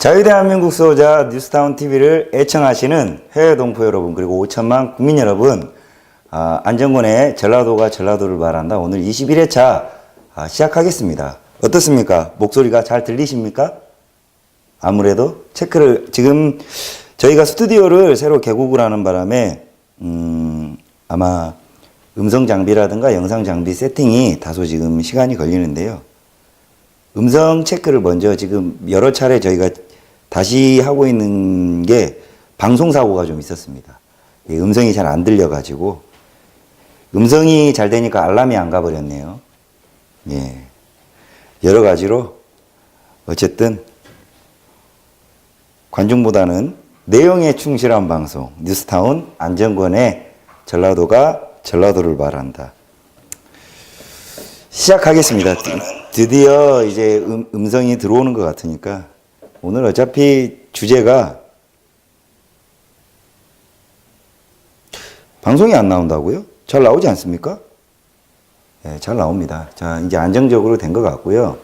자유대한민국 수호자 뉴스타운 TV를 애청하시는 해외 동포 여러분, 그리고 5천만 국민 여러분, 안정권의 전라도가 전라도를 말한다. 오늘 21회차 시작하겠습니다. 어떻습니까? 목소리가 잘 들리십니까? 아무래도 체크를, 지금 저희가 스튜디오를 새로 개국을 하는 바람에 아마 음성 장비라든가 영상 장비 세팅이 다소 지금 시간이 걸리는데요. 음성 체크를 먼저 지금 여러 차례 저희가 다시 하고 있는 게 방송사고가 좀 있었습니다. 음성이 잘 안 들려가지고, 음성이 잘 되니까 알람이 안 가버렸네요. 예. 여러 가지로, 어쨌든, 관중보다는 내용에 충실한 방송, 뉴스타운 안정권의 전라도가 전라도를 말한다. 시작하겠습니다. 드디어 이제 음성이 들어오는 것 같으니까, 오늘 어차피 주제가 방송이 안 나온다고요? 잘 나오지 않습니까? 네, 잘 나옵니다. 자, 이제 안정적으로 된 것 같고요.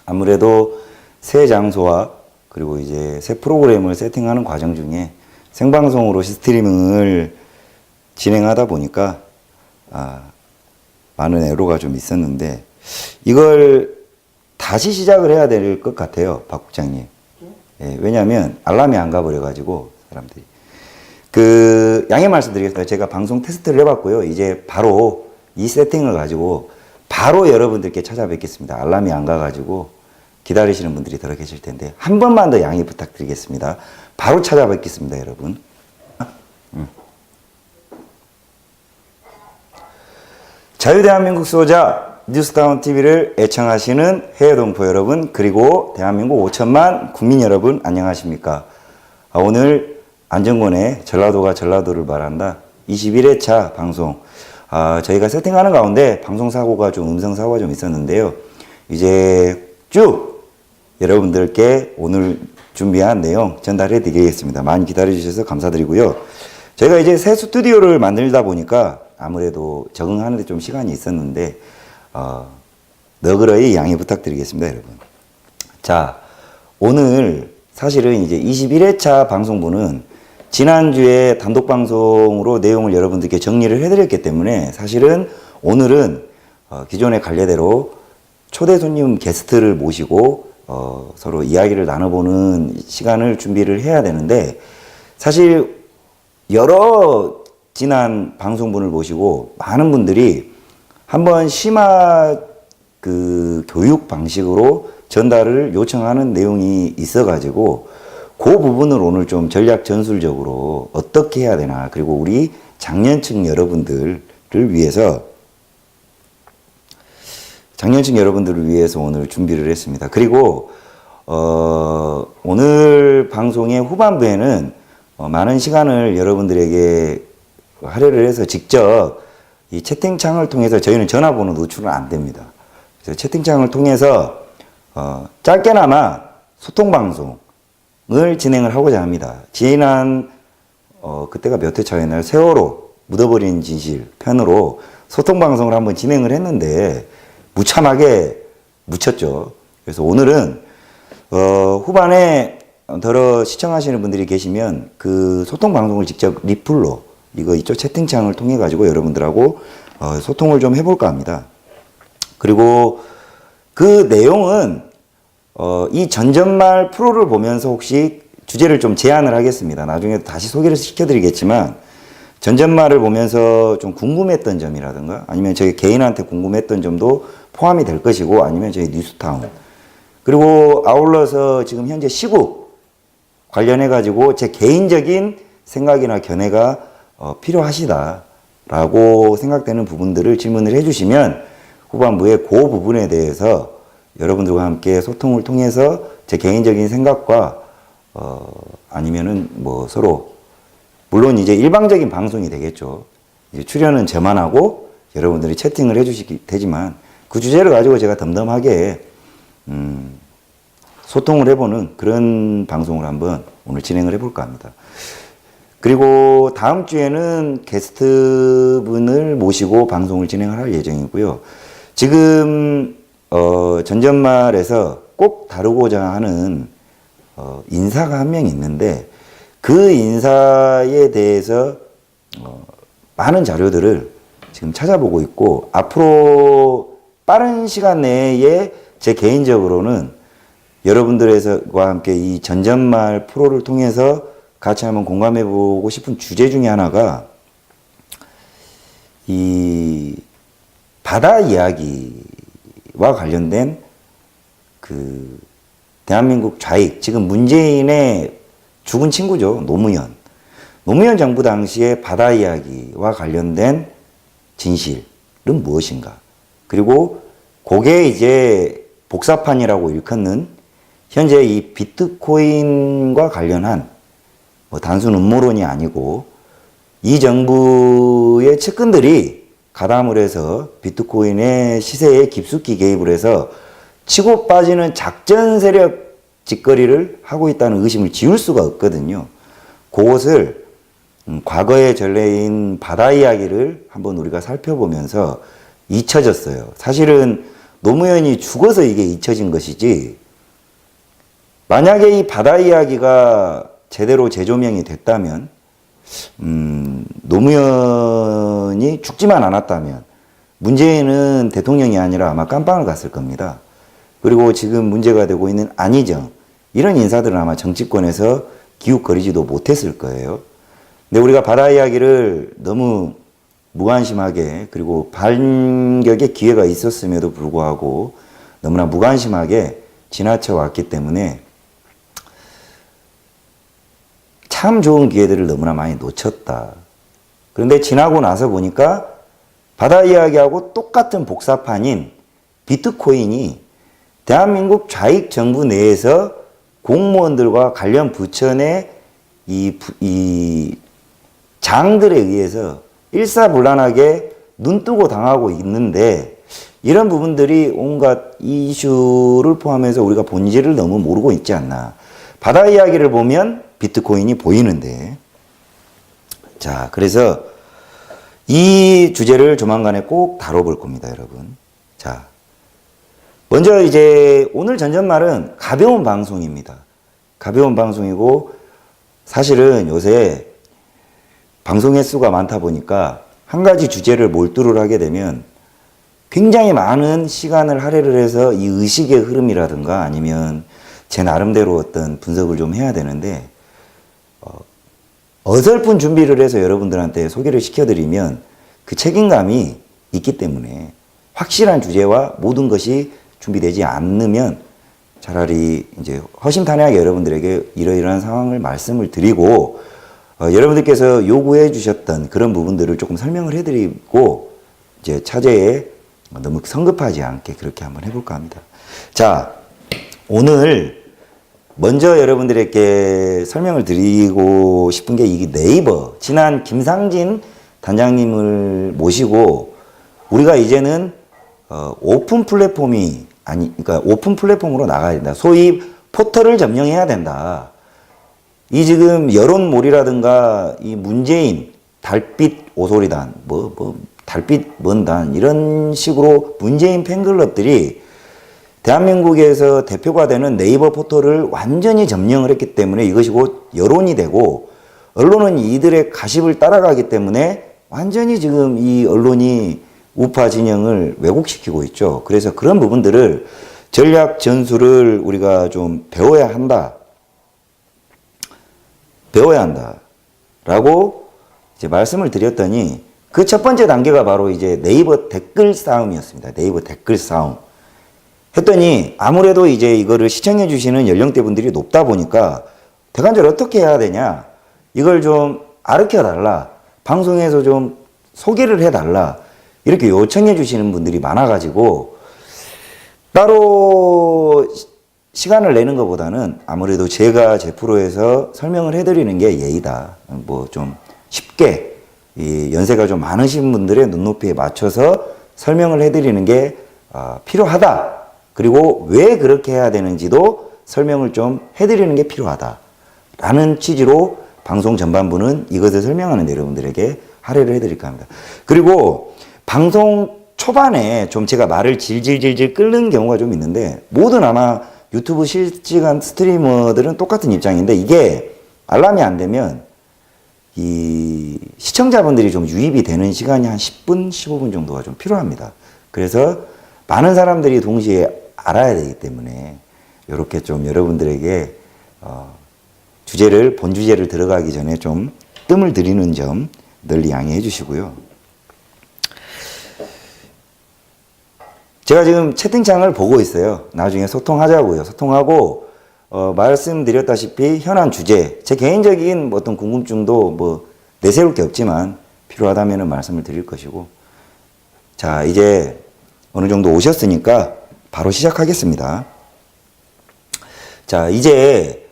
아무래도 새 장소와 그리고 이제 새 프로그램을 세팅하는 과정 중에 생방송으로 스트리밍을 진행하다 보니까 많은 애로가 좀 있었는데, 이걸 다시 시작을 해야 될 것 같아요, 박 국장님. 예, 왜냐하면 알람이 안 가버려가지고 사람들이. 양해 말씀드리겠습니다. 제가 방송 테스트를 해봤고요. 이제 바로 이 세팅을 가지고 바로 여러분들께 찾아뵙겠습니다. 알람이 안 가가지고 기다리시는 분들이 더 계실 텐데, 한 번만 더 양해 부탁드리겠습니다. 바로 찾아뵙겠습니다, 여러분. 자유대한민국 수호자 뉴스타운 TV를 애청하시는 해외 동포 여러분, 그리고 대한민국 5천만 국민 여러분, 안녕하십니까? 오늘 안정권의 전라도가 전라도를 말한다 21회차 방송, 저희가 세팅하는 가운데 방송사고가 좀, 음성사고가 좀 있었는데요. 이제 쭉 여러분들께 오늘 준비한 내용 전달해 드리겠습니다. 많이 기다려 주셔서 감사드리고요. 저희가 이제 새 스튜디오를 만들다 보니까 아무래도 적응하는데 좀 시간이 있었는데, 너그러이 양해 부탁드리겠습니다, 여러분. 자, 오늘 사실은 이제 21회차 방송분은 지난주에 단독방송으로 내용을 여러분들께 정리를 해드렸기 때문에, 사실은 오늘은 기존의 관례대로 초대 손님 게스트를 모시고 서로 이야기를 나눠보는 시간을 준비를 해야 되는데, 사실 여러 지난 방송분을 모시고 많은 분들이 한번 심화 교육 방식으로 전달을 요청하는 내용이 있어가지고, 그 부분을 오늘 좀 전략 전술적으로 어떻게 해야 되나, 그리고 우리 장년층 여러분들을 위해서 오늘 준비를 했습니다. 그리고 오늘 방송의 후반부에는 많은 시간을 여러분들에게 할애를 해서 직접 이 채팅창을 통해서, 저희는 전화번호 노출은 안 됩니다. 그래서 채팅창을 통해서 짧게나마 소통방송을 진행을 하고자 합니다. 지난 그때가 몇 회차였나요? 세월호 묻어버린 진실 편으로 소통방송을 한번 진행을 했는데 무참하게 묻혔죠. 그래서 오늘은 후반에 더러 시청하시는 분들이 계시면 그 소통방송을 직접 리플로 이쪽 채팅창을 통해 가지고 여러분들하고 소통을 좀 해볼까 합니다. 그리고 그 내용은 이 전전말 프로를 보면서 혹시 주제를 좀 제안을 하겠습니다. 나중에 다시 소개를 시켜드리겠지만, 전전말을 보면서 좀 궁금했던 점이라든가, 아니면 저희 개인한테 궁금했던 점도 포함이 될 것이고, 아니면 저희 뉴스타운, 그리고 아울러서 지금 현재 시국 관련해 가지고 제 개인적인 생각이나 견해가 필요하시다라고 생각되는 부분들을 질문을 해주시면, 후반부에 그 부분에 대해서 여러분들과 함께 소통을 통해서 제 개인적인 생각과 아니면은 뭐 서로, 물론 이제 일방적인 방송이 되겠죠. 이제 출연은 저만 하고 여러분들이 채팅을 해주시기 되지만, 그 주제를 가지고 제가 덤덤하게 소통을 해보는 그런 방송을 한번 오늘 진행을 해볼까 합니다. 그리고 다음 주에는 게스트분을 모시고 방송을 진행을 할 예정이고요. 지금 전전말에서 꼭 다루고자 하는 인사가 한 명 있는데 그 인사에 대해서 많은 자료들을 지금 찾아보고 있고 앞으로 빠른 시간 내에 제 개인적으로는 여러분들과 함께 이 전전말 프로를 통해서 같이 한번 공감해보고 싶은 주제 중에 하나가 이 바다 이야기와 관련된 그 대한민국 좌익, 지금 문재인의 죽은 친구죠. 노무현. 노무현 정부 당시의 바다 이야기와 관련된 진실은 무엇인가? 그리고 그게 이제 복사판이라고 일컫는 현재 이 비트코인과 관련한 뭐 단순 음모론이 아니고 이 정부의 측근들이 가담을 해서 비트코인의 시세에 깊숙이 개입을 해서 치고 빠지는 작전 세력 짓거리를 하고 있다는 의심을 지울 수가 없거든요. 그것을 과거의 전례인 바다 이야기를 한번 우리가 살펴보면서 잊혀졌어요. 사실은 노무현이 죽어서 이게 잊혀진 것이지 만약에 이 바다 이야기가 제대로 재조명이 됐다면 노무현이 죽지만 않았다면 문재인은 대통령이 아니라 아마 깜빵을 갔을 겁니다. 그리고 지금 문제가 되고 있는 안희정 이런 인사들은 아마 정치권에서 기웃거리지도 못했을 거예요. 근데 우리가 바다 이야기를 너무 무관심하게 그리고 반격의 기회가 있었음에도 불구하고 너무나 무관심하게 지나쳐 왔기 때문에 참 좋은 기회들을 너무나 많이 놓쳤다. 그런데 지나고 나서 보니까 바다 이야기하고 똑같은 복사판인 비트코인이 대한민국 좌익 정부 내에서 공무원들과 관련 부처 내 이 장들에 의해서 일사불란하게 눈뜨고 당하고 있는데 이런 부분들이 온갖 이슈를 포함해서 우리가 본질을 너무 모르고 있지 않나. 바다 이야기를 보면 비트코인이 보이는데 자 그래서 이 주제를 조만간에 꼭 다뤄볼 겁니다 여러분. 자 먼저 이제 오늘 전전말은 가벼운 방송입니다. 가벼운 방송이고 사실은 요새 방송 횟수가 많다 보니까 한 가지 주제를 몰두를 하게 되면 굉장히 많은 시간을 할애를 해서 이 의식의 흐름이라든가 아니면 제 나름대로 어떤 분석을 좀 해야 되는데 어설픈 준비를 해서 여러분들한테 소개를 시켜드리면 그 책임감이 있기 때문에 확실한 주제와 모든 것이 준비되지 않으면 차라리 이제 허심탄회하게 여러분들에게 이러이러한 상황을 말씀을 드리고 여러분들께서 요구해 주셨던 그런 부분들을 조금 설명을 해드리고 이제 차제에 너무 성급하지 않게 그렇게 한번 해볼까 합니다. 자, 오늘 먼저 여러분들에게 설명을 드리고 싶은 게 이 네이버 지난 김상진 단장님을 모시고 우리가 이제는 오픈 플랫폼이 그러니까 오픈 플랫폼으로 나가야 된다. 소위 포털을 점령해야 된다. 이 지금 여론몰이라든가 이 문재인 달빛 오소리단 달빛 뭔단 이런 식으로 문재인 팬클럽들이 대한민국에서 대표가 되는 네이버 포털을 완전히 점령을 했기 때문에 이것이 곧 여론이 되고 언론은 이들의 가십을 따라가기 때문에 완전히 지금 이 언론이 우파 진영을 왜곡시키고 있죠. 그래서 그런 부분들을 전략 전술을 우리가 좀 배워야 한다. 배워야 한다. 라고 이제 말씀을 드렸더니 그 첫 번째 단계가 바로 이제 네이버 댓글 싸움이었습니다. 네이버 댓글 싸움. 했더니 아무래도 이제 이거를 시청해 주시는 연령대 분들이 높다 보니까 대관절 어떻게 해야 되냐. 이걸 좀 가르쳐 달라. 방송에서 좀 소개를 해 달라. 이렇게 요청해 주시는 분들이 많아가지고 따로 시간을 내는 것보다는 아무래도 제가 제 프로에서 설명을 해드리는 게 예의다. 뭐 좀 쉽게 이 연세가 좀 많으신 분들의 눈높이에 맞춰서 설명을 해드리는 게 필요하다. 그리고 왜 그렇게 해야 되는지도 설명을 좀 해드리는 게 필요하다. 라는 취지로 방송 전반부는 이것을 설명하는 여러분들에게 할애를 해드릴까 합니다. 그리고 방송 초반에 좀 제가 말을 질질질질 끓는 경우가 좀 있는데 모든 아마 유튜브 실시간 스트리머들은 똑같은 입장인데 이게 알람이 안 되면 이 시청자분들이 좀 유입이 되는 시간이 한 10분, 15분 정도가 좀 필요합니다. 그래서 많은 사람들이 동시에 알아야 되기 때문에 이렇게 좀 여러분들에게 본 주제를 들어가기 전에 좀 뜸을 들이는 점 널리 양해해 주시고요. 제가 지금 채팅창을 보고 있어요. 나중에 소통하자고요. 소통하고 말씀드렸다시피 현안 주제, 제 개인적인 어떤 궁금증도 뭐 내세울 게 없지만 필요하다면 말씀을 드릴 것이고, 자 이제 어느 정도 오셨으니까 바로 시작하겠습니다. 자 이제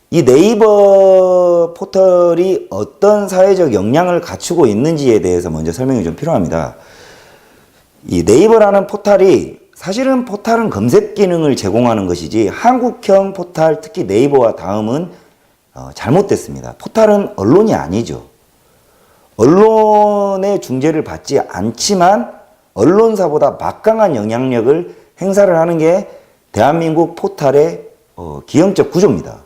이 네이버 포털이 어떤 사회적 역량을 갖추고 있는지에 대해서 먼저 설명이 좀 필요합니다. 이 네이버라는 포털이 사실은 포털은 검색 기능을 제공하는 것이지 한국형 포털, 특히 네이버와 다음은 잘못됐습니다. 포털은 언론이 아니죠. 언론의 중재를 받지 않지만 언론사보다 막강한 영향력을 행사를 하는 게 대한민국 포털의 기형적 구조입니다.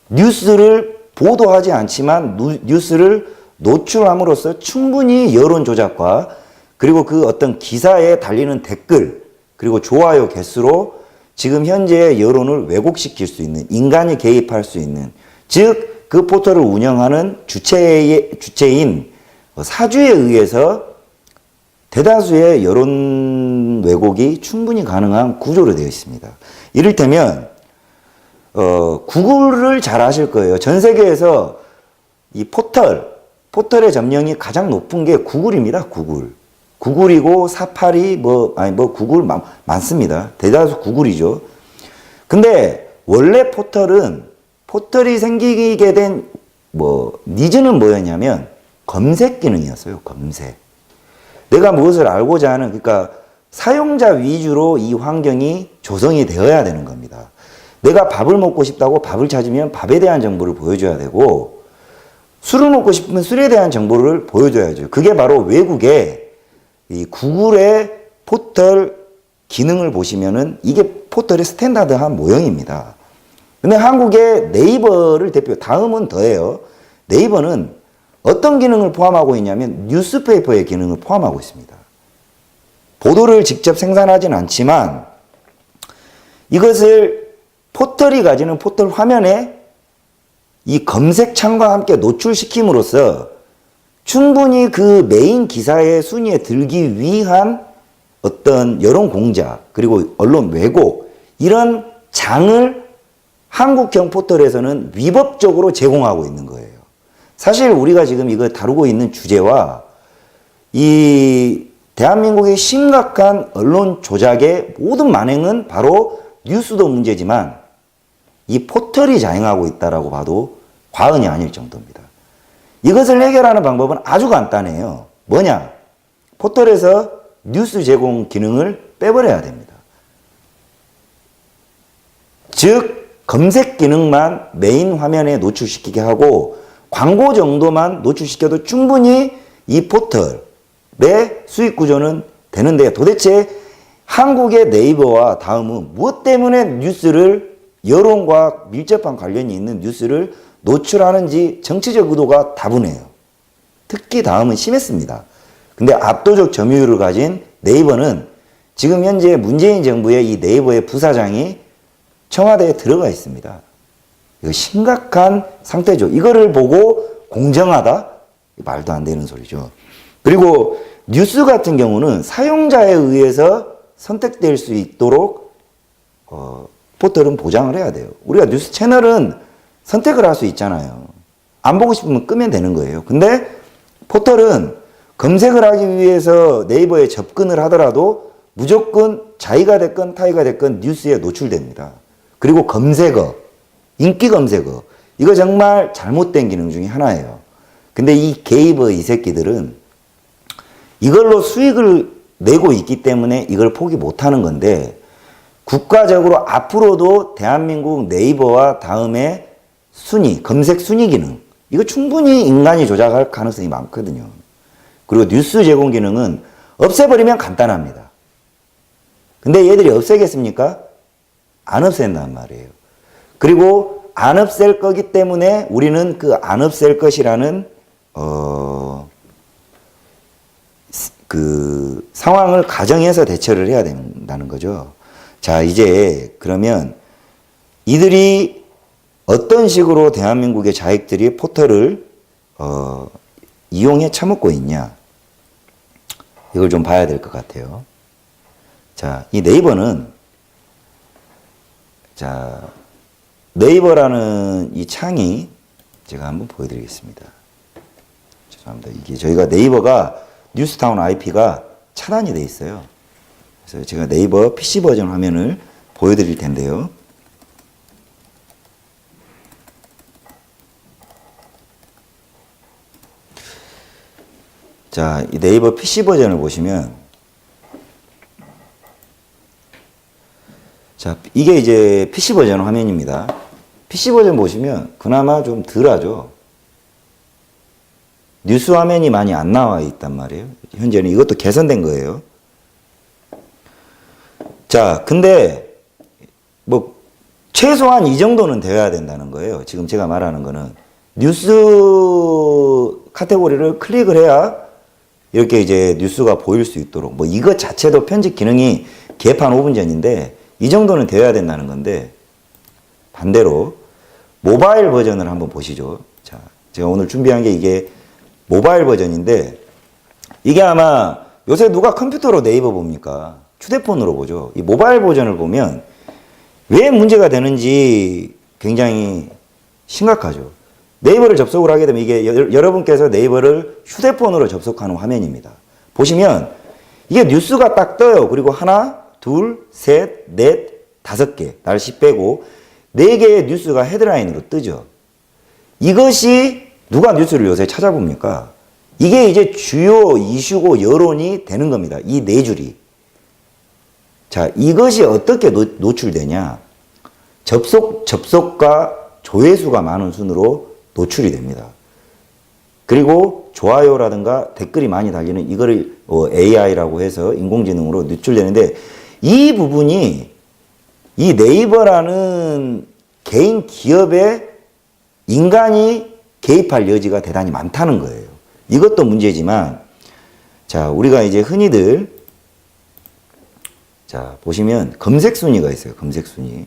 뉴스를 보도하지 않지만 뉴스를 노출함으로써 충분히 여론 조작과 그리고 그 어떤 기사에 달리는 댓글 그리고 좋아요 개수로 지금 현재의 여론을 왜곡시킬 수 있는, 인간이 개입할 수 있는, 즉 그 포털을 운영하는 주체인 사주에 의해서 대다수의 여론 왜곡이 충분히 가능한 구조로 되어 있습니다. 이를테면 구글을 잘 아실 거예요. 전 세계에서 이 포털의 점령이 가장 높은 게 구글입니다. 구글이고 사파리 구글 많습니다. 대다수 구글이죠. 근데 원래 포털이 생기게 된 니즈는 뭐였냐면 검색 기능이었어요. 검색. 내가 무엇을 알고자 하는, 그러니까 사용자 위주로 이 환경이 조성이 되어야 되는 겁니다. 내가 밥을 먹고 싶다고 밥을 찾으면 밥에 대한 정보를 보여줘야 되고, 술을 먹고 싶으면 술에 대한 정보를 보여줘야죠. 그게 바로 외국의 이 구글의 포털 기능을 보시면은 이게 포털의 스탠다드한 모형입니다. 근데 한국의 네이버를 다음은 더해요. 네이버는 어떤 기능을 포함하고 있냐면 뉴스페이퍼의 기능을 포함하고 있습니다. 보도를 직접 생산하진 않지만 이것을 포털이 가지는 포털 화면에 이 검색창과 함께 노출시킴으로써 충분히 그 메인 기사의 순위에 들기 위한 어떤 여론 공작 그리고 언론 왜곡 이런 장을 한국형 포털에서는 위법적으로 제공하고 있는 거예요. 사실 우리가 지금 이거 다루고 있는 주제와 이 대한민국의 심각한 언론 조작의 모든 만행은 바로 뉴스도 문제지만 이 포털이 자행하고 있다라고 봐도 과언이 아닐 정도입니다. 이것을 해결하는 방법은 아주 간단해요. 뭐냐? 포털에서 뉴스 제공 기능을 빼버려야 됩니다. 즉 검색 기능만 메인 화면에 노출시키게 하고 광고 정도만 노출시켜도 충분히 이 포털의 수익 구조는 되는데, 도대체 한국의 네이버와 다음은 무엇 때문에 뉴스를, 여론과 밀접한 관련이 있는 뉴스를 노출하는지 정치적 의도가 다분해요. 특히 다음은 심했습니다. 근데 압도적 점유율을 가진 네이버는 지금 현재 문재인 정부의 이 네이버의 부사장이 청와대에 들어가 있습니다. 이거 심각한 상태죠. 이거를 보고 공정하다? 말도 안 되는 소리죠. 그리고 뉴스 같은 경우는 사용자에 의해서 선택될 수 있도록 포털은 보장을 해야 돼요. 우리가 뉴스 채널은 선택을 할 수 있잖아요. 안 보고 싶으면 끄면 되는 거예요. 근데 포털은 검색을 하기 위해서 네이버에 접근을 하더라도 무조건 자의가 됐건 타의가 됐건 뉴스에 노출됩니다. 그리고 인기 검색어. 이거 정말 잘못된 기능 중에 하나예요. 근데 이 게이버 이 새끼들은 이걸로 수익을 내고 있기 때문에 이걸 포기 못하는 건데, 국가적으로 앞으로도 대한민국 네이버와 다음에 검색 순위 기능, 이거 충분히 인간이 조작할 가능성이 많거든요. 그리고 뉴스 제공 기능은 없애버리면 간단합니다. 근데 얘들이 없애겠습니까? 안 없앤단 말이에요. 그리고 안 없앨 거기 때문에 우리는 그 안 없앨 것이라는 그 상황을 가정해서 대처를 해야 된다는 거죠. 자, 이제 그러면 이들이 어떤 식으로 대한민국의 자익들이 포털을 이용해 처먹고 있냐, 이걸 좀 봐야 될 것 같아요. 자, 이 네이버는, 자, 네이버라는 이 창이 제가 한번 보여드리겠습니다. 죄송합니다. 이게 저희가 네이버가 뉴스타운 IP가 차단이 돼 있어요. 그래서 제가 네이버 PC 버전 화면을 보여드릴 텐데요. 자, 이 네이버 PC 버전을 보시면, 자, 이게 이제 PC 버전 화면입니다. PC 버전 보시면 그나마 좀 덜하죠. 뉴스 화면이 많이 안 나와 있단 말이에요. 현재는 이것도 개선된 거예요. 자, 근데 뭐 최소한 이 정도는 되어야 된다는 거예요. 지금 제가 말하는 거는 뉴스 카테고리를 클릭을 해야 이렇게 이제 뉴스가 보일 수 있도록, 뭐 이것 자체도 편집 기능이 개판 5분 전인데 이 정도는 되어야 된다는 건데, 반대로 모바일 버전을 한번 보시죠. 자, 제가 오늘 준비한 게 이게 모바일 버전인데, 이게 아마 요새 누가 컴퓨터로 네이버 봅니까? 휴대폰으로 보죠. 이 모바일 버전을 보면 왜 문제가 되는지 굉장히 심각하죠. 네이버를 접속을 하게 되면 이게 여러분께서 네이버를 휴대폰으로 접속하는 화면입니다. 보시면 이게 뉴스가 딱 떠요. 그리고 하나, 둘, 셋, 넷, 5개, 날씨 빼고 4개의 뉴스가 헤드라인으로 뜨죠. 이것이 누가 뉴스를 요새 찾아봅니까? 이게 이제 주요 이슈고 여론이 되는 겁니다. 이 4줄이. 자, 이것이 어떻게 노출되냐? 접속과 조회수가 많은 순으로 노출이 됩니다. 그리고 좋아요라든가 댓글이 많이 달리는 이거를 AI라고 해서 인공지능으로 노출되는데, 이 부분이 이 네이버라는 개인 기업에 인간이 개입할 여지가 대단히 많다는 거예요. 이것도 문제지만, 자, 우리가 이제 흔히들, 자, 보시면 검색 순위가 있어요. 검색 순위.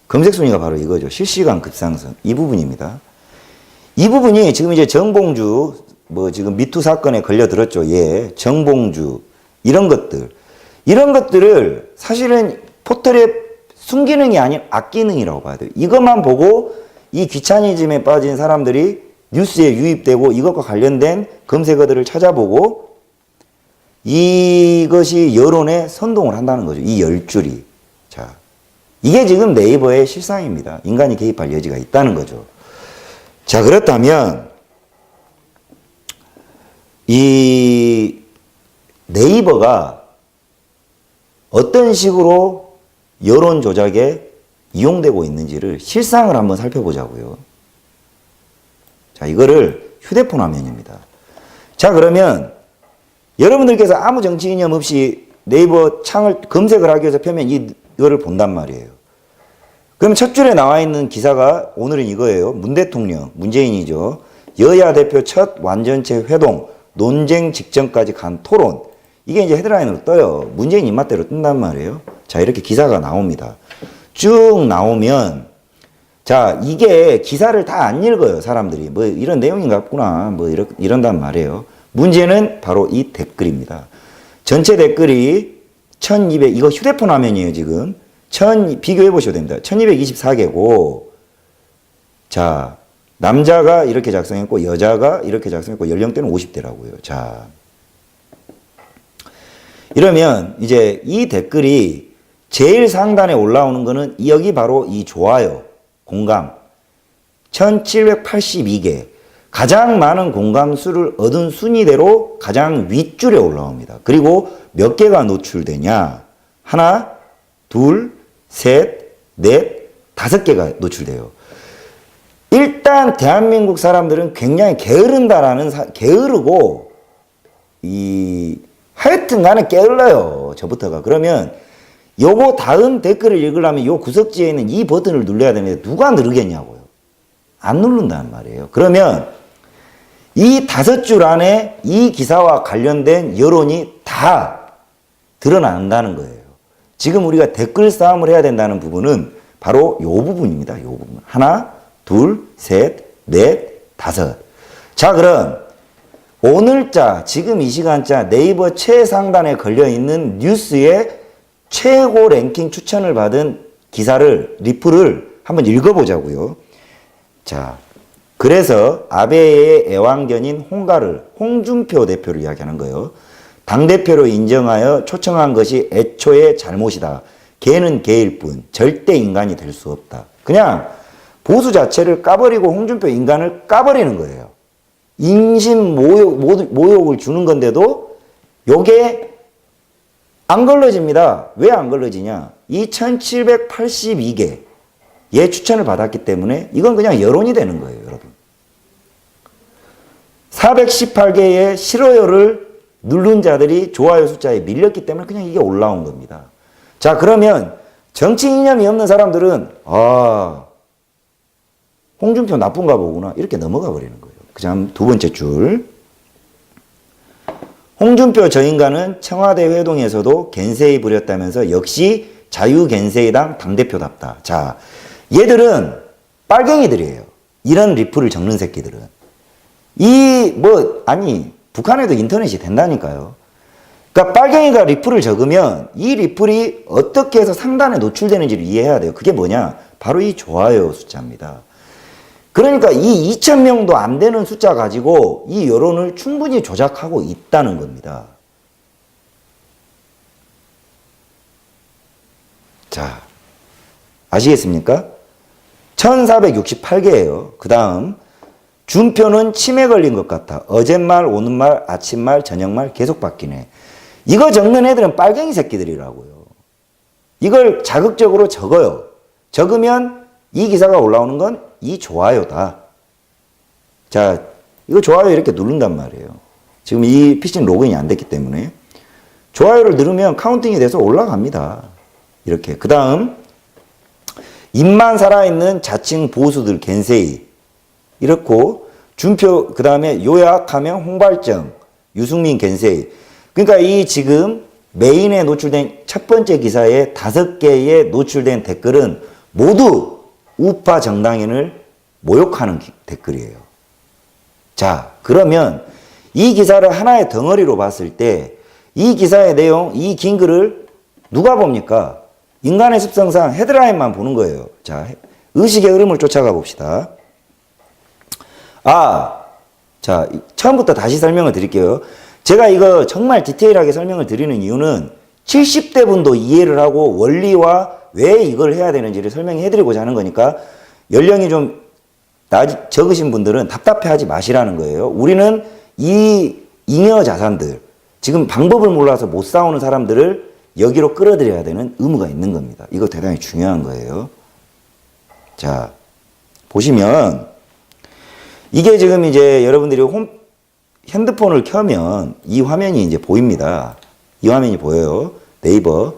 검색 순위가 바로 이거죠. 실시간 급상승. 이 부분입니다. 이 부분이 지금 이제 정봉주, 뭐 지금 미투 사건에 걸려들었죠. 예. 정봉주. 이런 것들을 사실은 포털의 순기능이 아닌 악기능이라고 봐야 돼요. 이것만 보고 이 귀차니즘에 빠진 사람들이 뉴스에 유입되고 이것과 관련된 검색어들을 찾아보고 이것이 여론에 선동을 한다는 거죠. 이 10줄이. 자, 이게 지금 네이버의 실상입니다. 인간이 개입할 여지가 있다는 거죠. 자, 그렇다면 이 네이버가 어떤 식으로 여론 조작에 이용되고 있는지를 실상을 한번 살펴보자고요. 자, 이거를 휴대폰 화면입니다. 자, 그러면 여러분들께서 아무 정치 이념 없이 네이버 창을 검색을 하기 위해서 펴면 이거를 본단 말이에요. 그럼 첫 줄에 나와 있는 기사가 오늘은 이거예요. 문 대통령, 문재인이죠. 여야 대표 첫 완전체 회동, 논쟁 직전까지 간 토론. 이게 이제 헤드라인으로 떠요. 문재인 입맛대로 뜬단 말이에요. 자, 이렇게 기사가 나옵니다. 쭉 나오면, 자, 이게 기사를 다 안 읽어요, 사람들이. 뭐 이런 내용인가 보구나. 뭐 이런단 말이에요. 문제는 바로 이 댓글입니다. 전체 댓글이 1200, 이거 휴대폰 화면이에요, 지금. 비교해 보셔도 됩니다. 1224개고, 자, 남자가 이렇게 작성했고, 여자가 이렇게 작성했고, 연령대는 50대라고요. 자. 이러면 이제 이 댓글이 제일 상단에 올라오는 거는 여기 바로 이 좋아요, 공감. 1782개. 가장 많은 공감 수를 얻은 순위대로 가장 윗줄에 올라옵니다. 그리고 몇 개가 노출되냐? 하나, 둘, 셋, 넷, 5개가 노출돼요. 일단 대한민국 사람들은 굉장히 게으르고 하여튼 간에 게을러요. 저부터가. 그러면 요거 다음 댓글을 읽으려면 요 구석지에 있는 이 버튼을 눌러야 되는데 누가 누르겠냐고요. 안 누른다는 말이에요. 그러면 이 5줄 안에 이 기사와 관련된 여론이 다 드러난다는 거예요. 지금 우리가 댓글 싸움을 해야 된다는 부분은 바로 요 부분입니다. 요 부분. 하나, 둘, 셋, 넷, 다섯. 자, 그럼 오늘자, 지금 이 시간자 네이버 최상단에 걸려있는 뉴스의 최고 랭킹 추천을 받은 기사를, 리플을 한번 읽어보자고요. 자, 그래서 아베의 애완견인 홍준표 대표를 이야기하는 거예요. 당대표로 인정하여 초청한 것이 애초에 잘못이다. 개는 개일 뿐 절대 인간이 될 수 없다. 그냥 보수 자체를 까버리고 홍준표 인간을 까버리는 거예요. 인신 모욕을 주는 건데도 요게 안 걸러집니다. 왜 안 걸러지냐? 2782개 예 추천을 받았기 때문에 이건 그냥 여론이 되는 거예요, 여러분. 418개의 싫어요를 누른 자들이 좋아요 숫자에 밀렸기 때문에 그냥 이게 올라온 겁니다. 자, 그러면 정치 이념이 없는 사람들은 홍준표 나쁜가 보구나 이렇게 넘어가 버리는 거예요. 그다음 두 번째 줄. 홍준표 저 인간은 청와대 회동에서도 겐세이 부렸다면서 역시 자유겐세이당 당대표답다. 자, 얘들은 빨갱이들이에요. 이런 리플을 적는 새끼들은. 북한에도 인터넷이 된다니까요. 그러니까 빨갱이가 리플을 적으면 이 리플이 어떻게 해서 상단에 노출되는지를 이해해야 돼요. 그게 뭐냐? 바로 이 좋아요 숫자입니다. 그러니까 이 2,000명도 안 되는 숫자 가지고 이 여론을 충분히 조작하고 있다는 겁니다. 자, 아시겠습니까? 1468개예요. 그 다음 준표는 치매 걸린 것 같아. 어젯말, 오늘말, 아침말, 저녁말 계속 바뀌네. 이거 적는 애들은 빨갱이 새끼들이라고요. 이걸 자극적으로 적어요. 적으면 이 기사가 올라오는 건 이 좋아요다. 자, 이거 좋아요 이렇게 누른단 말이에요. 지금 이 PC는 로그인이 안 됐기 때문에. 좋아요를 누르면 카운팅이 돼서 올라갑니다. 이렇게. 그 다음 입만 살아있는 자칭 보수들 겐세이. 이렇고 준표 그 다음에 요약하면 홍발정 유승민 겐세이. 그러니까 이 지금 메인에 노출된 첫 번째 기사에 5개의 노출된 댓글은 모두 우파 정당인을 모욕하는 댓글이에요. 자, 그러면 이 기사를 하나의 덩어리로 봤을 때 이 기사의 내용, 이 긴 글을 누가 봅니까? 인간의 습성상 헤드라인만 보는 거예요. 자, 의식의 흐름을 쫓아가 봅시다. 자, 처음부터 다시 설명을 드릴게요. 제가 이거 정말 디테일하게 설명을 드리는 이유는 70대 분도 이해를 하고 원리와 왜 이걸 해야 되는지를 설명해 드리고자 하는 거니까 연령이 좀 적으신 분들은 답답해하지 마시라는 거예요. 우리는 이 잉여 자산들, 지금 방법을 몰라서 못 싸우는 사람들을 여기로 끌어들여야 되는 의무가 있는 겁니다. 이거 대단히 중요한 거예요. 자, 보시면 이게 지금 이제 여러분들이 핸드폰을 켜면 이 화면이 이제 보입니다. 이 화면이 보여요. 네이버.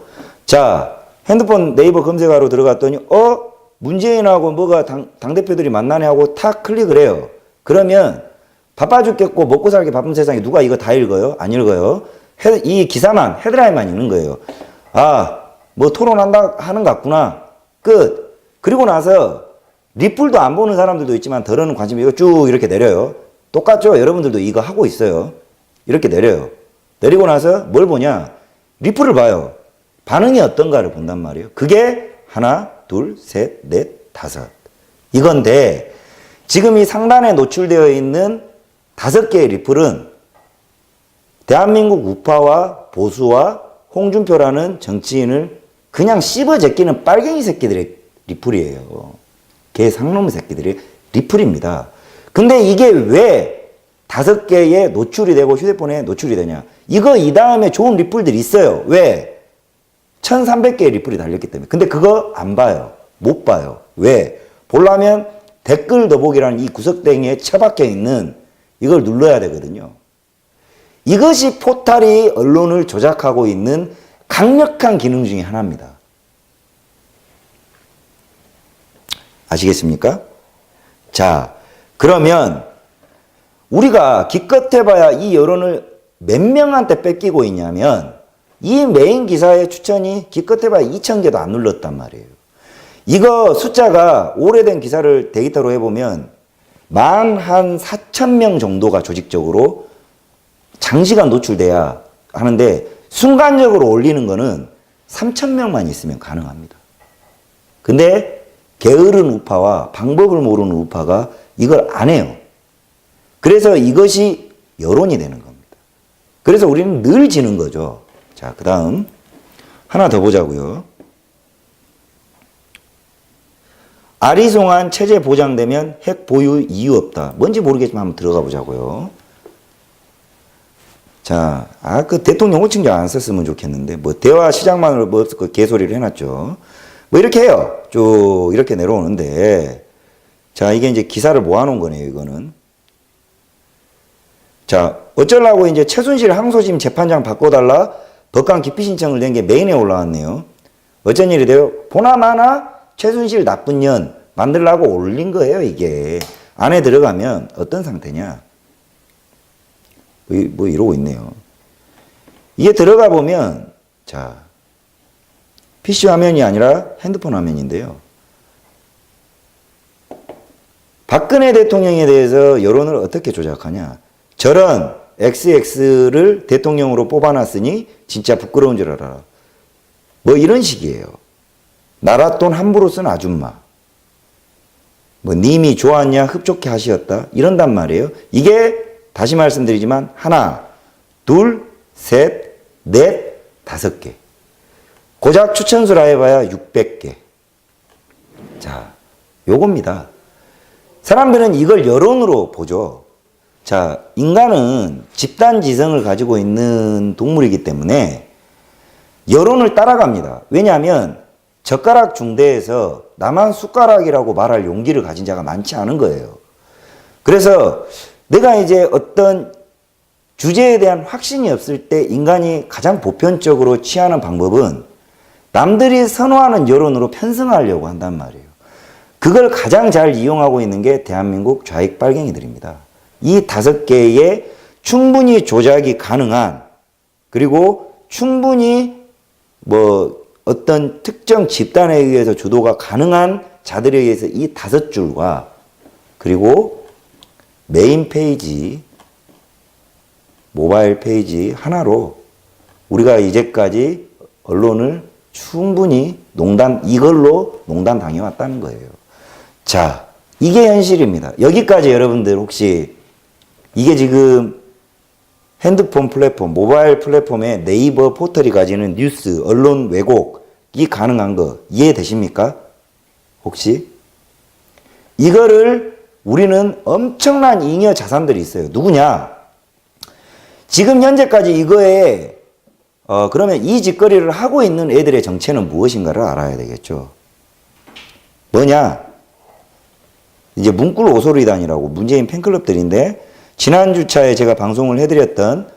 자, 핸드폰 네이버 검색하러 들어갔더니 문재인하고 뭐가 당대표들이 만나네 하고 탁 클릭을 해요. 그러면 바빠 죽겠고 먹고 살기 바쁜 세상에 누가 이거 다 읽어요? 안 읽어요. 이 기사만 헤드라인만 읽는 거예요. 뭐 토론한다 하는 것 같구나. 끝. 그리고 나서 리플도 안 보는 사람들도 있지만 덜어는 관심이 이거 쭉 이렇게 내려요. 똑같죠? 여러분들도 이거 하고 있어요. 이렇게 내려요. 내리고 나서 뭘 보냐? 리플을 봐요. 반응이 어떤가를 본단 말이에요. 그게 하나, 둘, 셋, 넷, 다섯. 이건데 지금 이 상단에 노출되어 있는 5개의 리플은 대한민국 우파와 보수와 홍준표라는 정치인을 그냥 씹어 제끼는 빨갱이 새끼들의 리플이에요. 개 상놈 새끼들의 리플입니다. 근데 이게 왜 5개에 노출이 되고 휴대폰에 노출이 되냐? 이거 이 다음에 좋은 리플들이 있어요. 왜? 1300개의 리플이 달렸기 때문에. 근데 그거 안 봐요. 못 봐요. 왜? 보려면 댓글 더보기라는 이 구석탱이에 처박혀 있는 이걸 눌러야 되거든요. 이것이 포탈이 언론을 조작하고 있는 강력한 기능 중에 하나입니다. 아시겠습니까? 자, 그러면 우리가 기껏해봐야 이 여론을 몇 명한테 뺏기고 있냐면 이 메인 기사의 추천이 기껏해봐야 2,000개도 안 눌렀단 말이에요. 이거 숫자가 오래된 기사를 데이터로 해보면 한 4,000명 정도가 조직적으로 장시간 노출돼야 하는데 순간적으로 올리는 거는 3,000명만 있으면 가능합니다. 근데 게으른 우파와 방법을 모르는 우파가 이걸 안 해요. 그래서 이것이 여론이 되는 겁니다. 그래서 우리는 늘 지는 거죠. 자, 그 다음 하나 더 보자고요. 아리송한 체제 보장되면 핵 보유 이유 없다. 뭔지 모르겠지만 한번 들어가 보자고요. 자, 그 대통령 호칭 안 썼으면 좋겠는데, 대화 시작만으로 그 개소리를 해놨죠. 이렇게 해요. 쭉 이렇게 내려오는데, 자, 이게 이제 기사를 모아놓은 거네요, 이거는. 자, 어쩌려고 이제 최순실 항소심 재판장 바꿔달라 법관 기피 신청을 낸 게 메인에 올라왔네요. 어쩐 일이 돼요? 보나마나 최순실 나쁜 년 만들라고 올린 거예요, 이게. 안에 들어가면 어떤 상태냐. 이러고 있네요. 이게 들어가 보면, 자, PC 화면이 아니라 핸드폰 화면인데요. 박근혜 대통령에 대해서 여론을 어떻게 조작하냐. 저런 XX를 대통령으로 뽑아놨으니 진짜 부끄러운 줄 알아라. 이런 식이에요. 나라 돈 함부로 쓴 아줌마. 님이 좋았냐 흡족해 하시었다. 이런단 말이에요. 이게 다시 말씀드리지만 하나, 둘, 셋, 넷, 5개. 고작 추천수라 해봐야 600개. 자, 요겁니다. 사람들은 이걸 여론으로 보죠. 자, 인간은 집단지성을 가지고 있는 동물이기 때문에 여론을 따라갑니다. 왜냐하면 젓가락 중대에서 나만 숟가락이라고 말할 용기를 가진 자가 많지 않은 거예요. 그래서 내가 이제 어떤 주제에 대한 확신이 없을 때 인간이 가장 보편적으로 취하는 방법은 남들이 선호하는 여론으로 편승하려고 한단 말이에요. 그걸 가장 잘 이용하고 있는 게 대한민국 좌익 빨갱이들입니다. 이 5개의 충분히 조작이 가능한, 그리고 충분히 어떤 특정 집단에 의해서 주도가 가능한 자들에 의해서 이 5줄과, 그리고 메인 페이지, 모바일 페이지 하나로 우리가 이제까지 언론을 충분히 이걸로 농단당해왔다는 거예요. 자, 이게 현실입니다. 여기까지 여러분들 혹시 이게 지금 핸드폰 플랫폼, 모바일 플랫폼에 네이버 포털이 가지는 뉴스, 언론 왜곡이 가능한 거 이해되십니까? 혹시? 이거를 우리는 엄청난 잉여 자산들이 있어요. 누구냐? 지금 현재까지 이거에 그러면 이 짓거리를 하고 있는 애들의 정체는 무엇인가를 알아야 되겠죠. 뭐냐? 이제 문꿀 오소리단이라고 문재인 팬클럽들인데, 지난 주차에 제가 방송을 해드렸던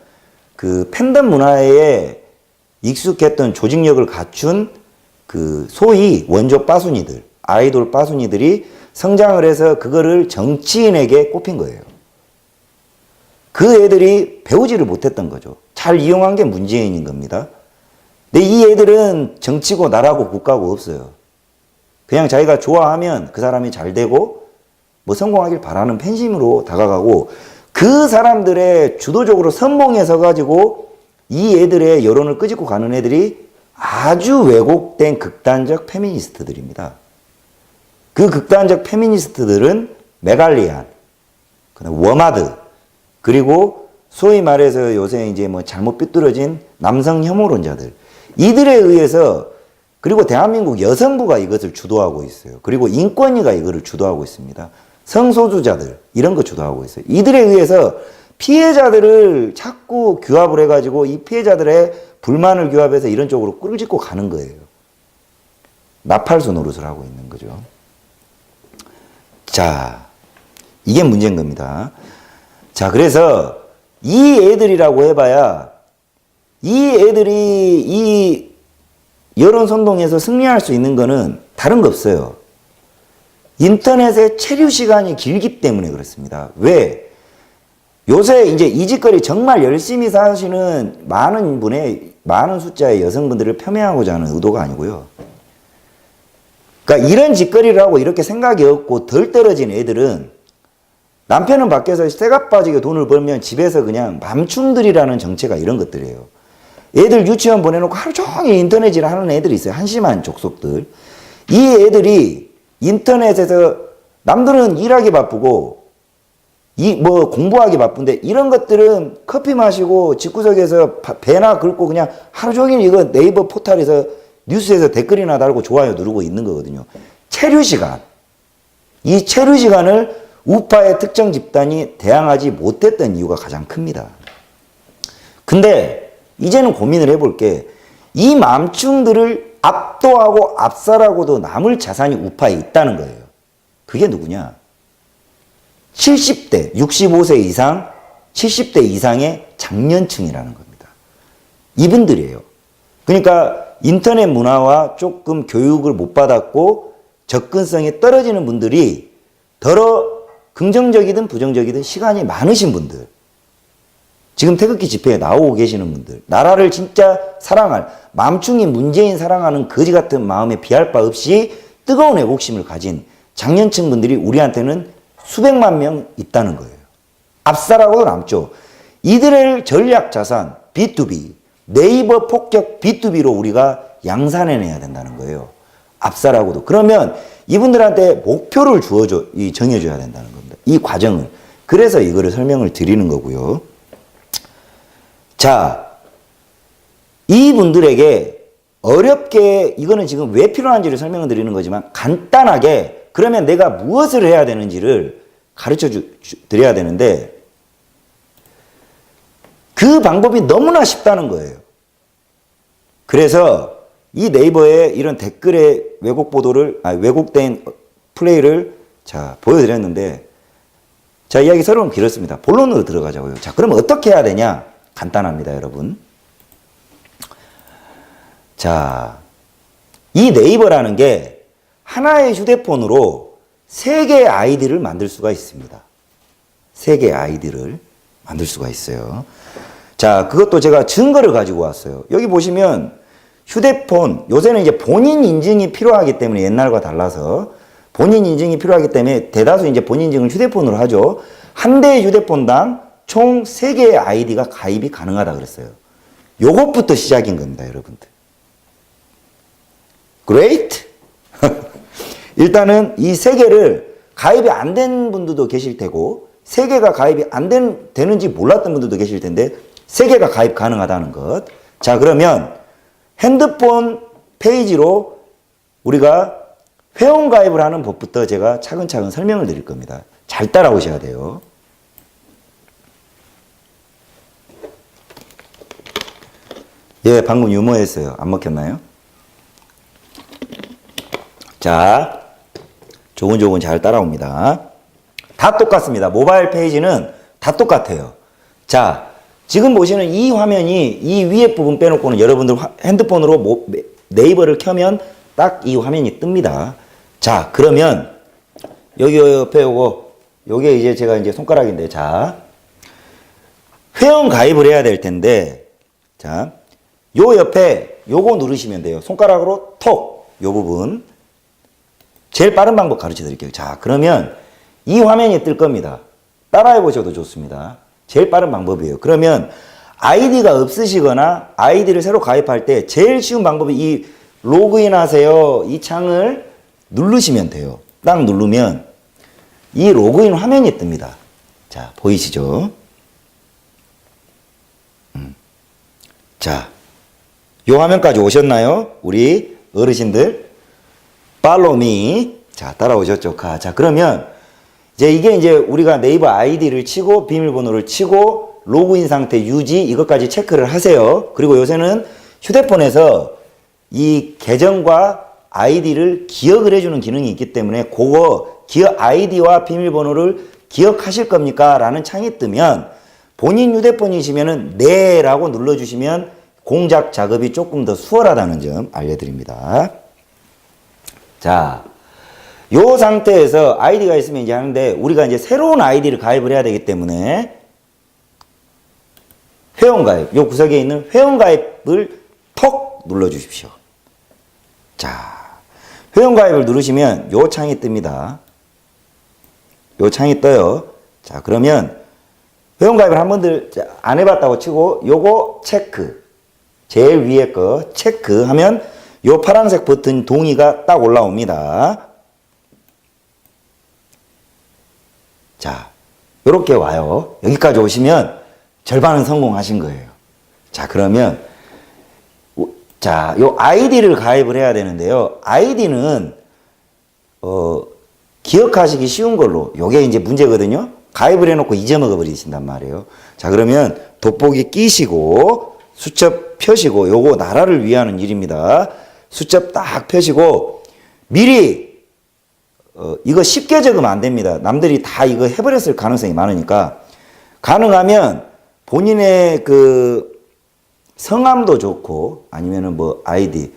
그 팬덤 문화에 익숙했던 조직력을 갖춘 그 소위 원조 빠순이들, 아이돌 빠순이들이 성장을 해서 그거를 정치인에게 꼽힌 거예요. 그 애들이 배우지를 못했던 거죠. 잘 이용한 게 문재인인 겁니다. 근데 이 애들은 정치고 나라고 국가고 없어요. 그냥 자기가 좋아하면 그 사람이 잘 되고 성공하길 바라는 팬심으로 다가가고, 그 사람들의 주도적으로 선봉에 서가지고 이 애들의 여론을 끄집고 가는 애들이 아주 왜곡된 극단적 페미니스트들입니다. 그 극단적 페미니스트들은 메갈리안, 워마드, 그리고 소위 말해서 요새 이제 잘못 삐뚤어진 남성 혐오론자들, 이들에 의해서, 그리고 대한민국 여성부가 이것을 주도하고 있어요. 그리고 인권위가 이거를 주도하고 있습니다. 성소수자들, 이런 거 주도하고 있어요. 이들에 의해서 피해자들을 자꾸 규합을 해가지고 이 피해자들의 불만을 규합해서 이런 쪽으로 꿀을 짓고 가는 거예요. 나팔수 노릇을 하고 있는 거죠. 자, 이게 문제인 겁니다. 자, 그래서 이 애들이라고 해봐야 이 애들이 이 여론선동에서 승리할 수 있는 거는 다른 거 없어요. 인터넷의 체류 시간이 길기 때문에 그렇습니다. 왜? 요새 이제 이 짓거리 정말 열심히 사시는 많은 숫자의 여성분들을 폄훼하고자 하는 의도가 아니고요. 그러니까 이런 짓거리를 하고 이렇게 생각이 없고 덜 떨어진 애들은 남편은 밖에서 새가 빠지게 돈을 벌면 집에서 그냥 맘충들이라는 정체가 이런 것들이에요. 애들 유치원 보내놓고 하루 종일 인터넷 일 하는 애들이 있어요. 한심한 족속들. 이 애들이 인터넷에서 남들은 일하기 바쁘고 공부하기 바쁜데 이런 것들은 커피 마시고 집구석에서 배나 긁고 그냥 하루 종일 이거 네이버 포털에서 뉴스에서 댓글이나 달고 좋아요 누르고 있는 거거든요. 체류 시간. 이 체류 시간을 우파의 특정 집단이 대항하지 못했던 이유가 가장 큽니다. 근데 이제는 고민을 해볼게. 이 맘충들을 압도하고 압살하고도 남을 자산이 우파에 있다는 거예요. 그게 누구냐? 70대, 65세 이상, 70대 이상의 장년층이라는 겁니다. 이분들이에요. 그러니까 인터넷 문화와 조금 교육을 못 받았고 접근성이 떨어지는 분들이 더러 긍정적이든 부정적이든 시간이 많으신 분들, 지금 태극기 집회에 나오고 계시는 분들, 나라를 진짜 사랑할, 맘충이 문재인 사랑하는 거지 같은 마음에 비할 바 없이 뜨거운 애국심을 가진 장년층 분들이 우리한테는 수백만 명 있다는 거예요. 압살하고도 남죠. 이들의 전략 자산, B2B, 네이버 폭격 B2B로 우리가 양산해내야 된다는 거예요. 압살하고도. 그러면 이분들한테 목표를 정해줘야 된다는 겁니다. 이 과정을. 그래서 이거를 설명을 드리는 거고요. 자, 이분들에게 어렵게 이거는 지금 왜 필요한지를 설명을 드리는 거지만 간단하게 그러면 내가 무엇을 해야 되는지를 가르쳐 드려야 되는데 그 방법이 너무나 쉽다는 거예요. 그래서 이 네이버에 이런 댓글의 왜곡된 플레이를 자, 보여드렸는데 자, 이야기 서로는 길었습니다. 본론으로 들어가자고요. 자, 그럼 어떻게 해야 되냐? 간단합니다, 여러분. 자, 이 네이버라는 게 하나의 휴대폰으로 3개의 아이디를 만들 수가 있습니다. 3개의 아이디를 만들 수가 있어요. 자, 그것도 제가 증거를 가지고 왔어요. 여기 보시면 휴대폰, 요새는 이제 본인 인증이 필요하기 때문에 옛날과 달라서 본인 인증이 필요하기 때문에 대다수 이제 본인 인증을 휴대폰으로 하죠. 한 대의 휴대폰당 총 3개의 아이디가 가입이 가능하다 그랬어요. 요것부터 시작인 겁니다, 여러분들. Great? 일단은 이 3개를 가입이 안 된 분들도 계실 테고 3개가 가입이 되는지 몰랐던 분들도 계실 텐데 3개가 가입 가능하다는 것. 자, 그러면 핸드폰 페이지로 우리가 회원 가입을 하는 법부터 제가 차근차근 설명을 드릴 겁니다. 잘 따라오셔야 돼요. 예, 방금 유머했어요. 안 먹혔나요? 자, 조근조근 잘 따라옵니다. 다 똑같습니다. 모바일 페이지는 다 똑같아요. 자, 지금 보시는 이 화면이 이 위에 부분 빼놓고는 여러분들 핸드폰으로 네이버를 켜면 딱 이 화면이 뜹니다. 자, 그러면 여기 옆에 요게 이제 제가 이제 손가락인데, 자, 회원 가입을 해야 될 텐데, 자, 요 옆에 요거 누르시면 돼요. 손가락으로 톡, 요 부분. 제일 빠른 방법 가르쳐 드릴게요. 자, 그러면 이 화면이 뜰 겁니다. 따라해 보셔도 좋습니다. 제일 빠른 방법이에요. 그러면 아이디가 없으시거나 아이디를 새로 가입할 때 제일 쉬운 방법이 이 로그인 하세요. 이 창을 누르시면 돼요. 딱 누르면 이 로그인 화면이 뜹니다. 자, 보이시죠? 자, 요 화면까지 오셨나요? 우리 어르신들? Follow me. 자, 따라오셨죠? 자, 그러면 이게 우리가 네이버 아이디를 치고 비밀번호를 치고 로그인 상태 유지 이것까지 체크를 하세요. 그리고 요새는 휴대폰에서 이 계정과 아이디를 기억을 해주는 기능이 있기 때문에 그거 아이디와 비밀번호를 기억하실 겁니까? 라는 창이 뜨면 본인 휴대폰이시면은 네라고 눌러주시면 공작 작업이 조금 더 수월하다는 점 알려드립니다. 자, 요 상태에서 아이디가 있으면 이제 하는데 우리가 이제 새로운 아이디를 가입을 해야 되기 때문에 회원가입, 요 구석에 있는 회원가입을 톡 눌러주십시오. 자, 회원가입을 누르시면 요 창이 뜹니다. 요 창이 떠요. 자, 그러면 회원가입을 한 번도 안 해봤다고 치고 요거 체크, 제일 위에 거 체크하면 요 파란색 버튼 동의가 딱 올라옵니다. 자, 요렇게 와요. 여기까지 오시면 절반은 성공하신 거예요. 자, 그러면 자, 요 아이디를 가입을 해야 되는데요. 아이디는 기억하시기 쉬운 걸로, 요게 이제 문제거든요. 가입을 해놓고 잊어먹어 버리신단 말이에요. 자, 그러면 돋보기 끼시고 수첩 펴시고, 요거 나라를 위하는 일입니다. 수첩 딱 펴시고 미리 이거 쉽게 적으면 안 됩니다. 남들이 다 이거 해버렸을 가능성이 많으니까 가능하면 본인의 그 성함도 좋고 아니면은 뭐 아이디,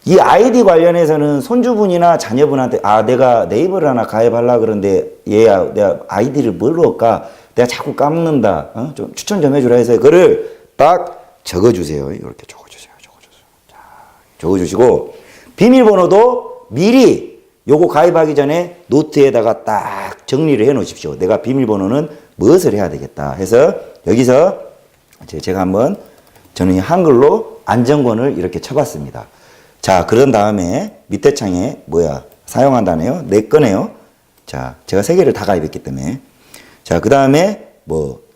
이 아이디 관련해서는 손주분이나 자녀분한테 내가 네이버를 하나 가입하려고 그러는데 얘야 내가 아이디를 뭘로 할까? 내가 자꾸 까먹는다. 좀 추천 좀 해주라 해서 그거를 딱 적어주세요. 이렇게 적어주세요. 자, 적어주시고 비밀번호도 미리 요거 가입하기 전에 노트에다가 딱 정리를 해 놓으십시오. 내가 비밀번호는 무엇을 해야 되겠다 해서 여기서 제가 한번 저는 한글로 안정권을 이렇게 쳐봤습니다. 자, 그런 다음에 밑에 창에 사용한다네요. 내 거네요. 자, 제가 3개를 다 가입했기 때문에. 자, 그 다음에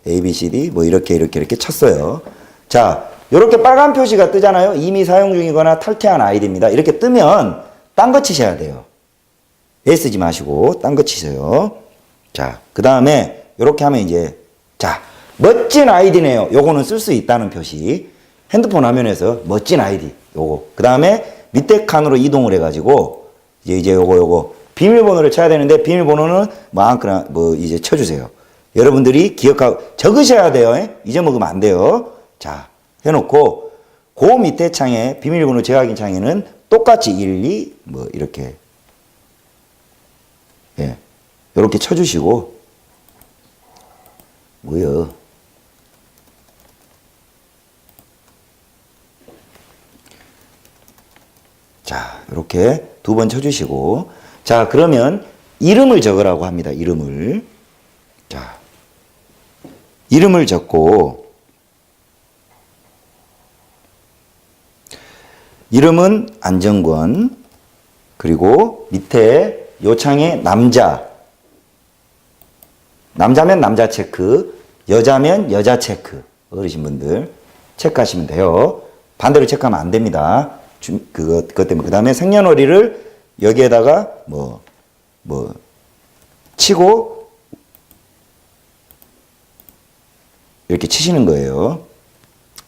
A, B, C, D 이렇게 쳤어요. 자, 요렇게 빨간 표시가 뜨잖아요. 이미 사용 중이거나 탈퇴한 아이디입니다. 이렇게 뜨면 딴 거 치셔야 돼요. 애쓰지 마시고 딴 거 치세요. 자, 그 다음에 요렇게 하면 이제 자, 멋진 아이디네요. 요거는 쓸 수 있다는 표시. 핸드폰 화면에서 멋진 아이디 요거. 그 다음에 밑에 칸으로 이동을 해가지고 이제 요거 비밀번호를 쳐야 되는데 비밀번호는 아무거나 이제 쳐주세요. 여러분들이 기억하고 적으셔야 돼요. 잊어먹으면 안 돼요. 자, 해놓고 그 밑에 창에 비밀번호 재확인 창에는 똑같이 1, 2 이렇게 이렇게 쳐주시고 자, 이렇게 2번 쳐주시고 자, 그러면 이름을 적으라고 합니다. 이름을. 자, 이름을 적고 이름은 안정권, 그리고 밑에 요 창에 남자면 남자 체크, 여자면 여자 체크. 어르신분들 체크하시면 돼요. 반대로 체크하면 안 됩니다. 그것 때문에. 그 다음에 생년월일을 여기에다가 치고 이렇게 치시는 거예요.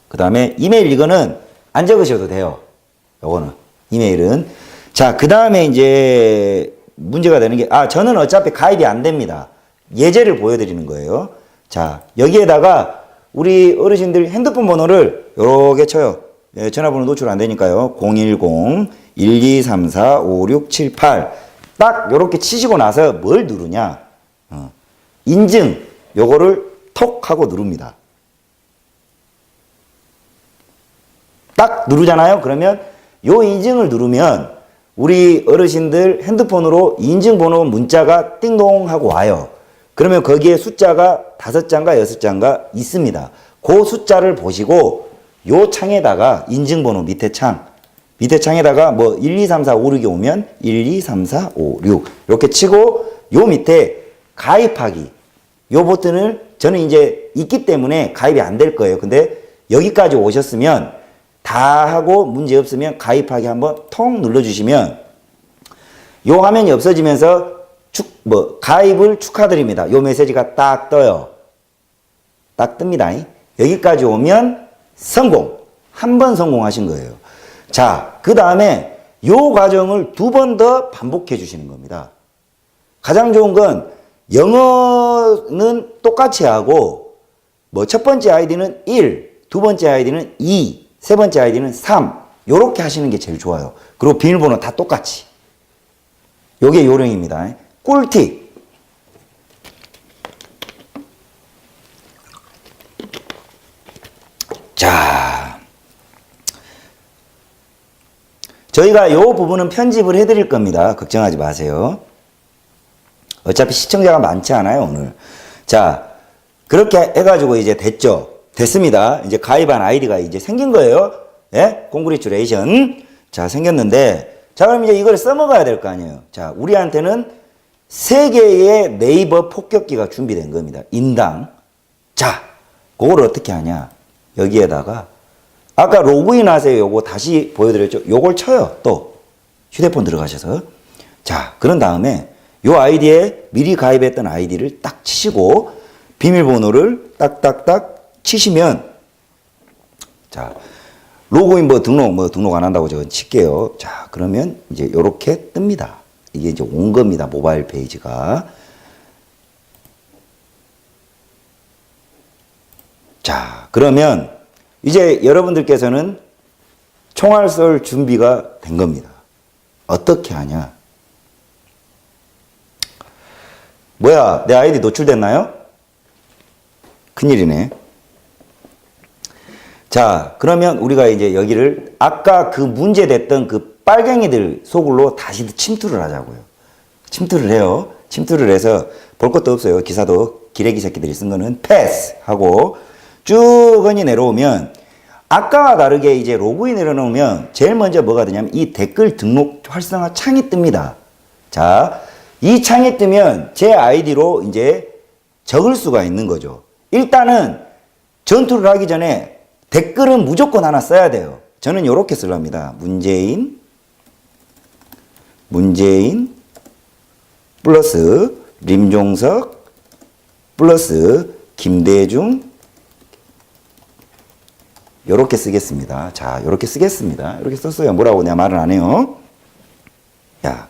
그 다음에 이메일, 이거는 안 적으셔도 돼요. 요거는 이메일은. 자, 그 다음에 이제 문제가 되는 게 저는 어차피 가입이 안 됩니다. 예제를 보여드리는 거예요. 자, 여기에다가 우리 어르신들 핸드폰 번호를 요렇게 쳐요. 전화번호 노출 안 되니까요. 010-1234-5678 딱 요렇게 치시고 나서 뭘 누르냐? 인증, 요거를 톡 하고 누릅니다. 딱 누르잖아요. 그러면 요 인증을 누르면 우리 어르신들 핸드폰으로 인증번호 문자가 띵동 하고 와요. 그러면 거기에 숫자가 5자인가 6자인가 있습니다. 그 숫자를 보시고 요 창에다가 인증번호 밑에 창에다가 1, 2, 3, 4, 5, 6이 오면 1, 2, 3, 4, 5, 6 이렇게 치고 요 밑에 가입하기 요 버튼을 저는 이제 있기 때문에 가입이 안 될 거예요. 근데 여기까지 오셨으면 다 하고 문제 없으면 가입하기 한번 통 눌러주시면 요 화면이 없어지면서 가입을 축하드립니다. 요 메시지가 딱 떠요. 딱 뜹니다. 여기까지 오면 성공. 한 번 성공하신 거예요. 자, 그 다음에 요 과정을 2번 더 반복해 주시는 겁니다. 가장 좋은 건 영어는 똑같이 하고 뭐 첫 번째 아이디는 1, 두 번째 아이디는 2, 세 번째 아이디는 3. 요렇게 하시는 게 제일 좋아요. 그리고 비밀번호 다 똑같이. 요게 요령입니다. 꿀팁. 자, 저희가 요 부분은 편집을 해드릴 겁니다. 걱정하지 마세요. 어차피 시청자가 많지 않아요, 오늘. 자, 그렇게 해가지고 이제 됐죠. 됐습니다. 이제 가입한 아이디가 이제 생긴 거예요. 예? 콩그리츄레이션. 자, 생겼는데, 자, 그럼 이제 이걸 써먹어야 될 거 아니에요. 자, 우리한테는 3개의 네이버 폭격기가 준비된 겁니다. 인당. 자, 그걸 어떻게 하냐. 여기에다가, 아까 로그인 하세요. 요거 다시 보여드렸죠. 요걸 쳐요. 또. 휴대폰 들어가셔서. 자, 그런 다음에 요 아이디에 미리 가입했던 아이디를 딱 치시고, 비밀번호를 딱딱딱 치시면, 자, 로그인 등록 안 한다고 제가 칠게요. 자, 그러면 이제 요렇게 뜹니다. 이게 이제 온 겁니다. 모바일 페이지가. 자, 그러면 이제 여러분들께서는 총알 쏠 준비가 된 겁니다. 어떻게 하냐? 뭐야, 내 아이디 노출됐나요? 큰일이네. 자, 그러면 우리가 이제 여기를 아까 그 문제됐던 그 빨갱이들 속으로 다시 침투를 하자고요. 침투를 해요. 침투를 해서 볼 것도 없어요. 기사도 기레기 새끼들이 쓴 거는 패스 하고 쭉 언니 내려오면 아까와 다르게 이제 로그인을 해놓으면 제일 먼저 뭐가 되냐면 이 댓글 등록 활성화 창이 뜹니다. 자, 이 창이 뜨면 제 아이디로 이제 적을 수가 있는 거죠. 일단은 전투를 하기 전에 댓글은 무조건 하나 써야 돼요. 저는 이렇게 쓰랍니다. 문재인 플러스 림종석 플러스 김대중 요렇게 쓰겠습니다. 자, 요렇게 쓰겠습니다. 이렇게 썼어요. 뭐라고 내가 말을 안 해요. 야.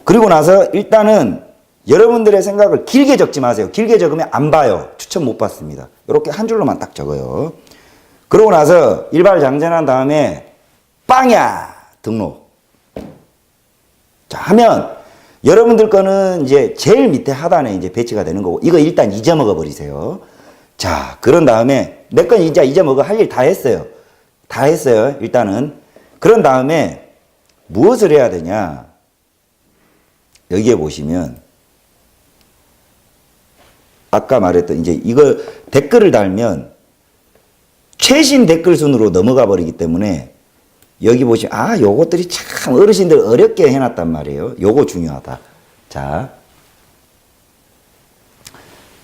그리고 나서 일단은 여러분들의 생각을 길게 적지 마세요. 길게 적으면 안 봐요. 추천 못 받습니다. 이렇게 한 줄로만 딱 적어요. 그러고 나서 일발장전한 다음에 빵야 등록. 자, 하면 여러분들 거는 이제 제일 밑에 하단에 이제 배치가 되는 거고 이거 일단 잊어먹어 버리세요. 자, 그런 다음에 내 건 이제 잊어먹어 할 일 다 했어요. 다 했어요. 일단은. 그런 다음에 무엇을 해야 되냐? 여기에 보시면 아까 말했던 이제 이거 댓글을 달면 최신 댓글 순으로 넘어가 버리기 때문에 여기 보시면 아, 요것들이 참 어르신들 어렵게 해놨단 말이에요. 요거 중요하다. 자,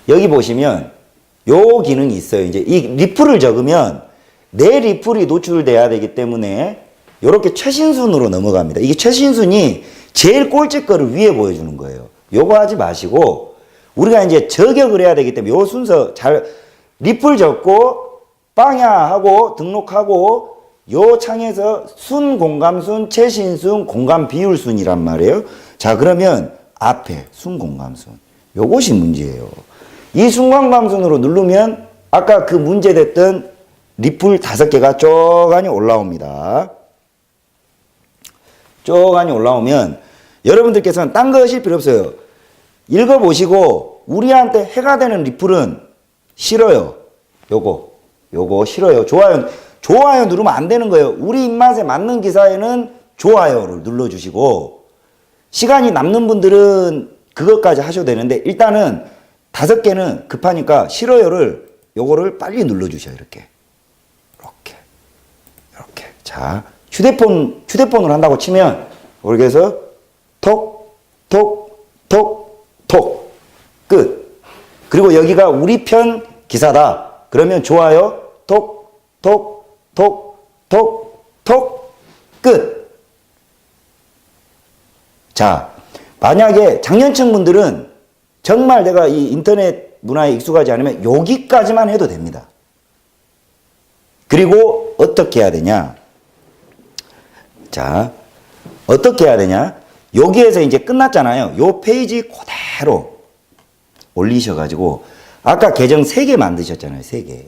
여기 보시면 요 기능이 있어요. 이제 이 리플을 적으면 내 리플이 노출돼야 되기 때문에 요렇게 최신순으로 넘어갑니다. 이게 최신순이 제일 꼴찌 거를 위에 보여주는 거예요. 요거 하지 마시고 우리가 이제 저격을 해야 되기 때문에 요 순서 잘 리플 적고 빵야 하고 등록하고 요 창에서 순 공감순 최신순 공감 비율순이란 말이에요. 자, 그러면 앞에 순 공감순 요것이 문제예요. 이 순공감순으로 누르면 아까 그 문제됐던 리플 5개가 쪼가니 올라옵니다. 쪼가니 올라오면 여러분들께서는 딴 거 하실 필요 없어요. 읽어보시고 우리한테 해가 되는 리플은 싫어요. 요거 싫어요. 좋아요 누르면 안 되는 거예요. 우리 입맛에 맞는 기사에는 좋아요를 눌러주시고 시간이 남는 분들은 그것까지 하셔도 되는데 일단은 5개는 급하니까 싫어요를 요거를 빨리 눌러주셔요. 이렇게. 자, 휴대폰으로 한다고 치면 이렇게 해서 톡 끝. 그리고 여기가 우리 편 기사다. 그러면 좋아요 톡 끝. 자, 만약에 장년층 분들은 정말 내가 이 인터넷 문화에 익숙하지 않으면 여기까지만 해도 됩니다. 그리고 어떻게 해야 되냐? 자, 어떻게 해야 되냐? 여기에서 이제 끝났잖아요. 요 페이지 그대로 올리셔가지고 아까 계정 3개 만드셨잖아요. 3개.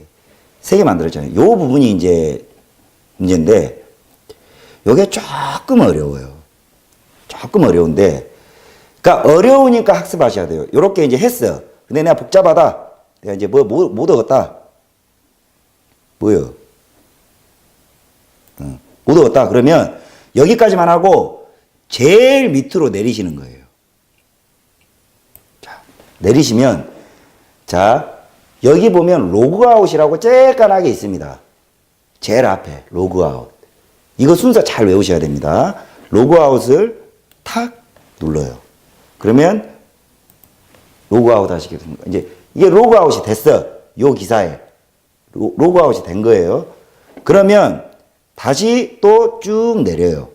3개 만들었잖아요. 요 부분이 이제 문제인데, 요게 조금 어려워요. 조금 어려운데, 그러니까 어려우니까 학습하셔야 돼요. 요렇게 이제 했어. 근데 내가 복잡하다. 내가 이제 못 얻었다. 뭐요? 못 얻었다. 그러면 여기까지만 하고 제일 밑으로 내리시는 거예요. 자, 내리시면, 자, 여기 보면 로그아웃이라고 쬐깐하게 있습니다. 제일 앞에 로그아웃. 이거 순서 잘 외우셔야 됩니다. 로그아웃을 탁 눌러요. 그러면 로그아웃 하시겠습니까? 이제 이게 로그아웃이 됐어. 요 기사에. 로그아웃이 된 거예요. 그러면 다시 또 쭉 내려요.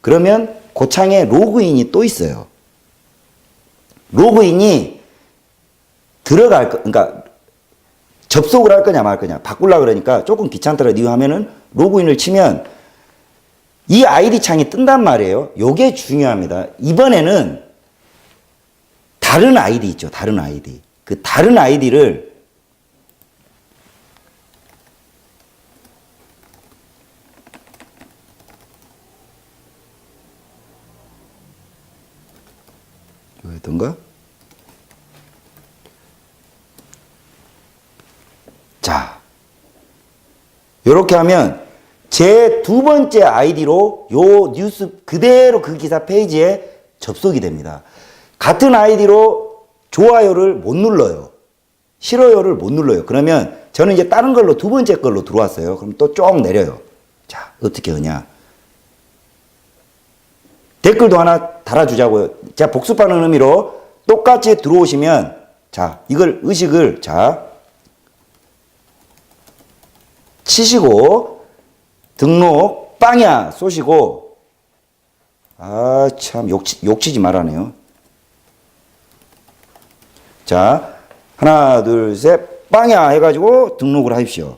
그러면 그 창에 로그인이 또 있어요. 로그인이 들어갈 거, 그러니까 접속을 할 거냐 말 거냐 바꾸려고 그러니까 조금 귀찮더라 니 하면은 로그인을 치면 이 아이디 창이 뜬단 말이에요. 요게 중요합니다. 이번에는 다른 아이디 있죠. 다른 아이디. 그 다른 아이디를 요였던가? 자, 요렇게 하면 제 2번째 아이디로 요 뉴스 그대로 그 기사 페이지에 접속이 됩니다. 같은 아이디로 좋아요를 못 눌러요. 싫어요를 못 눌러요. 그러면 저는 이제 다른 걸로 2번째 걸로 들어왔어요. 그럼 또 쭉 내려요. 자, 어떻게 하냐. 댓글도 하나 달아주자고요. 자, 복습하는 의미로 똑같이 들어오시면 자, 이걸 의식을 자 치시고 등록 빵야 쏘시고 아 참 욕치지 말라네요. 자 하나 둘 셋 빵야 해가지고 등록을 하십시오.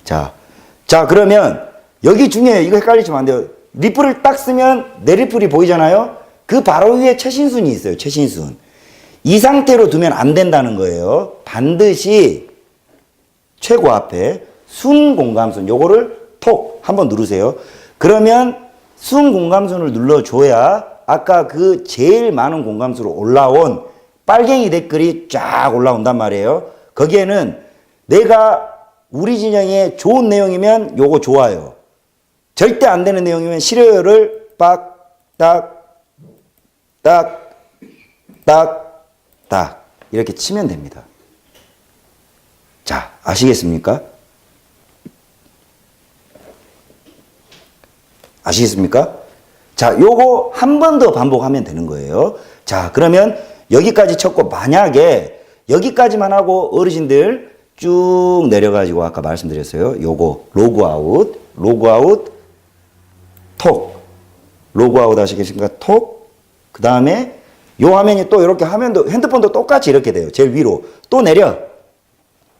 자 그러면 여기 중에 이거 헷갈리시면 안 돼요. 리플을 딱 쓰면 내 리플이 보이잖아요. 그 바로 위에 최신순이 있어요. 최신순. 이 상태로 두면 안 된다는 거예요. 반드시 최고 앞에 순 공감순 요거를 톡 한번 누르세요. 그러면 순 공감순을 눌러줘야 아까 그 제일 많은 공감수로 올라온 빨갱이 댓글이 쫙 올라온단 말이에요. 거기에는 내가 우리 진영에 좋은 내용이면 요거 좋아요. 절대 안 되는 내용이면 싫어요를 딱 이렇게 치면 됩니다. 자, 아시겠습니까? 아시겠습니까? 자, 요거 한 번 더 반복하면 되는 거예요. 자, 그러면 여기까지 쳤고 만약에 여기까지만 하고 어르신들 쭉 내려가지고 아까 말씀드렸어요. 요거 로그아웃 톡 로그아웃 하시겠습니까? 톡 그 다음에 요 화면이 또 이렇게 화면도 핸드폰도 똑같이 이렇게 돼요. 제일 위로 또 내려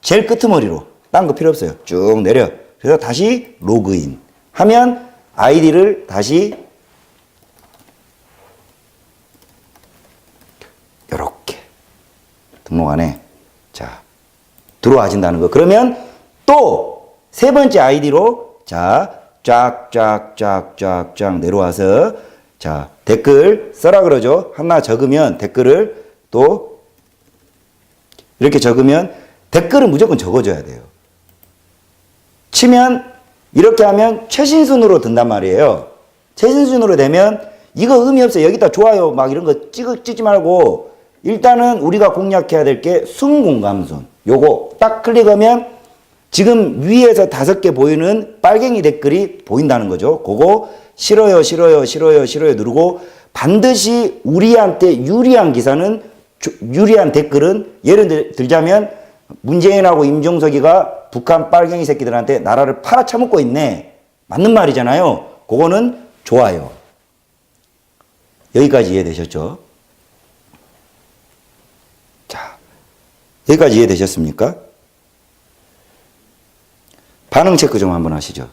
제일 끄트머리로 딴 거 필요 없어요. 쭉 내려 그래서 다시 로그인 하면 아이디를 다시 이렇게 등록 안에 자 들어와진다는 거. 그러면 또 세 번째 아이디로 자 쫙쫙쫙쫙쫙 내려와서 자 댓글 써라 그러죠. 하나 적으면 댓글을 또 이렇게 적으면 댓글은 무조건 적어줘야 돼요. 치면 이렇게 하면 최신순으로 든단 말이에요. 최신순으로 되면 이거 의미 없어요. 여기다 좋아요 막 이런 거 찍지 말고 일단은 우리가 공략해야 될 게 순공감순. 요거 딱 클릭하면 지금 위에서 5개 보이는 빨갱이 댓글이 보인다는 거죠. 그거 싫어요 누르고 반드시 우리한테 유리한 기사는 유리한 댓글은 예를 들자면 문재인하고 임종석이가 북한 빨갱이 새끼들한테 나라를 팔아쳐먹고 있네. 맞는 말이잖아요. 그거는 좋아요. 여기까지 이해되셨죠? 자, 여기까지 이해되셨습니까? 반응 체크 좀 한번 하시죠.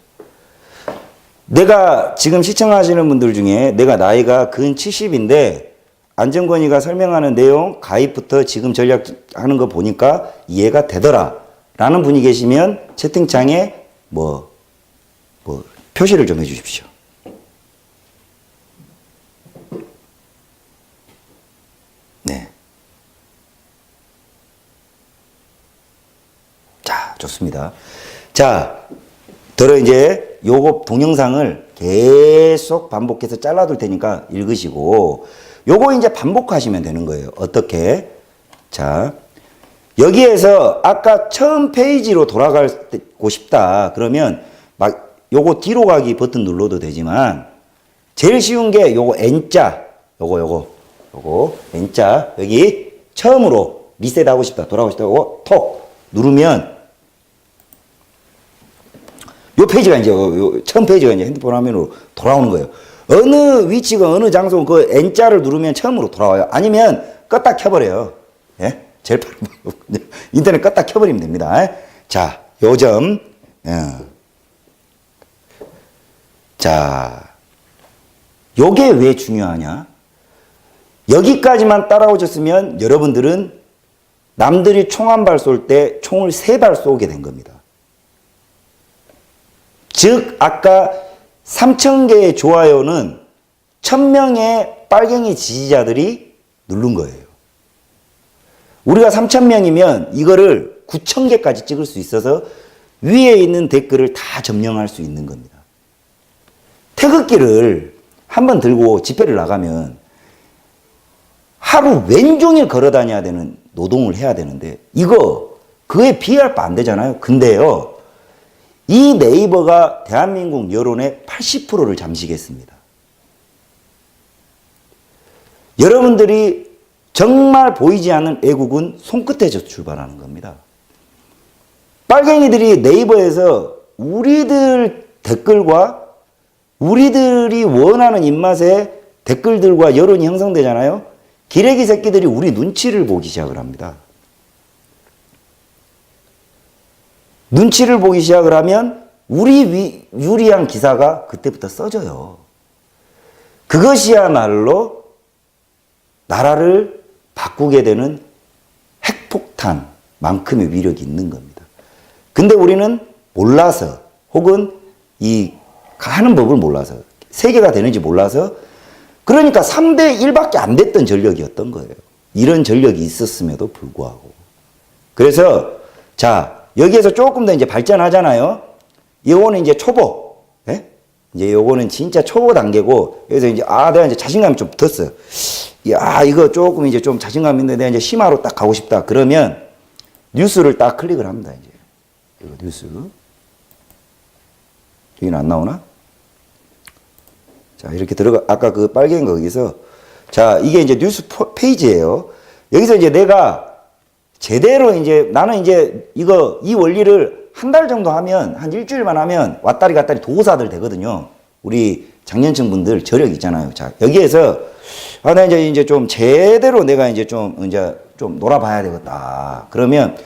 내가 지금 시청하시는 분들 중에 내가 나이가 근 70인데 안정권이가 설명하는 내용, 가입부터 지금 전략하는 거 보니까 이해가 되더라. 라는 분이 계시면 채팅창에 표시를 좀 해주십시오. 네. 자, 좋습니다. 자, 이제 요거 동영상을 계속 반복해서 잘라둘 테니까 읽으시고, 요거 이제 반복하시면 되는 거예요. 어떻게? 자, 여기에서 아까 처음 페이지로 돌아가고 싶다. 그러면 막 요거 뒤로 가기 버튼 눌러도 되지만, 제일 쉬운 게 요거 N자, 요거 N자, 여기 처음으로 리셋하고 싶다, 돌아가고 싶다, 요거 톡 누르면 요 페이지가 이제 처음 페이지가 이제 핸드폰 화면으로 돌아오는 거예요. 어느 위치가 어느 장소 그 N자를 누르면 처음으로 돌아와요. 아니면 껐다 켜버려요. 예? 제일 빠른 방법은요. 인터넷 껐다 켜버리면 됩니다. 자, 요점. 자, 요게 왜 중요하냐? 여기까지만 따라오셨으면 여러분들은 남들이 총 한 발 쏠 때 총을 3발 쏘게 된 겁니다. 즉 아까 3,000개의 좋아요는 1,000명의 빨갱이 지지자들이 누른 거예요. 우리가 3,000명이면 이거를 9,000개까지 찍을 수 있어서 위에 있는 댓글을 다 점령할 수 있는 겁니다. 태극기를 한번 들고 집회를 나가면 하루 왼종일 걸어 다녀야 되는 노동을 해야 되는데 이거 그에 비할 바 안 되잖아요. 근데요, 이 네이버가 대한민국 여론의 80%를 잠식했습니다. 여러분들이 정말 보이지 않는 애국은 손끝에서 출발하는 겁니다. 빨갱이들이 네이버에서 우리들 댓글과 우리들이 원하는 입맛의 댓글들과 여론이 형성되잖아요. 기레기 새끼들이 우리 눈치를 보기 시작을 합니다. 눈치를 보기 시작을 하면 우리 유리한 기사가 그때부터 써져요. 그것이야말로 나라를 바꾸게 되는 핵폭탄만큼의 위력이 있는 겁니다. 근데 우리는 몰라서 혹은 이 하는 법을 몰라서 세계가 되는지 몰라서 그러니까 3대 1밖에 안 됐던 전력이었던 거예요. 이런 전력이 있었음에도 불구하고. 그래서 자, 여기에서 조금 더 이제 발전하잖아요. 요거는 이제 초보. 예? 이제 요거는 진짜 초보 단계고, 여기서 이제, 내가 이제 자신감이 좀 붙었어요. 야, 이거 조금 이제 좀 자신감 있는데 내가 이제 심화로 딱 가고 싶다. 그러면 뉴스를 딱 클릭을 합니다, 이제. 이거 뉴스. 여기는 안 나오나? 자, 이렇게 아까 그 빨간 거기서, 자, 이게 이제 뉴스 페이지예요. 여기서 이제 내가 제대로 이제 나는 이제 이 원리를 한 달 정도 하면, 한 일주일만 하면 왔다리 갔다리 도사들 되거든요. 우리 장년층 분들 저력 있잖아요. 자, 여기에서 나 이제 좀 제대로 내가 이제 좀 놀아봐야 되겠다. 그러면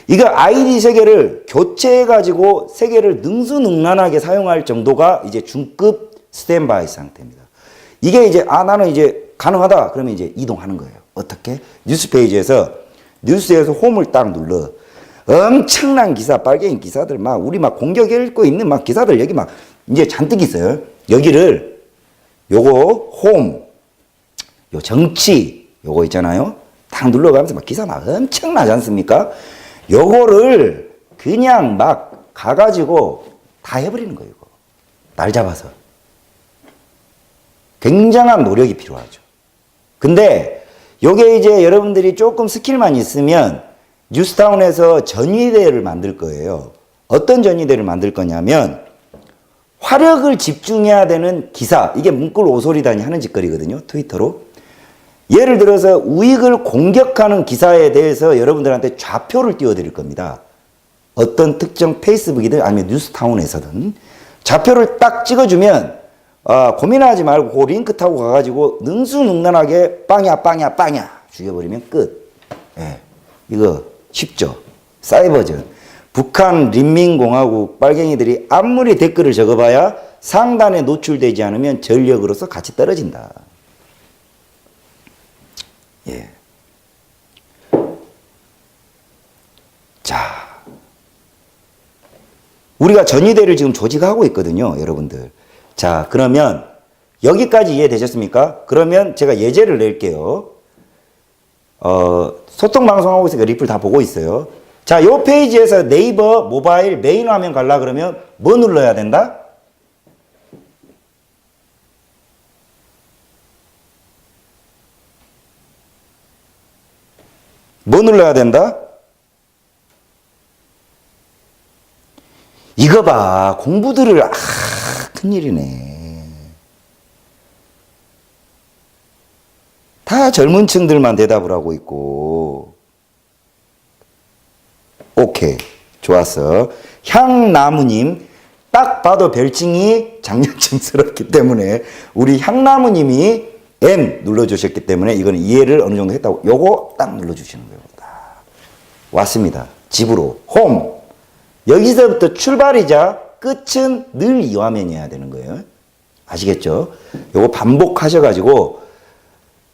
이거 아이디 3개를 교체해가지고 3개를 능수능란하게 사용할 정도가 이제 중급 스탠바이 상태입니다. 이게 이제 나는 이제 가능하다. 그러면 이제 이동하는 거예요. 어떻게? 뉴스 페이지에서 뉴스에서 홈을 딱 눌러. 엄청난 기사, 빨갱이 기사들 우리 공격 읽고 있는 기사들 여기 이제 잔뜩 있어요. 여기를 요거 홈, 요 정치 요거 있잖아요. 딱 눌러가면서 기사 엄청나지 않습니까? 요거를 그냥 가가지고 다 해버리는 거예요. 이거. 날 잡아서. 굉장한 노력이 필요하죠. 근데 요게 이제 여러분들이 조금 스킬만 있으면 뉴스타운에서 전위대를 만들 거예요. 어떤 전위대를 만들 거냐면 화력을 집중해야 되는 기사, 이게 문구를 오소리다니 하는 짓거리거든요. 트위터로. 예를 들어서 우익을 공격하는 기사에 대해서 여러분들한테 좌표를 띄워드릴 겁니다. 어떤 특정 페이스북이든 아니면 뉴스타운에서든 좌표를 딱 찍어주면 고민하지 말고 그 링크 타고 가가지고 능수능란하게 빵야 죽여버리면 끝. 예, 이거 쉽죠. 사이버전. 북한 린민공화국 빨갱이들이 아무리 댓글을 적어봐야 상단에 노출되지 않으면 전력으로서 같이 떨어진다. 예. 자, 우리가 전위대를 지금 조직하고 있거든요, 여러분들. 자, 그러면 여기까지 이해되셨습니까? 그러면 제가 예제를 낼게요. 소통 방송하고 있으니까 리플 다 보고 있어요. 자, 요 페이지에서 네이버 모바일 메인 화면 갈라 그러면 뭐 눌러야 된다? 뭐 눌러야 된다? 이거 봐. 공부들을, 큰일이네. 다 젊은 층들만 대답을 하고 있고. 오케이. 좋았어. 향나무님, 딱 봐도 별칭이 장년층스럽기 때문에 우리 향나무님이 M 눌러주셨기 때문에 이거는 이해를 어느 정도 했다고. 요거 딱 눌러주시는 거예요. 딱. 왔습니다. 집으로. 홈. 여기서부터 출발이자 끝은 늘 이 화면이어야 되는 거예요. 아시겠죠? 요거 반복하셔가지고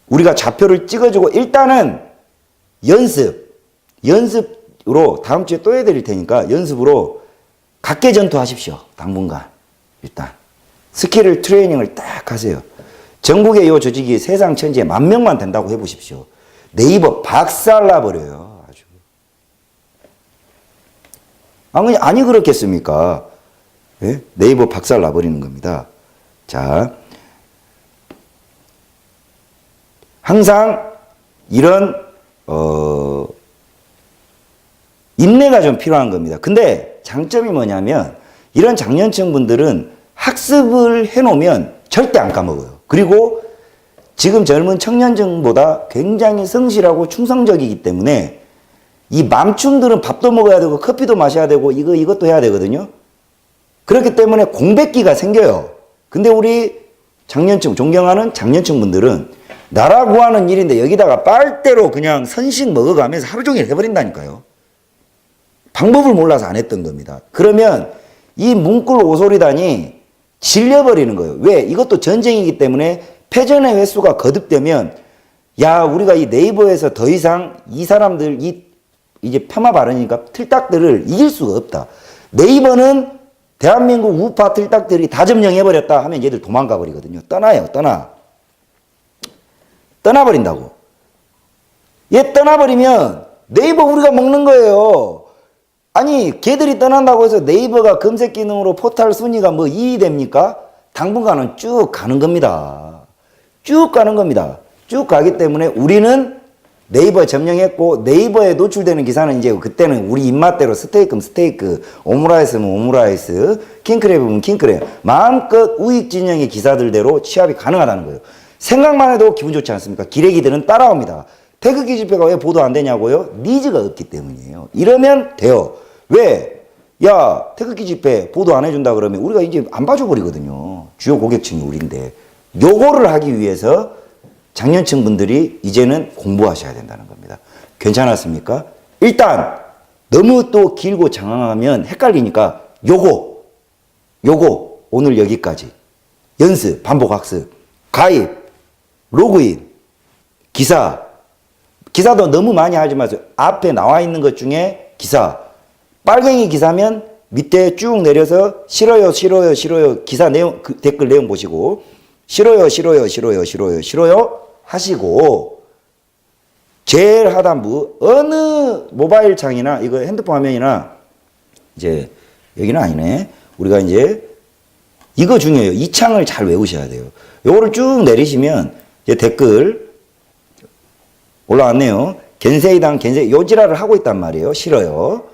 우리가 좌표를 찍어주고 일단은 연습으로 다음 주에 또 해드릴 테니까 연습으로 각계전투 하십시오. 당분간 일단 스킬을 트레이닝을 딱 하세요. 전국의 요 조직이 세상 천지에 10,000명만 된다고 해보십시오. 네이버 박살나버려요. 아니 그렇겠습니까? 예? 네이버 박살 나버리는 겁니다. 자, 항상 이런 인내가 좀 필요한 겁니다. 근데 장점이 뭐냐면 이런 장년층 분들은 학습을 해놓으면 절대 안 까먹어요. 그리고 지금 젊은 청년층보다 굉장히 성실하고 충성적이기 때문에 이 맘충들은 밥도 먹어야 되고 커피도 마셔야 되고 이것도 해야 되거든요. 그렇기 때문에 공백기가 생겨요. 근데 우리 장년층, 존경하는 장년층 분들은 나라 구하는 일인데 여기다가 빨대로 그냥 선식 먹어가면서 하루 종일 해버린다니까요. 방법을 몰라서 안 했던 겁니다. 그러면 이 문꿀 오소리단이 질려버리는 거예요. 왜? 이것도 전쟁이기 때문에 패전의 횟수가 거듭되면 야, 우리가 이 네이버에서 더 이상 이 사람들, 이제 폄하 발언이니까 틀딱들을 이길 수가 없다. 네이버는 대한민국 우파 틀딱들이 다 점령해버렸다 하면 얘들 도망가 버리거든요. 떠나요, 떠나버린다고. 얘 떠나버리면 네이버 우리가 먹는 거예요. 아니, 걔들이 떠난다고 해서 네이버가 검색 기능으로 포털 순위가 뭐 2위 됩니까? 당분간은 쭉 가는 겁니다. 쭉 가는 겁니다. 쭉 가기 때문에 우리는 네이버 점령했고 네이버에 노출되는 기사는 이제 그때는 우리 입맛대로 스테이크면 스테이크, 오므라이스면 오므라이스, 킹크랩이면 킹크랩 마음껏 우익 진영의 기사들대로 취합이 가능하다는 거예요. 생각만 해도 기분 좋지 않습니까? 기레기들은 따라옵니다. 태극기 집회가 왜 보도 안 되냐고요? 니즈가 없기 때문이에요. 이러면 돼요. 왜? 야, 태극기 집회 보도 안 해준다 그러면 우리가 이제 안 봐줘버리거든요. 주요 고객층이 우리인데. 요거를 하기 위해서 장년층 분들이 이제는 공부하셔야 된다는 겁니다. 괜찮았습니까? 일단 너무 또 길고 장황하면 헷갈리니까 요거 오늘 여기까지 연습, 반복 학습, 가입, 로그인, 기사도 너무 많이 하지 마세요. 앞에 나와 있는 것 중에 기사, 빨갱이 기사면 밑에 쭉 내려서 싫어요 기사 내용, 댓글 내용 보시고 싫어요 하시고 제일 하단부 어느 모바일 창이나 이거 핸드폰 화면이나 이제 여기는 아니네. 우리가 이제 이거 중요해요. 이 창을 잘 외우셔야 돼요. 요거를 쭉 내리시면 이제 댓글 올라왔네요. 겐세이당 요지라를 하고 있단 말이에요. 싫어요.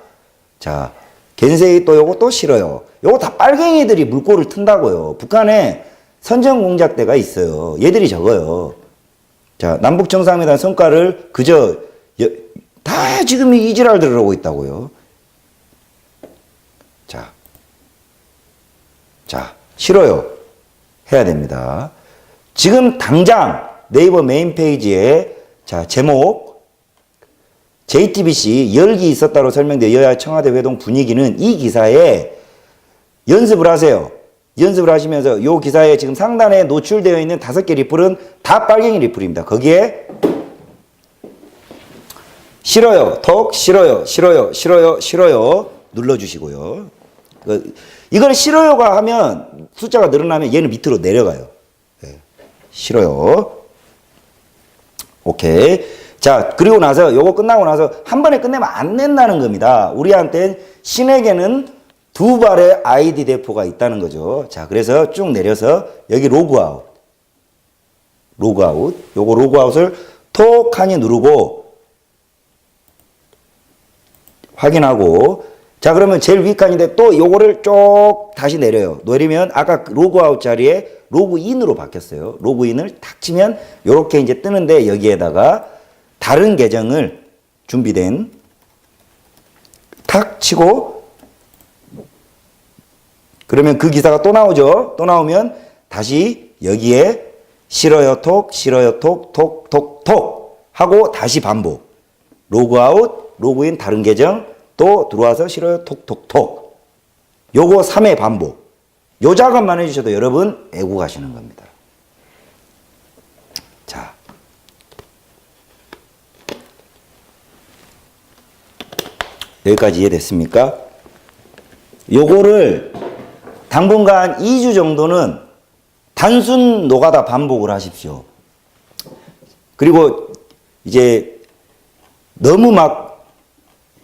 자, 겐세이 또 요거 또 싫어요. 요거 다 빨갱이들이 물꼬를 튼다고요. 북한에 선전공작대가 있어요. 얘들이 적어요. 자, 남북정상회담 성과를 그저 다 지금 이 지랄들을 하고 있다고요. 자, 싫어요. 해야 됩니다. 지금 당장 네이버 메인 페이지에 자, 제목 JTBC 열기 있었다로 설명된 여야 청와대 회동 분위기는 이 기사에 연습을 하세요. 연습을 하시면서 요 기사에 지금 상단에 노출되어 있는 5개 리플은 다 빨갱이 리플입니다. 거기에 싫어요. 톡, 싫어요. 싫어요. 싫어요. 싫어요. 눌러주시고요. 이걸 싫어요가 하면 숫자가 늘어나면 얘는 밑으로 내려가요. 네. 싫어요. 오케이. 자, 그리고 나서 요거 끝나고 나서 한 번에 끝내면 안 된다는 겁니다. 우리한테 신에게는 두 발의 아이디 대포가 있다는 거죠. 자, 그래서 쭉 내려서 여기 로그아웃. 로그아웃. 요거 로그아웃을 톡 하니 누르고 확인하고 자, 그러면 제일 위 칸인데 또 요거를 쭉 다시 내려요. 내리면 아까 로그아웃 자리에 로그인으로 바뀌었어요. 로그인을 탁 치면 요렇게 이제 뜨는데 여기에다가 다른 계정을 준비된 탁 치고 그러면 그 기사가 또 나오죠. 또 나오면 다시 여기에 싫어요 톡, 싫어요 톡, 톡, 톡, 톡 하고 다시 반복. 로그아웃, 로그인 다른 계정 또 들어와서 싫어요 톡, 톡, 톡. 요거 3회 반복. 요 작업만 해주셔도 여러분 애고 가시는 겁니다. 자. 여기까지 이해됐습니까? 요거를 당분간 2주 정도는 단순 노가다 반복을 하십시오. 그리고 이제 너무 막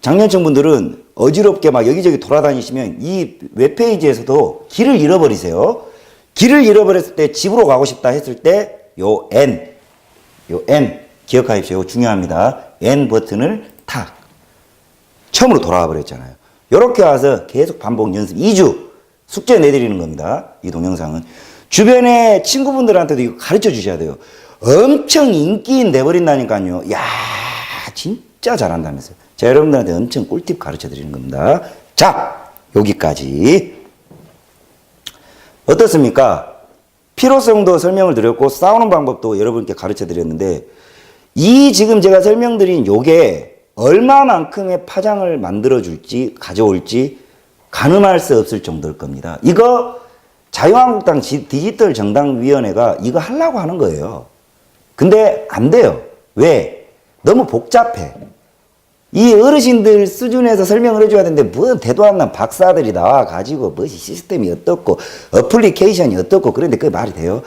장년층 분들은 어지럽게 막 여기저기 돌아다니시면 이 웹페이지에서도 길을 잃어버리세요. 길을 잃어버렸을 때 집으로 가고 싶다 했을 때 요 N 기억하십시오. 이거 중요합니다. N 버튼을 탁 처음으로 돌아와 버렸잖아요. 이렇게 와서 계속 반복 연습 2주 숙제 내드리는 겁니다. 이 동영상은. 주변에 친구분들한테도 이거 가르쳐 주셔야 돼요. 엄청 인기인 돼버린다니까요. 야 진짜 잘한다면서요. 자, 여러분들한테 엄청 꿀팁 가르쳐 드리는 겁니다. 자, 여기까지. 어떻습니까? 필요성도 설명을 드렸고 싸우는 방법도 여러분께 가르쳐 드렸는데 이 지금 제가 설명드린 요게 얼마만큼의 파장을 만들어줄지 가져올지 가늠할 수 없을 정도일 겁니다. 이거 자유한국당 디지털 정당위원회가 이거 하려고 하는 거예요. 근데 안 돼요. 왜? 너무 복잡해. 이 어르신들 수준에서 설명을 해줘야 되는데 뭐 대도 안 난 박사들이 나와가지고 뭐지 시스템이 어떻고 어플리케이션이 어떻고 그런데 그게 말이 돼요?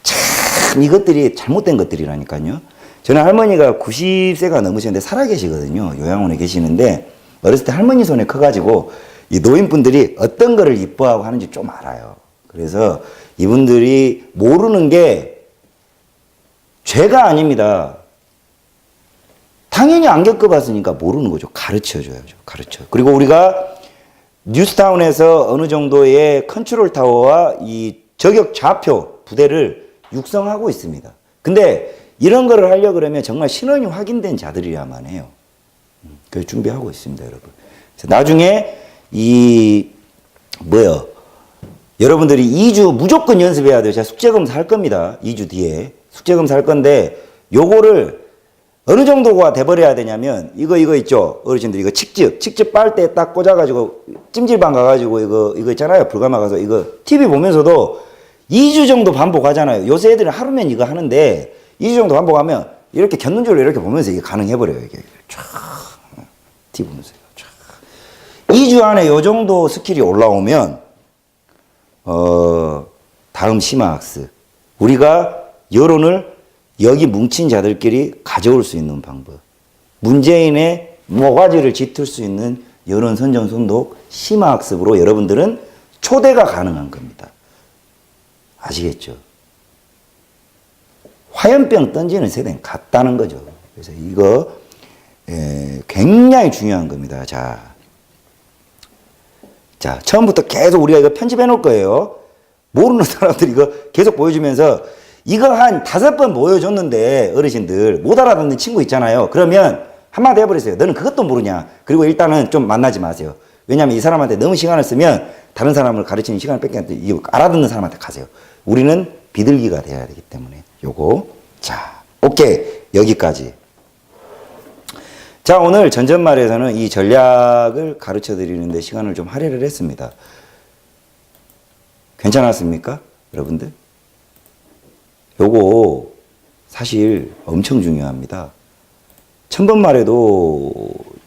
참 이것들이 잘못된 것들이라니까요. 저는 할머니가 90세가 넘으셨는데 살아계시거든요. 요양원에 계시는데 어렸을 때 할머니 손에 커가지고 이 노인분들이 어떤 거를 이뻐하고 하는지 좀 알아요. 그래서 이분들이 모르는 게 죄가 아닙니다. 당연히 안 겪어봤으니까 모르는 거죠. 가르쳐줘야죠. 가르쳐. 그리고 우리가 뉴스타운에서 어느 정도의 컨트롤 타워와 이 저격 좌표 부대를 육성하고 있습니다. 근데 이런 거를 하려고 그러면 정말 신원이 확인된 자들이야만 해요. 그래서 준비하고 있습니다, 여러분. 그래서 나중에 여러분들이 2주 무조건 연습해야 돼요. 제가 숙제검사 할 겁니다. 2주 뒤에. 숙제검사 할 건데 요거를 어느 정도가 돼버려야 되냐면 이거 있죠 어르신들 이거 칙즙 빨대에 딱 꽂아가지고 찜질방 가가지고 이거 있잖아요 불가마 가서 이거 TV 보면서도 2주 정도 반복하잖아요. 요새 애들은 하루면 이거 하는데 2주 정도 반복하면 이렇게 곁눈질로 이렇게 보면서 이게 가능해버려요. 이게 쫙 TV 보면서 쫙 2주 안에 요 정도 스킬이 올라오면 다음 심화학습 우리가 여론을 여기 뭉친 자들끼리 가져올 수 있는 방법. 문재인의 모가지를 짙을 수 있는 여론 선전선독 심화학습으로 여러분들은 초대가 가능한 겁니다. 아시겠죠? 화염병 던지는 세대는 같다는 거죠. 그래서 이거 굉장히 중요한 겁니다. 자, 처음부터 계속 우리가 이거 편집해 놓을 거예요. 모르는 사람들이 이거 계속 보여주면서 이거 한 5번 보여줬는데 어르신들 못 알아듣는 친구 있잖아요. 그러면 한마디 해버리세요. 너는 그것도 모르냐. 그리고 일단은 좀 만나지 마세요. 왜냐하면 이 사람한테 너무 시간을 쓰면 다른 사람을 가르치는 시간을 뺏기는데 알아듣는 사람한테 가세요. 우리는 비둘기가 돼야 되기 때문에 요거. 자, 오케이. 여기까지. 자, 오늘 전전말에서는 이 전략을 가르쳐 드리는데 시간을 좀 할애를 했습니다. 괜찮았습니까? 여러분들? 요거 사실 엄청 중요합니다. 1000번 말해도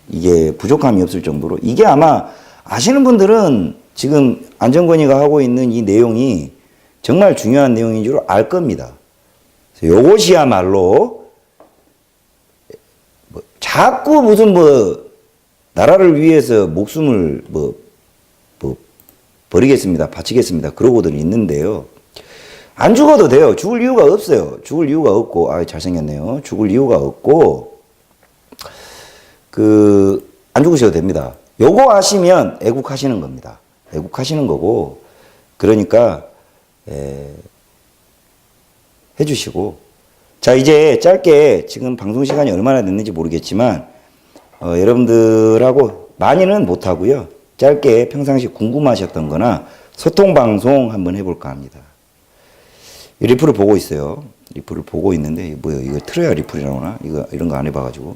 이게 부족함이 없을 정도로 이게 아마 아시는 분들은 지금 안정권이가 하고 있는 이 내용이 정말 중요한 내용인 줄 알 겁니다. 요것이야말로 뭐 자꾸 무슨 뭐 나라를 위해서 목숨을 뭐 버리겠습니다. 바치겠습니다. 그러고들 있는데요. 안 죽어도 돼요. 죽을 이유가 없어요. 죽을 이유가 없고, 아, 잘생겼네요. 죽을 이유가 없고, 안 죽으셔도 됩니다. 요거 하시면 애국하시는 겁니다. 애국하시는 거고, 그러니까, 해주시고. 자, 이제 짧게 지금 방송 시간이 얼마나 됐는지 모르겠지만, 여러분들하고 많이는 못하고요. 짧게 평상시 궁금하셨던 거나 소통 방송 한번 해볼까 합니다. 리플을 보고 있어요. 리플을 보고 있는데, 이거 뭐예요? 이거 틀어야 리플이 나오나? 이런 거 안 해봐가지고.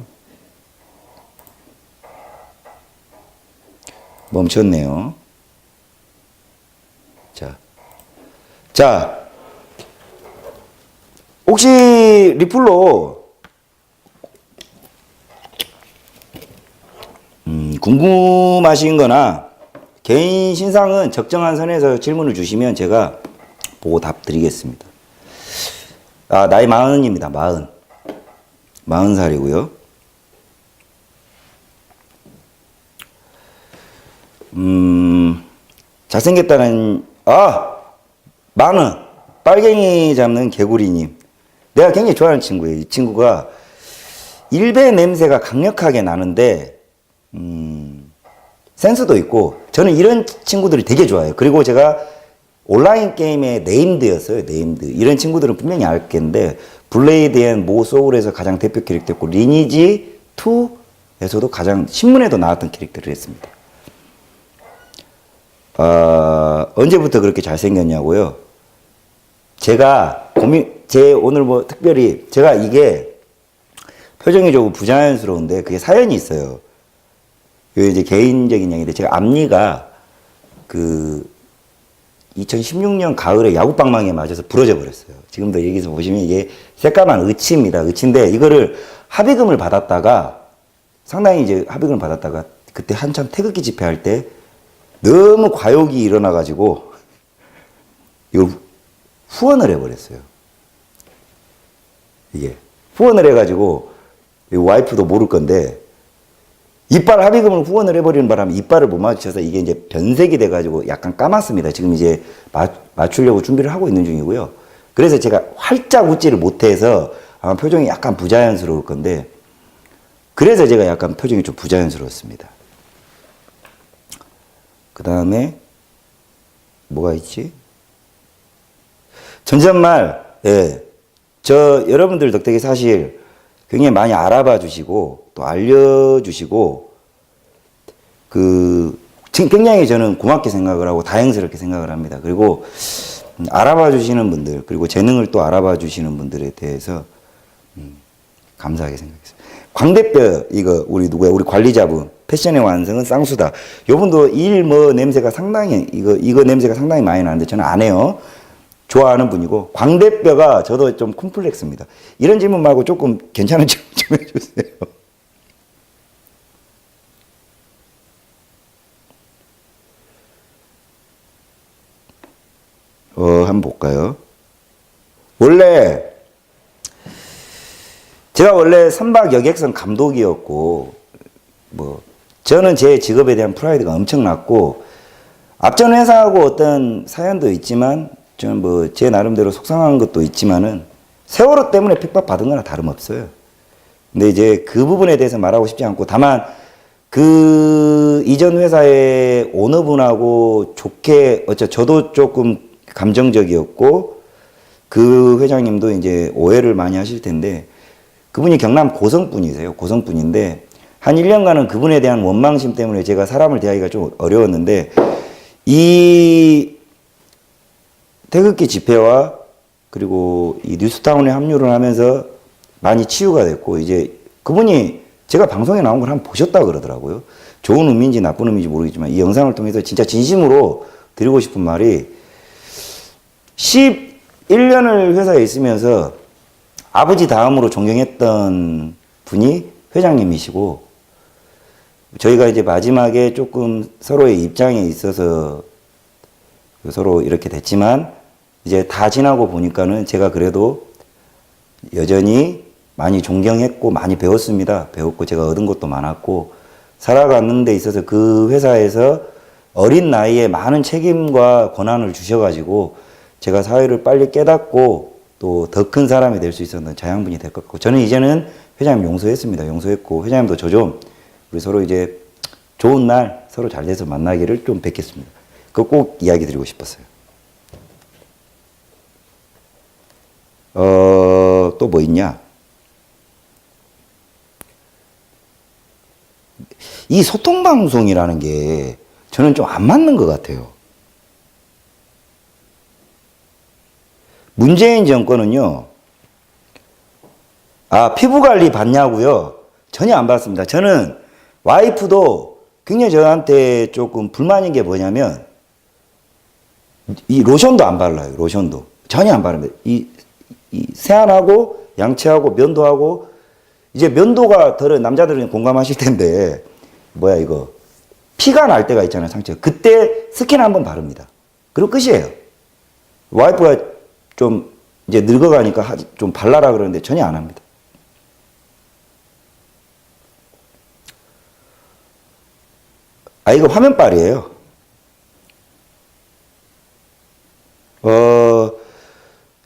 멈췄네요. 자, 혹시 리플로 궁금하신 거나 개인 신상은 적정한 선에서 질문을 주시면 제가 보고 답 드리겠습니다. 아, 나이 40입니다. 40살이고요. 잘생겼다는, 많은, 빨갱이 잡는 개구리님. 내가 굉장히 좋아하는 친구예요. 이 친구가 일배 냄새가 강력하게 나는데, 센스도 있고, 저는 이런 친구들이 되게 좋아해요. 그리고 제가 온라인 게임의 네임드였어요. 네임드. 이런 친구들은 분명히 알겠는데, 블레이드 앤 모 소울에서 가장 대표 캐릭터였고, 리니지 2에서도 가장 신문에도 나왔던 캐릭터를 했습니다. 언제부터 그렇게 잘생겼냐고요? 제가 오늘 뭐 특별히, 제가 이게 표정이 조금 부자연스러운데, 그게 사연이 있어요. 이거 이제 개인적인 얘기인데, 제가 앞니가 2016년 가을에 야구방망이에 맞아서 부러져 버렸어요. 지금도 여기서 보시면 이게 새까만 의치입니다. 의치인데, 이거를 합의금을 받았다가, 상당히 이제 합의금을 받았다가, 그때 한참 태극기 집회할 때, 너무 과욕이 일어나가지고, 이걸 후원을 해버렸어요. 이게. 후원을 해가지고, 와이프도 모를 건데, 이빨 합의금을 후원을 해버리는 바람에 이빨을 못 맞춰서 이게 이제 변색이 돼가지고 약간 까맣습니다. 지금 이제 맞추려고 준비를 하고 있는 중이고요. 그래서 제가 활짝 웃지를 못해서 아마 표정이 약간 부자연스러울 건데, 그래서 제가 약간 표정이 좀 부자연스러웠습니다. 그 다음에 뭐가 있지? 전전말, 예. 여러분들 덕택에 사실 굉장히 많이 알아봐 주시고, 또 알려주시고, 굉장히 저는 고맙게 생각을 하고, 다행스럽게 생각을 합니다. 그리고, 알아봐 주시는 분들, 그리고 재능을 또 알아봐 주시는 분들에 대해서, 감사하게 생각했습니다. 광대뼈, 우리 관리자분, 패션의 완성은 쌍수다. 요분도 냄새가 상당히, 이거 냄새가 상당히 많이 나는데 저는 안 해요. 좋아하는 분이고, 광대뼈가 저도 좀 콤플렉스입니다. 이런 질문 말고 조금 괜찮은 질문 좀 해주세요. 한번 볼까요? 제가 원래 선박 여객선 감독이었고, 저는 제 직업에 대한 프라이드가 엄청났고, 앞전 회사하고 어떤 사연도 있지만, 저는 제 나름대로 속상한 것도 있지만은, 세월호 때문에 핍박 받은 거나 다름없어요. 근데 이제 그 부분에 대해서 말하고 싶지 않고, 다만, 이전 회사의 오너분하고 좋게, 저도 조금 감정적이었고, 그 회장님도 이제 오해를 많이 하실 텐데, 그분이 경남 고성분이세요. 고성분인데, 한 1년간은 그분에 대한 원망심 때문에 제가 사람을 대하기가 좀 어려웠는데, 이 태극기 집회와 그리고 이 뉴스타운에 합류를 하면서 많이 치유가 됐고, 이제 그분이 제가 방송에 나온 걸 한번 보셨다고 그러더라고요. 좋은 의미인지 나쁜 의미인지 모르겠지만, 이 영상을 통해서 진짜 진심으로 드리고 싶은 말이, 11년을 회사에 있으면서 아버지 다음으로 존경했던 분이 회장님이시고, 저희가 이제 마지막에 조금 서로의 입장에 있어서 서로 이렇게 됐지만, 이제 다 지나고 보니까는 제가 그래도 여전히 많이 존경했고 많이 배웠습니다. 배웠고 제가 얻은 것도 많았고, 살아가는 데 있어서 그 회사에서 어린 나이에 많은 책임과 권한을 주셔가지고 제가 사회를 빨리 깨닫고 또 더 큰 사람이 될 수 있었던 자양분이 될 것 같고, 저는 이제는 회장님 용서했습니다. 용서했고, 회장님도 저 좀 우리 서로 이제 좋은 날 서로 잘 돼서 만나기를 좀 뵙겠습니다. 그거 꼭 이야기 드리고 싶었어요. 또 뭐 있냐? 이 소통방송이라는 게 저는 좀 안 맞는 것 같아요. 문재인 정권은요, 피부관리 받냐고요? 전혀 안 받습니다. 저는 와이프도 굉장히 저한테 조금 불만인 게 뭐냐면, 이 로션도 안 발라요. 로션도. 전혀 안 바릅니다. 이 세안하고, 양치하고, 면도하고, 이제 면도가 남자들은 공감하실 텐데, 뭐야, 이거. 피가 날 때가 있잖아요, 상처. 그때 스킨 한번 바릅니다. 그리고 끝이에요. 와이프가 좀 이제 늙어가니까 좀 발라라 그러는데 전혀 안 합니다. 이거 화면빨이에요.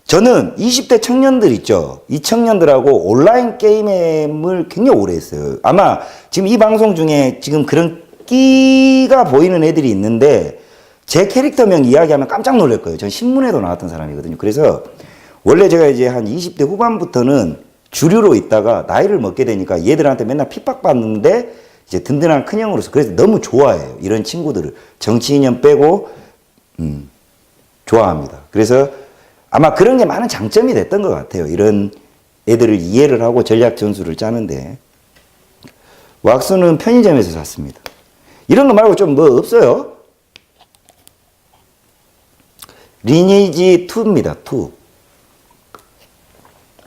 저는 20대 청년들 있죠. 이 청년들하고 온라인 게임을 굉장히 오래 했어요. 아마 지금 이 방송 중에 지금 그런 끼가 보이는 애들이 있는데, 제 캐릭터명 이야기하면 깜짝 놀랄 거예요. 전 신문에도 나왔던 사람이거든요. 그래서 원래 제가 이제 한 20대 후반부터는 주류로 있다가 나이를 먹게 되니까 얘들한테 맨날 핍박받는데 이제 든든한 큰형으로서, 그래서 너무 좋아해요. 이런 친구들을. 정치 인연 빼고 좋아합니다. 그래서 아마 그런 게 많은 장점이 됐던 것 같아요. 이런 애들을 이해를 하고 전략 전술을 짜는데. 왁스는 편의점에서 샀습니다. 이런 거 말고 좀 뭐 없어요? 리니지 2입니다. 2.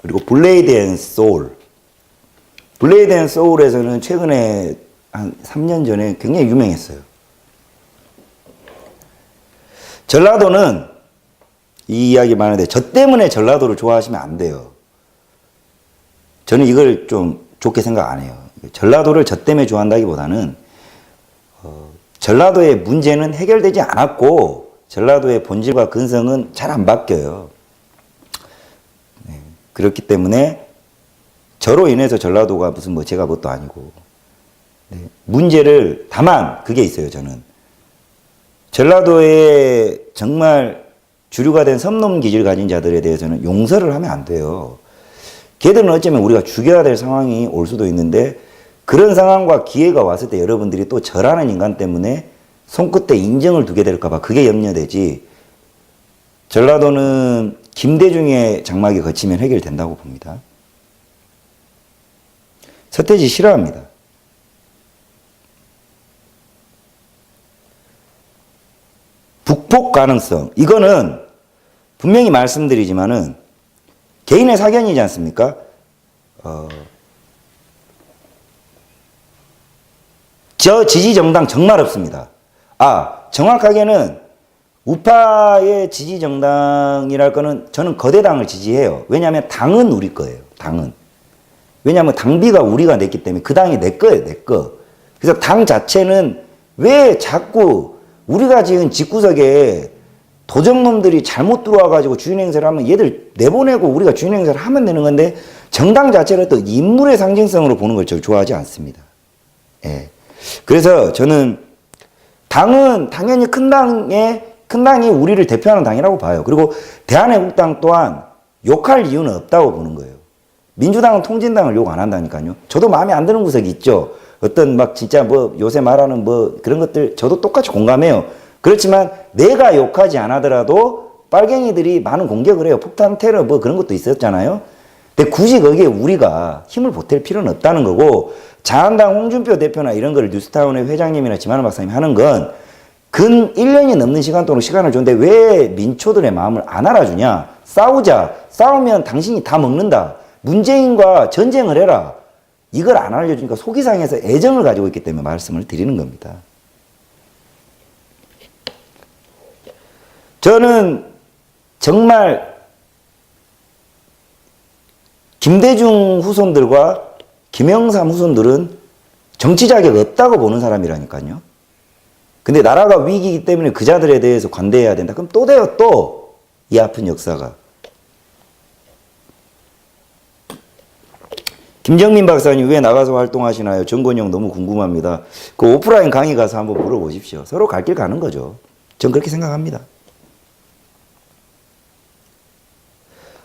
그리고 블레이드 앤 소울. 블레이드 앤 소울에서는 최근에 한 3년 전에 굉장히 유명했어요. 전라도는 이 이야기 많은데, 저 때문에 전라도를 좋아하시면 안 돼요. 저는 이걸 좀 좋게 생각 안 해요. 전라도를 저 때문에 좋아한다기보다는 전라도의 문제는 해결되지 않았고 전라도의 본질과 근성은 잘 안 바뀌어요. 네. 그렇기 때문에 저로 인해서 전라도가 무슨 뭐 제가 뭣도 아니고, 네. 문제를, 다만 그게 있어요. 저는 전라도에 정말 주류가 된 섬놈 기질 가진 자들에 대해서는 용서를 하면 안 돼요. 걔들은 어쩌면 우리가 죽여야 될 상황이 올 수도 있는데, 그런 상황과 기회가 왔을 때 여러분들이 또 저라는 인간 때문에 손끝에 인정을 두게 될까봐 그게 염려되지, 전라도는 김대중의 장막이 거치면 해결된다고 봅니다. 서태지 싫어합니다. 북폭 가능성. 이거는 분명히 말씀드리지만은 개인의 사견이지 않습니까? 저 지지 정당 정말 없습니다. 정확하게는 우파의 지지 정당이랄 거는 저는 거대당을 지지해요. 왜냐하면 당은 우리 거예요. 당은. 왜냐하면 당비가 우리가 냈기 때문에 그 당이 내 거예요. 내 거. 그래서 당 자체는 왜 자꾸 우리가 지은 집구석에 도적놈들이 잘못 들어와가지고 주인행세를 하면 얘들 내보내고 우리가 주인행세를 하면 되는 건데, 정당 자체를 또 인물의 상징성으로 보는 걸 저 좋아하지 않습니다. 예. 그래서 저는 당은 당연히 큰 당이 우리를 대표하는 당이라고 봐요. 그리고 대한애국당 또한 욕할 이유는 없다고 보는 거예요. 민주당은 통진당을 욕 안 한다니까요. 저도 마음에 안 드는 구석이 있죠. 어떤 막 진짜 뭐 요새 말하는 뭐 그런 것들 저도 똑같이 공감해요. 그렇지만 내가 욕하지 않아더라도 빨갱이들이 많은 공격을 해요. 폭탄 테러 뭐 그런 것도 있었잖아요. 근데 굳이 거기에 우리가 힘을 보탤 필요는 없다는 거고, 자한당 홍준표 대표나 이런 거를 뉴스타운의 회장님이나 지만원 박사님이 하는 건 근 1년이 넘는 시간 동안 시간을 줬는데 왜 민초들의 마음을 안 알아주냐. 싸우자. 싸우면 당신이 다 먹는다. 문재인과 전쟁을 해라. 이걸 안 알려주니까 속이 상해서 애정을 가지고 있기 때문에 말씀을 드리는 겁니다. 저는 정말 김대중 후손들과 김영삼 후손들은 정치 자격 없다고 보는 사람이라니까요. 근데 나라가 위기이기 때문에 그 자들에 대해서 관대해야 된다. 그럼 또 돼요, 또. 이 아픈 역사가. 김정민 박사님 왜 나가서 활동하시나요? 정권형 너무 궁금합니다. 그 오프라인 강의 가서 한번 물어보십시오. 서로 갈 길 가는 거죠. 전 그렇게 생각합니다.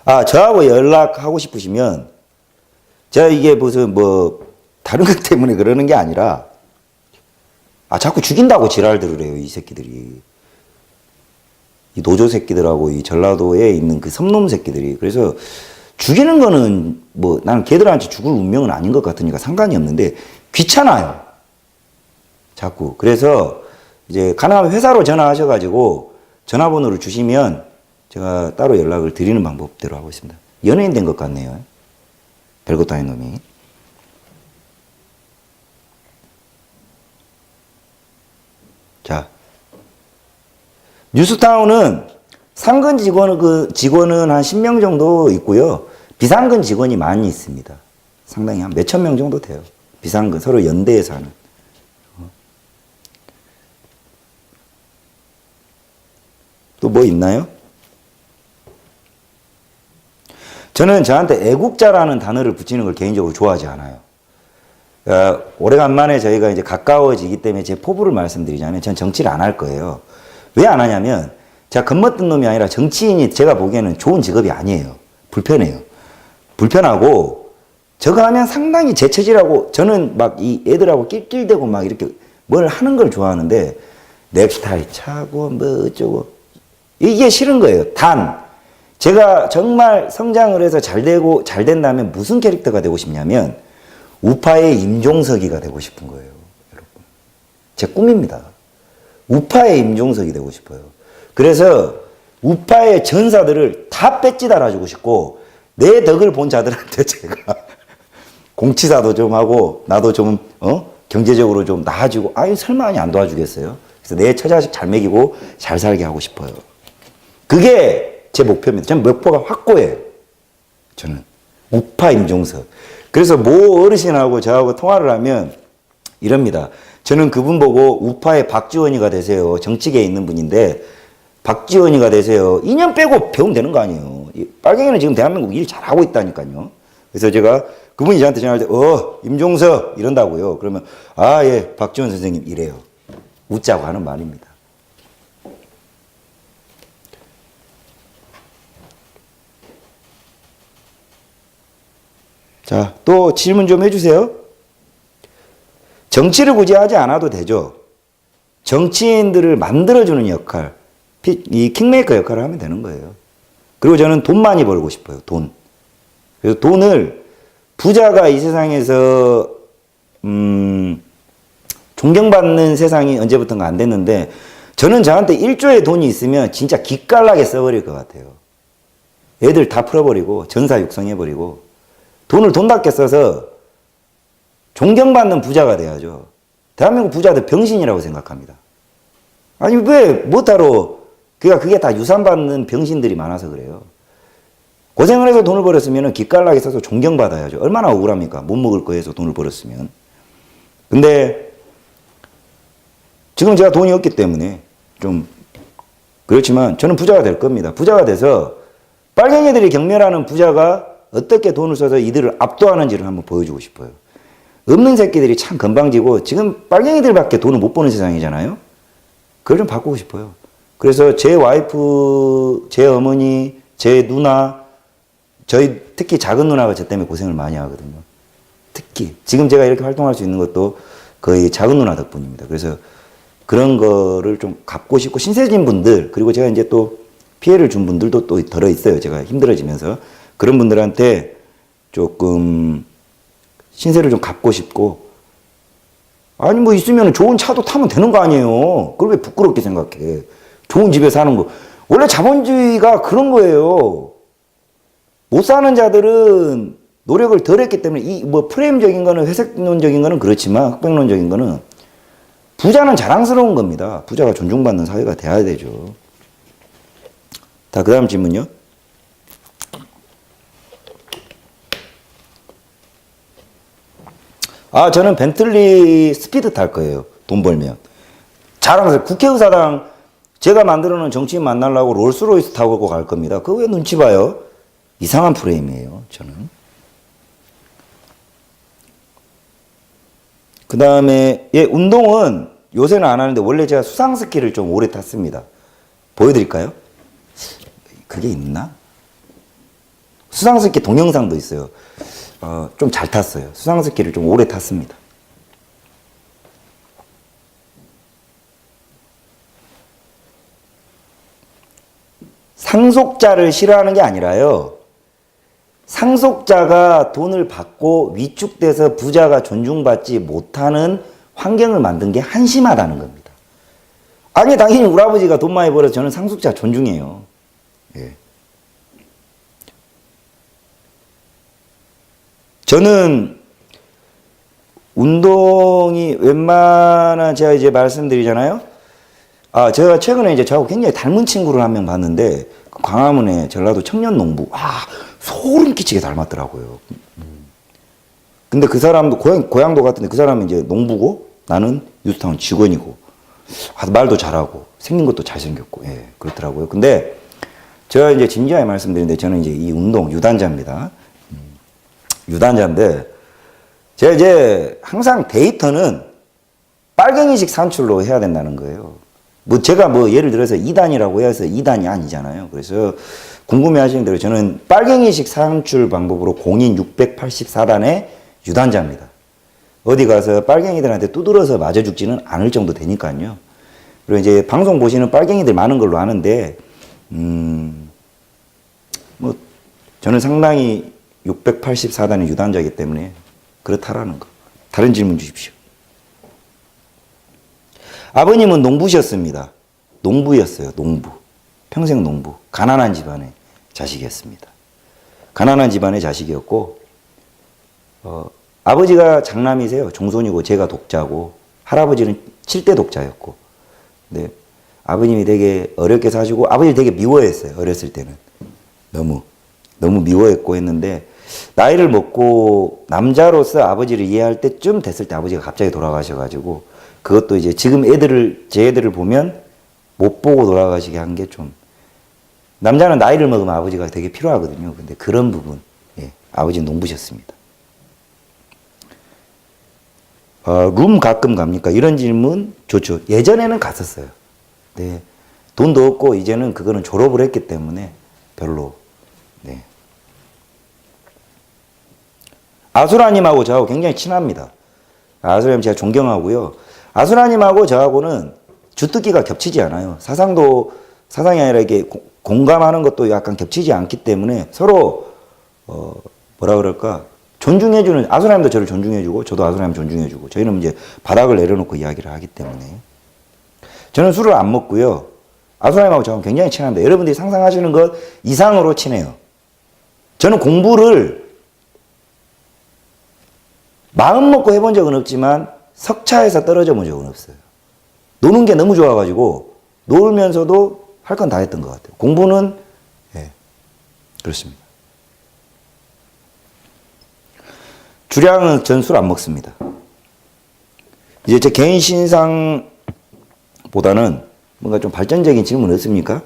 아, 저하고 연락하고 싶으시면, 제가 이게 무슨 다른 것 때문에 그러는 게 아니라, 자꾸 죽인다고 지랄들을 해요, 이 새끼들이. 이 노조 새끼들하고 이 전라도에 있는 그 섬놈 새끼들이. 그래서 죽이는 거는 나는 걔들한테 죽을 운명은 아닌 것 같으니까 상관이 없는데, 귀찮아요. 자꾸. 그래서 이제 가능하면 회사로 전화하셔가지고 전화번호를 주시면 제가 따로 연락을 드리는 방법대로 하고 있습니다. 연예인 된 것 같네요. 별것도 아닌 놈이. 자, 뉴스타운은 상근 직원은 한 10명 정도 있고요. 비상근 직원이 많이 있습니다. 상당히 한 몇천 명 정도 돼요. 비상근, 서로 연대에서 하는. 또 뭐 있나요? 저는 저한테 애국자라는 단어를 붙이는 걸 개인적으로 좋아하지 않아요. 오래간만에 저희가 이제 가까워지기 때문에 제 포부를 말씀드리자면 전 정치를 안 할 거예요. 왜 안 하냐면 제가 겁먹던 놈이 아니라 정치인이 제가 보기에는 좋은 직업이 아니에요. 불편해요. 불편하고 저거 하면 상당히 제처질하고 저는 막 이 애들하고 낄낄대고 막 이렇게 뭘 하는 걸 좋아하는데 넥타이 차고 뭐 어쩌고 이게 싫은 거예요. 단 제가 정말 성장을 해서 잘 된다면 무슨 캐릭터가 되고 싶냐면 우파의 임종석이가 되고 싶은 거예요. 여러분. 제 꿈입니다. 우파의 임종석이 되고 싶어요. 그래서 우파의 전사들을 다 배지 달아주고 싶고 내 덕을 본 자들한테 제가 공치사도 좀 하고 나도 좀 경제적으로 좀 나아지고 설마 안 도와주겠어요? 그래서 내 처자식 잘 먹이고 잘 살게 하고 싶어요. 그게 제 목표입니다. 저는 목표가 확고해요. 저는 우파 임종석. 그래서 모 어르신하고 저하고 통화를 하면 이럽니다. 저는 그분 보고 우파의 박지원이가 되세요. 정치계에 있는 분인데 박지원이가 되세요. 2년 빼고 배우면 되는 거 아니에요. 빨갱이는 지금 대한민국 일 잘하고 있다니까요. 그래서 제가 그분이 저한테 전화할 때 임종석 이런다고요. 그러면 예 박지원 선생님 이래요. 웃자고 하는 말입니다. 자, 또 질문 좀 해주세요. 정치를 굳이 하지 않아도 되죠. 정치인들을 만들어주는 역할, 이 킹메이커 역할을 하면 되는 거예요. 그리고 저는 돈 많이 벌고 싶어요. 돈. 그래서 돈을 부자가 이 세상에서 존경받는 세상이 언제부턴가 안 됐는데 저는 저한테 1조의 돈이 있으면 진짜 기깔나게 써버릴 것 같아요. 애들 다 풀어버리고 전사 육성해버리고 돈을 돈답게 써서 존경받는 부자가 돼야죠. 대한민국 부자들 병신이라고 생각합니다. 아니 왜 못하러 그게 다 유산받는 병신들이 많아서 그래요. 고생을 해서 돈을 벌었으면 기깔나게 써서 존경받아야죠. 얼마나 억울합니까? 못 먹을 거 해서 돈을 벌었으면. 근데 지금 제가 돈이 없기 때문에 좀 그렇지만 저는 부자가 될 겁니다. 부자가 돼서 빨갱이들이 경멸하는 부자가 어떻게 돈을 써서 이들을 압도하는지를 한번 보여주고 싶어요. 없는 새끼들이 참 건방지고 지금 빨갱이들밖에 돈을 못 버는 세상이잖아요. 그걸 좀 바꾸고 싶어요. 그래서 제 와이프, 제 어머니, 제 누나, 저희 특히 작은 누나가 저 때문에 고생을 많이 하거든요. 특히 지금 제가 이렇게 활동할 수 있는 것도 거의 작은 누나 덕분입니다. 그래서 그런 거를 좀 갚고 싶고 신세진 분들 그리고 제가 이제 또 피해를 준 분들도 또 들어 있어요. 제가 힘들어지면서 그런 분들한테 조금 신세를 좀 갚고 싶고 아니 뭐 있으면 좋은 차도 타면 되는 거 아니에요. 그걸 왜 부끄럽게 생각해. 좋은 집에 사는 거. 원래 자본주의가 그런 거예요. 못 사는 자들은 노력을 덜 했기 때문에 이 뭐 프레임적인 거는 회색론적인 거는 그렇지만 흑백론적인 거는 부자는 자랑스러운 겁니다. 부자가 존중받는 사회가 돼야 되죠. 자, 그 다음 질문요. 저는 벤틀리 스피드 탈 거예요. 돈 벌면. 자랑스러워. 국회의사당 제가 만들어 놓은 정치인 만나려고 롤스로이스 타고 갈 겁니다. 그거 왜 눈치 봐요? 이상한 프레임이에요, 저는. 그 다음에, 운동은 요새는 안 하는데 원래 제가 수상스키를 좀 오래 탔습니다. 보여드릴까요? 그게 있나? 수상스키 동영상도 있어요. 좀 잘 탔어요. 수상스키를 좀 오래 탔습니다. 상속자를 싫어하는 게 아니라요. 상속자가 돈을 받고 위축돼서 부자가 존중받지 못하는 환경을 만든 게 한심하다는 겁니다. 아니, 당연히 우리 아버지가 돈 많이 벌어서 저는 상속자 존중해요. 예. 저는 운동이 웬만한 제가 이제 말씀드리잖아요. 제가 최근에 이제 저하고 굉장히 닮은 친구를 한 명 봤는데 광화문에 전라도 청년농부. 소름 끼치게 닮았더라고요. 근데 그 사람도 고향도 같은데 그 사람은 이제 농부고 나는 뉴스타운 직원이고 말도 잘하고 생긴 것도 잘생겼고 예, 그렇더라고요. 근데 제가 이제 진지하게 말씀드리는데 저는 이제 이 운동 유단자입니다. 유단자인데 제가 이제 항상 데이터는 빨갱이식 산출로 해야 된다는 거예요. 제가 예를 들어서 2단이라고 해서 2단이 아니잖아요. 그래서 궁금해 하시는 대로 저는 빨갱이식 산출 방법으로 공인 684단의 유단자입니다. 어디 가서 빨갱이들한테 두드러서 맞아 죽지는 않을 정도 되니까요. 그리고 이제 방송 보시는 빨갱이들 많은 걸로 아는데, 저는 상당히 684단의 유단자이기 때문에 그렇다라는 거. 다른 질문 주십시오. 아버님은 농부셨습니다. 농부였어요. 농부. 평생 농부. 가난한 집안의 자식이었습니다. 가난한 집안의 자식이었고 아버지가 장남이세요. 종손이고 제가 독자고 할아버지는 7대 독자였고 네. 아버님이 되게 어렵게 사시고 아버지 되게 미워했어요. 어렸을 때는. 너무 미워했고 했는데 나이를 먹고 남자로서 아버지를 이해할 때쯤 됐을 때 아버지가 갑자기 돌아가셔가지고 그것도 이제 지금 제 애들을 보면 못 보고 돌아가시게 한 게 좀 남자는 나이를 먹으면 아버지가 되게 필요하거든요. 근데 그런 부분 아버지는 농부셨습니다. 룸 가끔 갑니까? 이런 질문 좋죠. 예전에는 갔었어요. 네. 돈도 없고 이제는 그거는 졸업을 했기 때문에 별로. 네. 아수라님하고 저하고 굉장히 친합니다. 아수라님 제가 존경하고요. 아수라님하고 저하고는 주특기가 겹치지 않아요. 사상이 아니라 이게 공감하는 것도 약간 겹치지 않기 때문에 서로 뭐라 그럴까 존중해주는 아수라님도 저를 존중해주고 저도 아수라님 존중해주고 저희는 이제 바닥을 내려놓고 이야기를 하기 때문에 저는 술을 안 먹고요. 아수라님하고 저하고 굉장히 친합니다. 여러분들이 상상하시는 것 이상으로 친해요. 저는 공부를 마음 먹고 해본 적은 없지만 석차에서 떨어져 본 적은 없어요. 노는 게 너무 좋아가지고 놀면서도 할 건 다 했던 것 같아요. 공부는 그렇습니다. 주량은 전 술 안 먹습니다. 이제 제 개인 신상보다는 뭔가 좀 발전적인 질문 없습니까?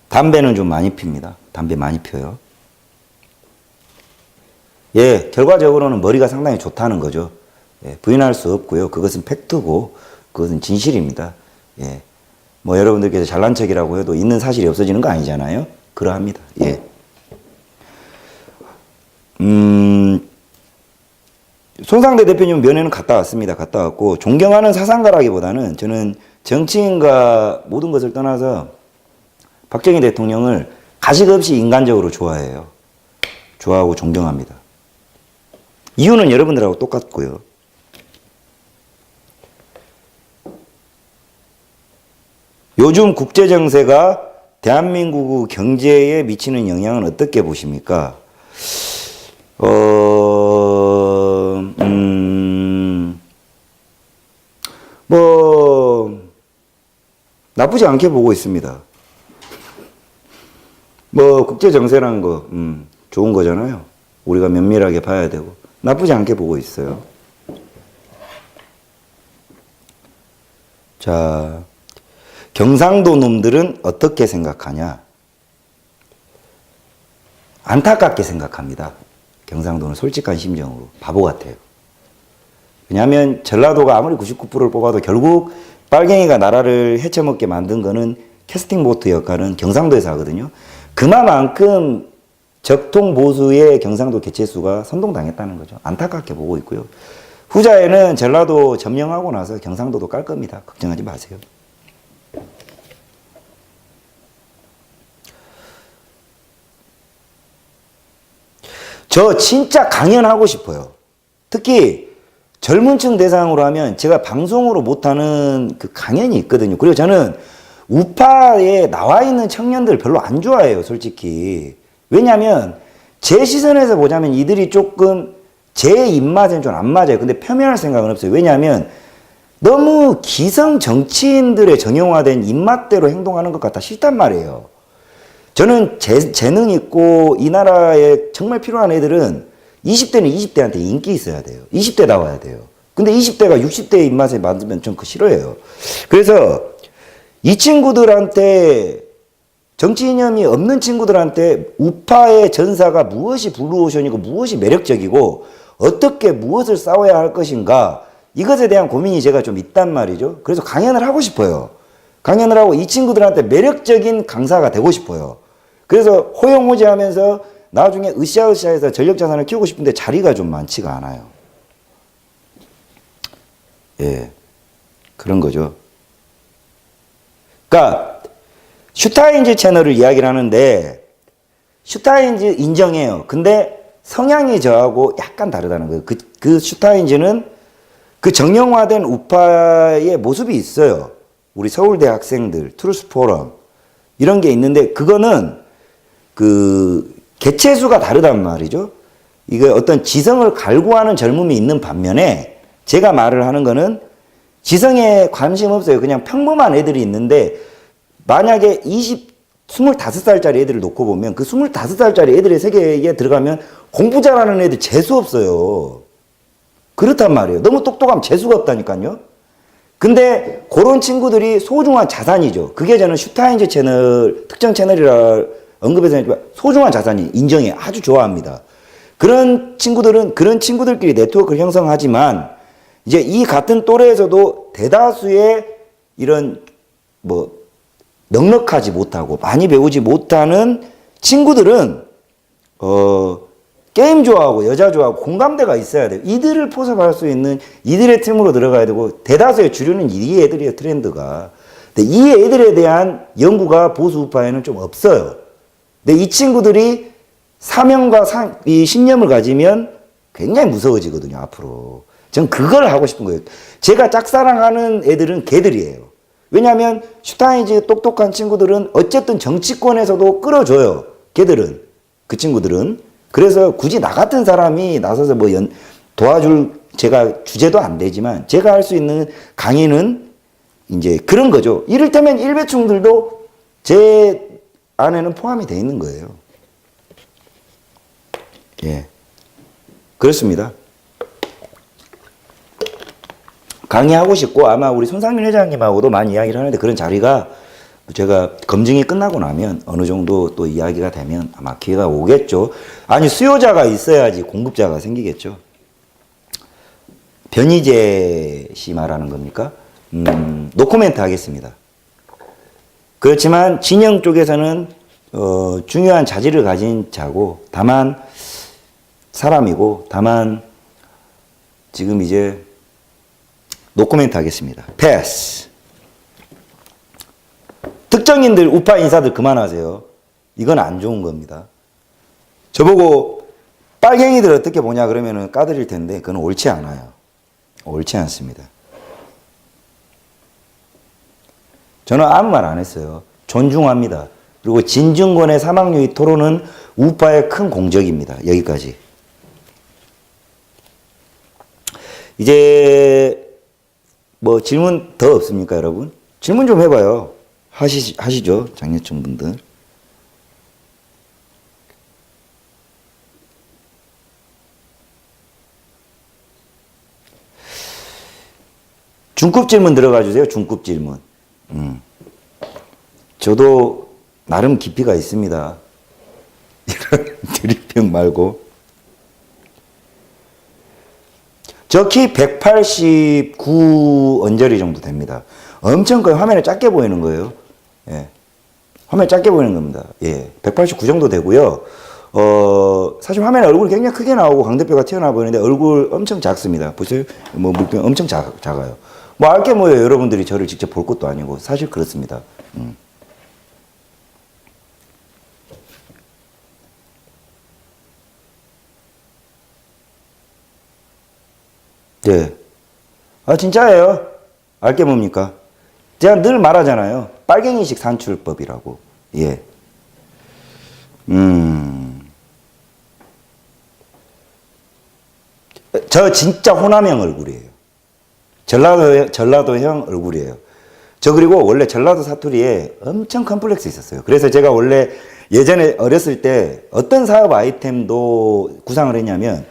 담배는 좀 많이 핍니다. 담배 많이 펴요. 결과적으로는 머리가 상당히 좋다는 거죠. 부인할 수 없고요. 그것은 팩트고, 그것은 진실입니다. 여러분들께서 잘난 척이라고 해도 있는 사실이 없어지는 거 아니잖아요. 그러합니다. 손상대 대표님 면회는 갔다 왔습니다. 갔다 왔고, 존경하는 사상가라기보다는 저는 정치인과 모든 것을 떠나서 박정희 대통령을 가식 없이 인간적으로 좋아해요. 좋아하고 존경합니다. 이유는 여러분들하고 똑같고요. 요즘 국제 정세가 대한민국 경제에 미치는 영향은 어떻게 보십니까? 뭐 나쁘지 않게 보고 있습니다. 뭐 국제 정세라는 거 좋은 거잖아요. 우리가 면밀하게 봐야 되고 나쁘지 않게 보고 있어요. 자, 경상도 놈들은 어떻게 생각하냐? 안타깝게 생각합니다. 경상도는 솔직한 심정으로 바보 같아요. 왜냐하면 전라도가 아무리 99%를 뽑아도 결국 빨갱이가 나라를 헤쳐먹게 만든 거는 캐스팅 보트 역할은 경상도에서 하거든요. 그만큼 적통 보수의 경상도 개체수가 선동당했다는 거죠. 안타깝게 보고 있고요. 후자에는 전라도 점령하고 나서 경상도도 깔 겁니다. 걱정하지 마세요. 저 진짜 강연하고 싶어요. 특히 젊은 층 대상으로 하면 제가 방송으로 못하는 그 강연이 있거든요. 그리고 저는 우파에 나와 있는 청년들 별로 안 좋아해요, 솔직히. 왜냐면 제 시선에서 보자면 이들이 조금 제 입맛에는 좀 안 맞아요. 근데 폄훼할 생각은 없어요. 왜냐하면 너무 기성 정치인들의 정형화된 입맛대로 행동하는 것 같아 싫단 말이에요. 저는 재능 있고 이 나라에 정말 필요한 애들은 20대는 20대한테 인기 있어야 돼요. 20대 나와야 돼요. 근데 20대가 60대의 입맛에 맞으면 좀 그 싫어해요. 그래서 이 친구들한테 정치 이념이 없는 친구들한테 우파의 전사가 무엇이 블루오션이고 무엇이 매력적이고 어떻게 무엇을 싸워야 할 것인가 이것에 대한 고민이 제가 좀 있단 말이죠. 그래서 강연을 하고 싶어요. 강연을 하고 이 친구들한테 매력적인 강사가 되고 싶어요. 그래서 호용호재하면서 나중에 으쌰으쌰해서 전력자산을 키우고 싶은데 자리가 좀 많지가 않아요. 예, 그런 거죠. 그러니까 슈타인즈 채널을 이야기를 하는데 슈타인즈 인정해요. 근데 성향이 저하고 약간 다르다는 거예요. 그 슈타인즈는 그 정형화된 우파의 모습이 있어요. 우리 서울대 학생들, 트루스 포럼 이런 게 있는데 그거는 그 개체수가 다르단 말이죠. 이게 어떤 지성을 갈구하는 젊음이 있는 반면에 제가 말을 하는 거는 지성에 관심 없어요. 그냥 평범한 애들이 있는데 만약에 25살짜리 애들을 놓고 보면 그 25살짜리 애들의 세계에 들어가면 공부 잘하는 애들 재수 없어요. 그렇단 말이에요. 너무 똑똑하면 재수가 없다니까요. 근데 그런 친구들이 소중한 자산이죠. 그게 저는 슈타인즈 채널, 특정 채널이라 언급해서 했지만 소중한 자산이 인정해. 아주 좋아합니다. 그런 친구들은 그런 친구들끼리 네트워크를 형성하지만 이제 이 같은 또래에서도 대다수의 이런 뭐 넉넉하지 못하고 많이 배우지 못하는 친구들은 게임 좋아하고 여자 좋아하고 공감대가 있어야 돼요. 이들을 포섭할 수 있는 이들의 팀으로 들어가야 되고 대다수의 주류는 이 애들이에요. 트렌드가. 근데 이 애들에 대한 연구가 보수 우파에는 좀 없어요. 근데 이 친구들이 사명과 이 신념을 가지면 굉장히 무서워지거든요. 앞으로. 전 그걸 하고 싶은 거예요. 제가 짝사랑하는 애들은 걔들이에요. 왜냐하면 슈타인즈 똑똑한 친구들은 어쨌든 정치권에서도 끌어줘요. 걔들은. 그 친구들은. 그래서 굳이 나 같은 사람이 나서서 뭐 도와줄 제가 주제도 안 되지만 제가 할 수 있는 강의는 이제 그런 거죠. 이를테면 일배충들도 제 안에는 포함이 돼 있는 거예요. 예. 그렇습니다. 강의하고 싶고 아마 우리 손상윤 회장님하고도 많이 이야기를 하는데 그런 자리가 제가 검증이 끝나고 나면 어느 정도 또 이야기가 되면 아마 기회가 오겠죠. 아니 수요자가 있어야지 공급자가 생기겠죠. 변희재 씨 말하는 겁니까? 노코멘트 하겠습니다. 그렇지만 진영 쪽에서는 중요한 자질을 가진 자고 다만 사람이고 다만 지금 이제 노코멘트 하겠습니다. 패스. 특정인들 우파 인사들 그만하세요. 이건 안 좋은 겁니다. 저보고 빨갱이들 어떻게 보냐 그러면은 까드릴 텐데 그건 옳지 않아요. 옳지 않습니다. 저는 아무 말 안 했어요. 존중합니다. 그리고 진중권의 사망유의 토론은 우파의 큰 공적입니다. 여기까지. 이제 뭐 질문 더 없습니까, 여러분? 질문 좀 해봐요. 하시죠, 장려청 분들. 중급 질문 들어가 주세요. 중급 질문. 저도 나름 깊이가 있습니다. 이런 드립병 말고. 저 키 189 언저리 정도 됩니다. 엄청 커요. 화면에 작게 보이는 거예요. 예. 화면에 작게 보이는 겁니다. 예. 189 정도 되고요. 사실 화면에 얼굴이 굉장히 크게 나오고 광대뼈가 튀어나와 보이는데 얼굴 엄청 작습니다. 보세요. 뭐 물병 엄청 작아요. 뭐 알게 뭐예요. 여러분들이 저를 직접 볼 것도 아니고 사실 그렇습니다. 네. 아, 진짜예요. 알게 뭡니까? 제가 늘 말하잖아요. 빨갱이식 산출법이라고. 예. 저 진짜 호남형 얼굴이에요. 전라도형 얼굴이에요. 저 그리고 원래 전라도 사투리에 엄청 컴플렉스 있었어요. 그래서 제가 원래 예전에 어렸을 때 어떤 사업 아이템도 구상을 했냐면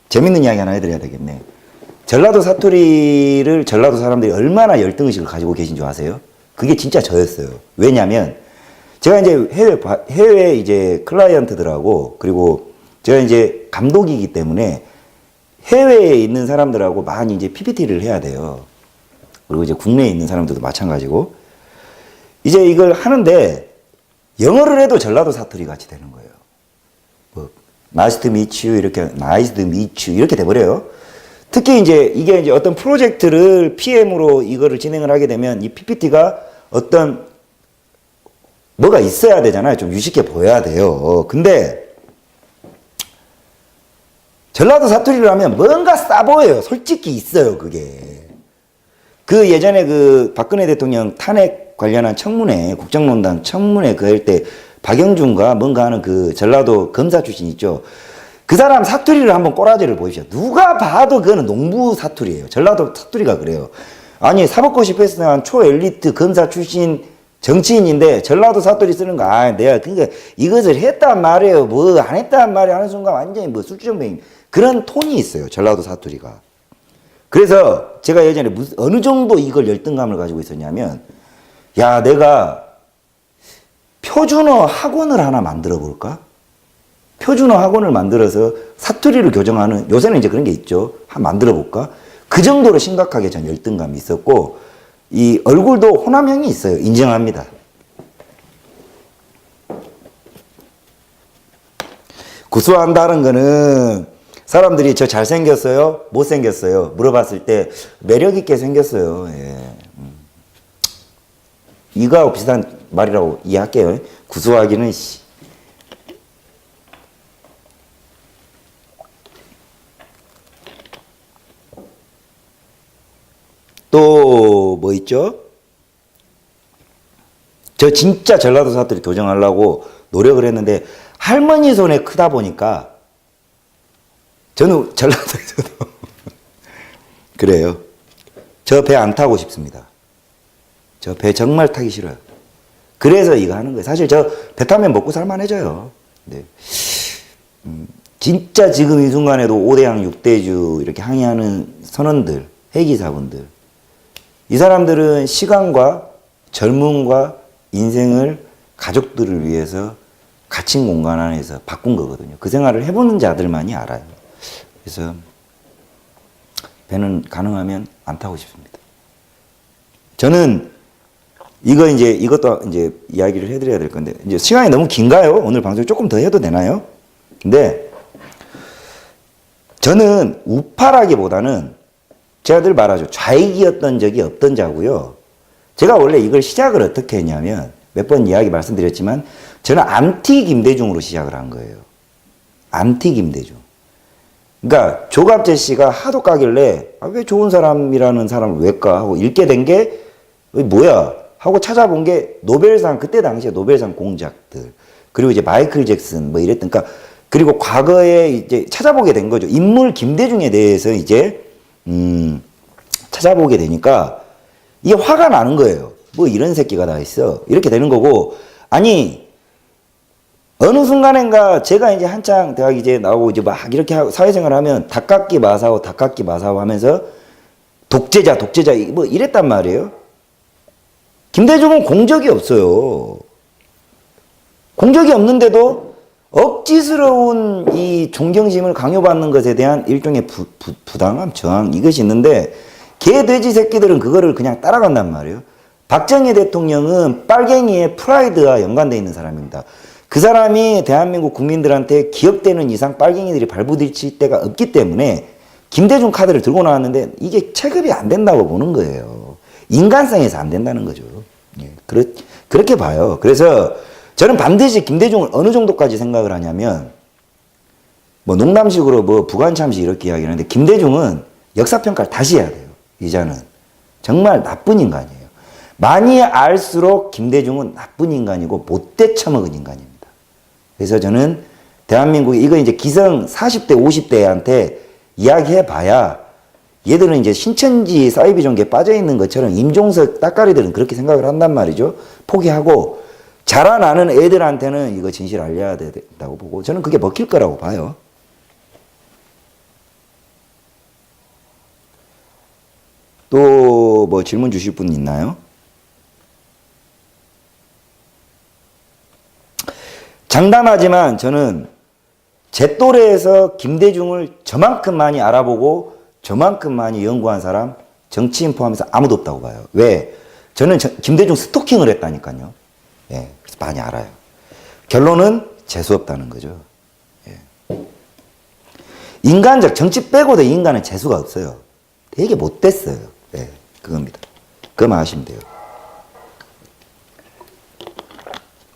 재밌는 이야기 하나 해드려야 되겠네. 전라도 사투리를 전라도 사람들이 얼마나 열등의식을 가지고 계신 줄 아세요? 그게 진짜 저였어요. 왜냐면 제가 이제 해외 이제 클라이언트들하고 그리고 제가 이제 감독이기 때문에 해외에 있는 사람들하고 많이 이제 PPT를 해야 돼요. 그리고 이제 국내에 있는 사람들도 마찬가지고 이제 이걸 하는데 영어를 해도 전라도 사투리 같이 되는 거예요. 뭐 nice to meet you 이렇게 nice to meet you 이렇게 돼버려요. 특히 이제 이게 이제 어떤 프로젝트를 PM으로 이거를 진행을 하게 되면 이 PPT가 어떤 뭐가 있어야 되잖아요. 좀 유식해 보여야 돼요. 근데 전라도 사투리를 하면 뭔가 싸 보여요. 솔직히 있어요, 그게. 그 예전에 그 박근혜 대통령 탄핵 관련한 청문회, 국정농단 청문회 그 할 때 박영준과 뭔가 하는 그 전라도 검사 출신 있죠. 그 사람 사투리를 한번 꼬라지를 보십시오. 누가 봐도 그거는 농부 사투리예요. 전라도 사투리가 그래요. 아니 사법고시 패스한 초엘리트 검사 출신 정치인인데 전라도 사투리 쓰는 거, 내가 그러니까 이것을 했단 말이에요. 뭐 안 했단 말이에요. 하는 순간 완전히 뭐 술주정뱅이 그런 톤이 있어요. 전라도 사투리가. 그래서 제가 예전에 어느 정도 이걸 열등감을 가지고 있었냐면, 야, 내가 표준어 학원을 하나 만들어 볼까? 표준어 학원을 만들어서 사투리를 교정하는, 요새는 이제 그런 게 있죠. 만들어 볼까? 그 정도로 심각하게 전 열등감이 있었고, 이 얼굴도 호남형이 있어요. 인정합니다. 구수한다는 거는 사람들이 저 잘생겼어요? 못생겼어요? 물어봤을 때 매력있게 생겼어요. 예. 이거하고 비슷한 말이라고 이해할게요. 구수하기는 또 뭐 있죠? 저 진짜 전라도 사투리 교정하려고 노력을 했는데 할머니 손에 크다 보니까 저는 전라도에서도 그래요. 저 배 안 타고 싶습니다. 저 배 정말 타기 싫어요. 그래서 이거 하는 거예요. 사실 저 배 타면 먹고 살만해져요. 네. 진짜 지금 이 순간에도 5대양 6대주 이렇게 항의하는 선원들, 해기사분들, 이 사람들은 시간과 젊음과 인생을 가족들을 위해서 갇힌 공간 안에서 바꾼 거거든요. 그 생활을 해보는 자들만이 알아요. 그래서 배는 가능하면 안 타고 싶습니다. 저는 이것도 이제 이야기를 해드려야 될 건데, 이제 시간이 너무 긴가요? 오늘 방송 조금 더 해도 되나요? 근데 저는 우파라기보다는 제가 늘 말하죠. 좌익이었던 적이 없던 자고요. 제가 원래 이걸 시작을 어떻게 했냐면 몇 번 이야기 말씀드렸지만 저는 안티 김대중으로 시작을 한 거예요. 안티 김대중. 그러니까 조갑재 씨가 하도 까길래 왜 좋은 사람이라는 사람을 왜 까? 하고 읽게 된 게 뭐야? 하고 찾아본 게 노벨상, 그때 당시에 노벨상 공작들, 그리고 이제 마이클 잭슨 뭐 이랬던, 그러니까 그리고 과거에 이제 찾아보게 된 거죠. 인물 김대중에 대해서 이제 찾아보게 되니까 이게 화가 나는 거예요. 뭐 이런 새끼가 다 있어. 이렇게 되는 거고, 아니 어느 순간인가 제가 이제 한창 대학 이제 나오고 이제 막 이렇게 하고 사회생활 하면 닭깎기 마사오 하면서 독재자 뭐 이랬단 말이에요. 김대중은 공적이 없어요. 공적이 없는데도 억지스러운 이 존경심을 강요받는 것에 대한 일종의 부당함, 저항, 이것이 있는데 개, 돼지 새끼들은 그거를 그냥 따라간단 말이에요. 박정희 대통령은 빨갱이의 프라이드와 연관되어 있는 사람입니다. 그 사람이 대한민국 국민들한테 기억되는 이상 빨갱이들이 발부딪힐 때가 없기 때문에 김대중 카드를 들고 나왔는데 이게 체급이 안 된다고 보는 거예요. 인간성에서 안 된다는 거죠. 예, 그렇게 봐요. 그래서 저는 반드시 김대중을 어느 정도까지 생각을 하냐면, 뭐 농담식으로 뭐 부관참시 이렇게 이야기하는데 김대중은 역사평가를 다시 해야 돼요. 이자는 정말 나쁜 인간이에요. 많이 알수록 김대중은 나쁜 인간이고 못돼 처먹은 인간입니다. 그래서 저는 대한민국이 이거 이제 기성 40대 50대한테 이야기해 봐야 얘들은 이제 신천지 사이비 종교에 빠져 있는 것처럼 임종석 따까리들은 그렇게 생각을 한단 말이죠. 포기하고 자라나는 애들한테는 이거 진실 알려야 된다고 보고 저는 그게 먹힐 거라고 봐요. 또 뭐 질문 주실 분 있나요? 장담하지만 저는 제 또래에서 김대중을 저만큼 많이 알아보고 저만큼 많이 연구한 사람, 정치인 포함해서 아무도 없다고 봐요. 왜? 저는 김대중 스토킹을 했다니까요. 예, 그래서 많이 알아요. 결론은 재수 없다는 거죠. 예. 인간적, 정치 빼고도 인간은 재수가 없어요. 되게 못됐어요. 예, 그겁니다. 그거만 하시면 돼요.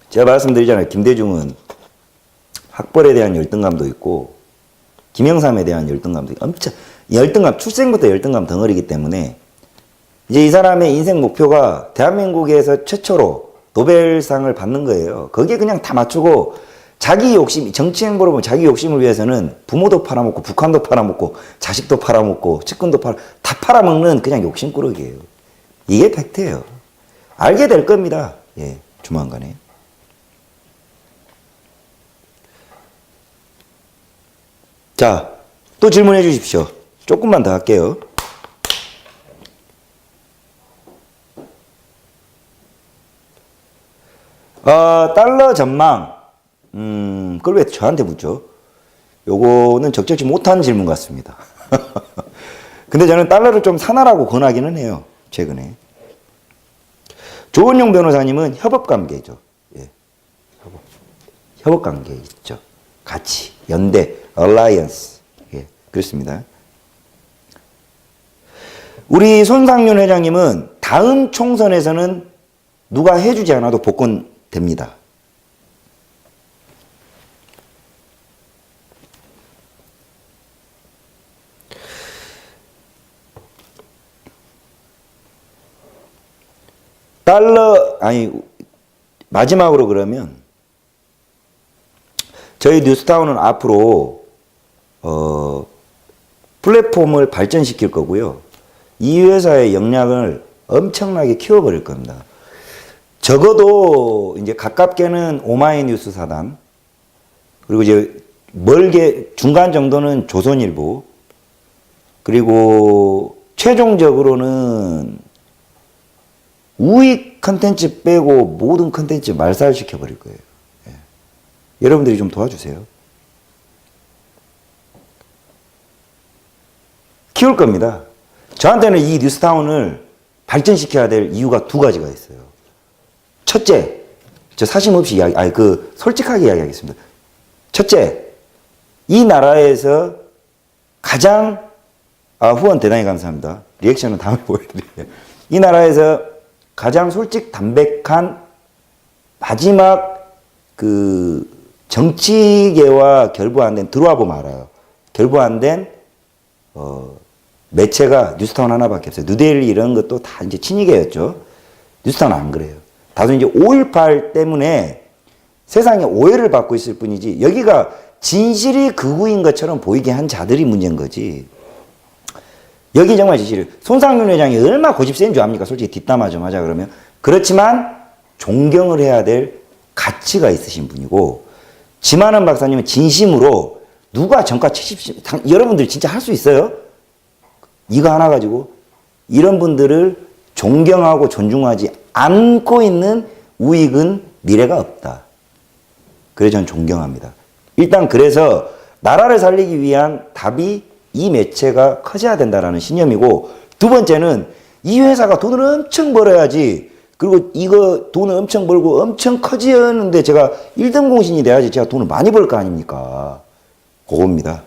제가 말씀드리잖아요. 김대중은 학벌에 대한 열등감도 있고 김영삼에 대한 열등감도 있고 엄청 열등감, 출생부터 열등감 덩어리이기 때문에 이제 이 사람의 인생 목표가 대한민국에서 최초로 노벨상을 받는 거예요. 거기에 그냥 다 맞추고 자기 욕심, 정치 행보로 보면 자기 욕심을 위해서는 부모도 팔아먹고 북한도 팔아먹고 자식도 팔아먹고 측근도 다 팔아먹는 그냥 욕심꾸러기예요. 이게 팩트예요. 알게 될 겁니다. 예, 조만간에. 자, 또 질문해 주십시오. 조금만 더 할게요. 달러 전망. 그걸 왜 저한테 묻죠? 요거는 적절치 못한 질문 같습니다. 근데 저는 달러를 좀 사놔라고 권하기는 해요. 최근에. 조은용 변호사님은 협업관계죠. 예. 협업관계 있죠. 같이, 연대, alliance. 예, 그렇습니다. 우리 손상윤 회장님은 다음 총선에서는 누가 해주지 않아도 복권됩니다. 마지막으로 그러면 저희 뉴스타운은 앞으로 플랫폼을 발전시킬 거고요. 이 회사의 역량을 엄청나게 키워버릴 겁니다. 적어도 이제 가깝게는 오마이뉴스 사단, 그리고 이제 멀게 중간 정도는 조선일보, 그리고 최종적으로는 우익 컨텐츠 빼고 모든 컨텐츠 말살시켜버릴 거예요. 예. 여러분들이 좀 도와주세요. 키울 겁니다. 저한테는 이 뉴스타운을 발전시켜야 될 이유가 두 가지가 있어요. 첫째, 저 사심 없이 솔직하게 이야기하겠습니다. 첫째, 이 나라에서 가장, 후원 대단히 감사합니다. 리액션은 다음에 보여드릴게요. 이 나라에서 가장 솔직 담백한 마지막 정치계와 결부 안 된, 들어와 보면 알아요. 결부 안 된, 매체가 뉴스타운 하나밖에 없어요. 뉴데일리 이런 것도 다 이제 친이계였죠. 뉴스타운은 안 그래요. 다소 이제 5.18 때문에 세상에 오해를 받고 있을 뿐이지 여기가 진실이 극우인 것처럼 보이게 한 자들이 문제인 거지. 여기 정말 진실이에요. 손상윤 회장이 얼마나 고집 센 줄 압니까? 솔직히 뒷담화 좀 하자 그러면. 그렇지만 존경을 해야 될 가치가 있으신 분이고 지만원 박사님은 진심으로 누가 정가 70, 여러분들 진짜 할 수 있어요? 이거 하나 가지고 이런 분들을 존경하고 존중하지 않고 있는 우익은 미래가 없다. 그래서 저는 존경합니다. 일단 그래서 나라를 살리기 위한 답이 이 매체가 커져야 된다라는 신념이고 두 번째는 이 회사가 돈을 엄청 벌어야지 그리고 이거 돈을 엄청 벌고 엄청 커지는데 제가 1등 공신이 돼야지 제가 돈을 많이 벌 거 아닙니까? 그겁니다.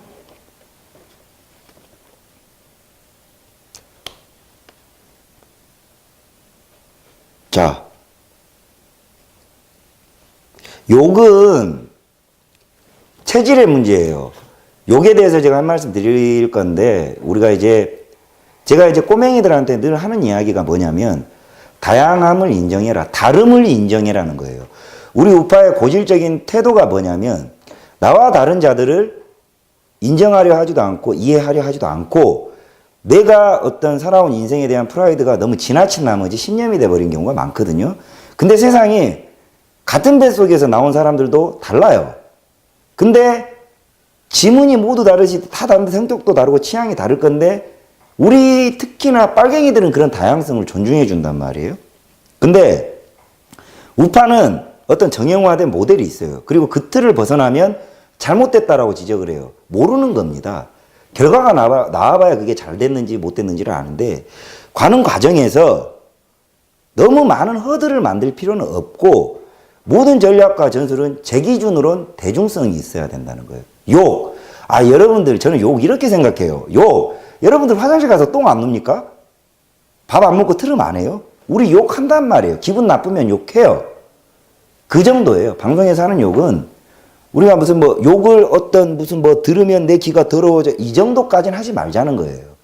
자, 욕은 체질의 문제예요. 욕에 대해서 제가 한 말씀 드릴 건데 제가 이제 꼬맹이들한테 늘 하는 이야기가 뭐냐면 다양함을 인정해라. 다름을 인정해라는 거예요. 우리 우파의 고질적인 태도가 뭐냐면 나와 다른 자들을 인정하려 하지도 않고 이해하려 하지도 않고 내가 어떤 살아온 인생에 대한 프라이드가 너무 지나친 나머지 신념이 돼버린 경우가 많거든요. 근데 세상이 같은 뱃속에서 나온 사람들도 달라요. 근데 지문이 모두 다르지 다 다른데 성격도 다르고 취향이 다를 건데 우리 특히나 빨갱이들은 그런 다양성을 존중해 준단 말이에요. 근데 우파는 어떤 정형화된 모델이 있어요. 그리고 그 틀을 벗어나면 잘못됐다라고 지적을 해요. 모르는 겁니다. 결과가 나와봐야 그게 잘 됐는지 못 됐는지를 아는데 가는 과정에서 너무 많은 허들을 만들 필요는 없고 모든 전략과 전술은 제 기준으로는 대중성이 있어야 된다는 거예요. 욕. 여러분들 저는 욕 이렇게 생각해요. 욕. 여러분들 화장실 가서 똥 안 눕니까? 밥 안 먹고 트름 안 해요? 우리 욕한단 말이에요. 기분 나쁘면 욕해요. 그 정도예요. 방송에서 하는 욕은 우리가 무슨 욕을 들으면 내 귀가 더러워져 이 정도까지는 하지 말자는 거예요.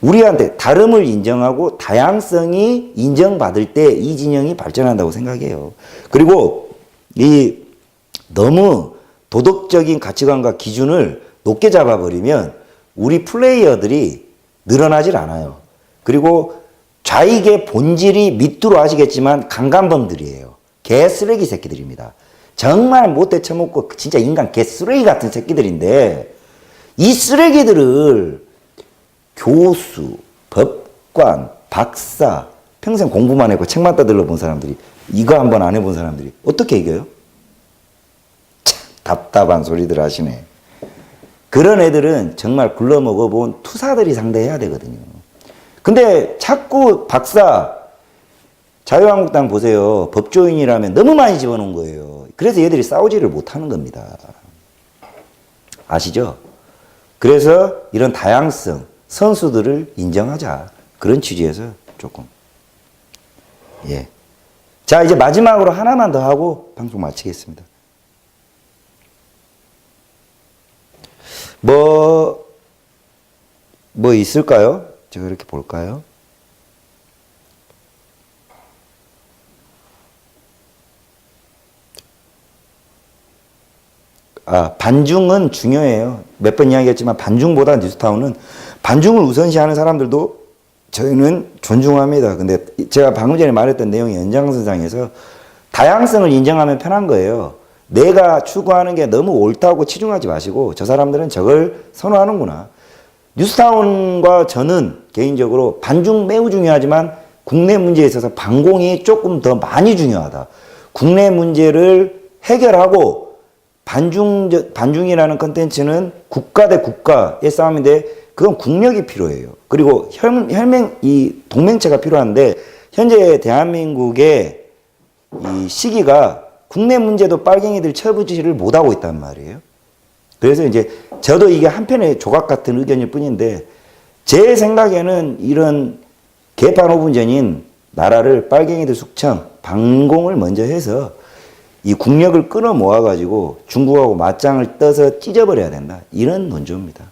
우리한테 다름을 인정하고 다양성이 인정받을 때 이 진영이 발전한다고 생각해요. 그리고 이 너무 도덕적인 가치관과 기준을 높게 잡아버리면 우리 플레이어들이 늘어나질 않아요. 그리고 좌익의 본질이 밑으로 아시겠지만 강간범들이에요. 개쓰레기 새끼들입니다. 정말 못돼 처먹고 진짜 인간 개쓰레기 같은 새끼들인데 이 쓰레기들을 교수, 법관, 박사 평생 공부만 했고 책만 떠들러 본 사람들이 이거 한번 안 해본 사람들이 어떻게 이겨요? 참 답답한 소리들 하시네. 그런 애들은 정말 굴러 먹어본 투사들이 상대해야 되거든요. 근데 자꾸 박사, 자유한국당 보세요. 법조인이라면 너무 많이 집어넣은 거예요. 그래서 얘들이 싸우지를 못하는 겁니다. 아시죠? 그래서 이런 다양성, 선수들을 인정하자. 그런 취지에서 조금. 예. 자, 이제 마지막으로 하나만 더 하고 방송 마치겠습니다. 뭐 있을까요? 제가 이렇게 볼까요? 반중은 중요해요. 몇 번 이야기했지만 반중보다 뉴스타운은 반중을 우선시하는 사람들도 저희는 존중합니다. 근데 제가 방금 전에 말했던 내용이 연장선상에서 다양성을 인정하면 편한 거예요. 내가 추구하는 게 너무 옳다고 치중하지 마시고 저 사람들은 저걸 선호하는구나. 뉴스타운과 저는 개인적으로 반중 매우 중요하지만 국내 문제에 있어서 반공이 조금 더 많이 중요하다. 국내 문제를 해결하고 반중이라는 컨텐츠는 국가 대 국가의 싸움인데 그건 국력이 필요해요. 그리고 이 동맹체가 필요한데 현재 대한민국의 이 시기가 국내 문제도 빨갱이들 처부지를 못하고 있단 말이에요. 그래서 이제 저도 이게 한편의 조각 같은 의견일 뿐인데 제 생각에는 이런 개판 5분 전인 나라를 빨갱이들 숙청, 반공을 먼저 해서 이 국력을 끌어 모아가지고 중국하고 맞짱을 떠서 찢어버려야 된다. 이런 논조입니다.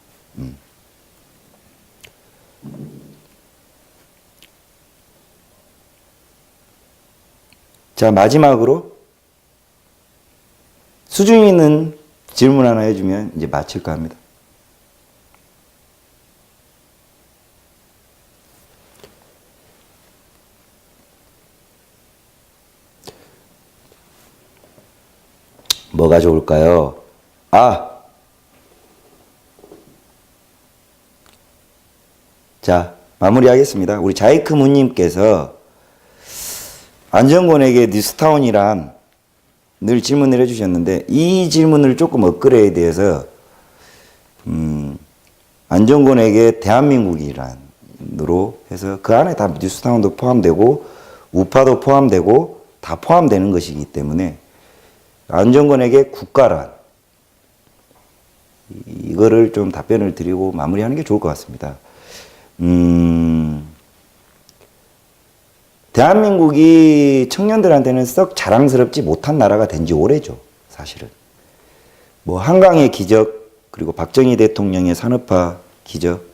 자, 마지막으로 수준 있는 질문 하나 해주면 이제 마칠까 합니다. 뭐가 좋을까요? 자, 마무리하겠습니다. 우리 자이크 무님께서 안정권에게 뉴스타운이란 늘 질문을 해주셨는데, 이 질문을 조금 업그레이드해서 안정권에게 대한민국이란으로 해서 그 안에 다 뉴스타운도 포함되고 우파도 포함되고 다 포함되는 것이기 때문에 안정권에게 국가란, 이거를 좀 답변을 드리고 마무리하는 게 좋을 것 같습니다. 대한민국이 청년들한테는 썩 자랑스럽지 못한 나라가 된 지 오래죠, 사실은. 뭐 한강의 기적, 그리고 박정희 대통령의 산업화 기적,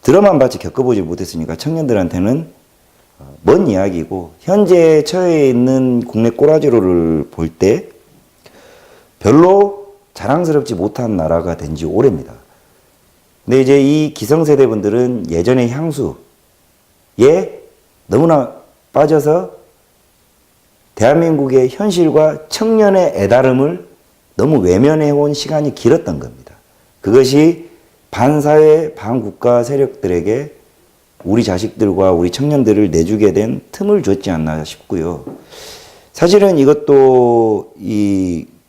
들어만 봤지 겪어보지 못했으니까 청년들한테는 먼 이야기고, 현재 처해 있는 국내 꼬라지로를 볼 때 별로 자랑스럽지 못한 나라가 된 지 오래입니다. 근데 이제 이 기성세대 분들은 예전의 향수에 너무나 빠져서 대한민국의 현실과 청년의 애다름을 너무 외면해온 시간이 길었던 겁니다. 그것이 반사회, 반국가 세력들에게 우리 자식들과 우리 청년들을 내주게 된 틈을 줬지 않나 싶고요. 사실은 이것도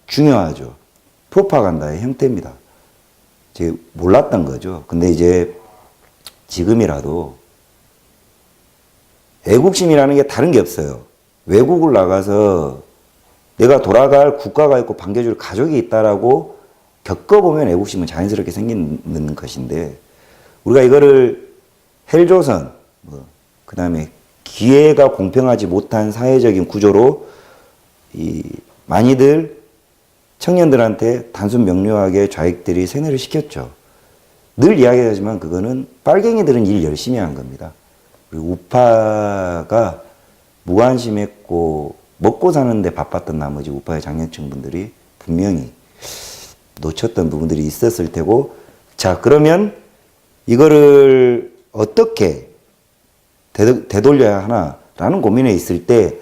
중요하죠. 프로파간다의 형태입니다. 제가 몰랐던 거죠. 근데 이제 지금이라도 애국심이라는 게 다른 게 없어요. 외국을 나가서 내가 돌아갈 국가가 있고 반겨줄 가족이 있다라고 겪어보면 애국심은 자연스럽게 생기는 것인데, 우리가 이거를 헬조선, 그 다음에 기회가 공평하지 못한 사회적인 구조로 많이들 청년들한테 단순 명료하게 좌익들이 세뇌를 시켰죠. 늘 이야기하지만 그거는 빨갱이들은 일 열심히 한 겁니다. 그리고 우파가 무관심했고 먹고 사는데 바빴던 나머지 우파의 장년층 분들이 분명히 놓쳤던 부분들이 있었을 테고, 자, 그러면 이거를 어떻게 되돌려야 하나라는 고민에 있을 때,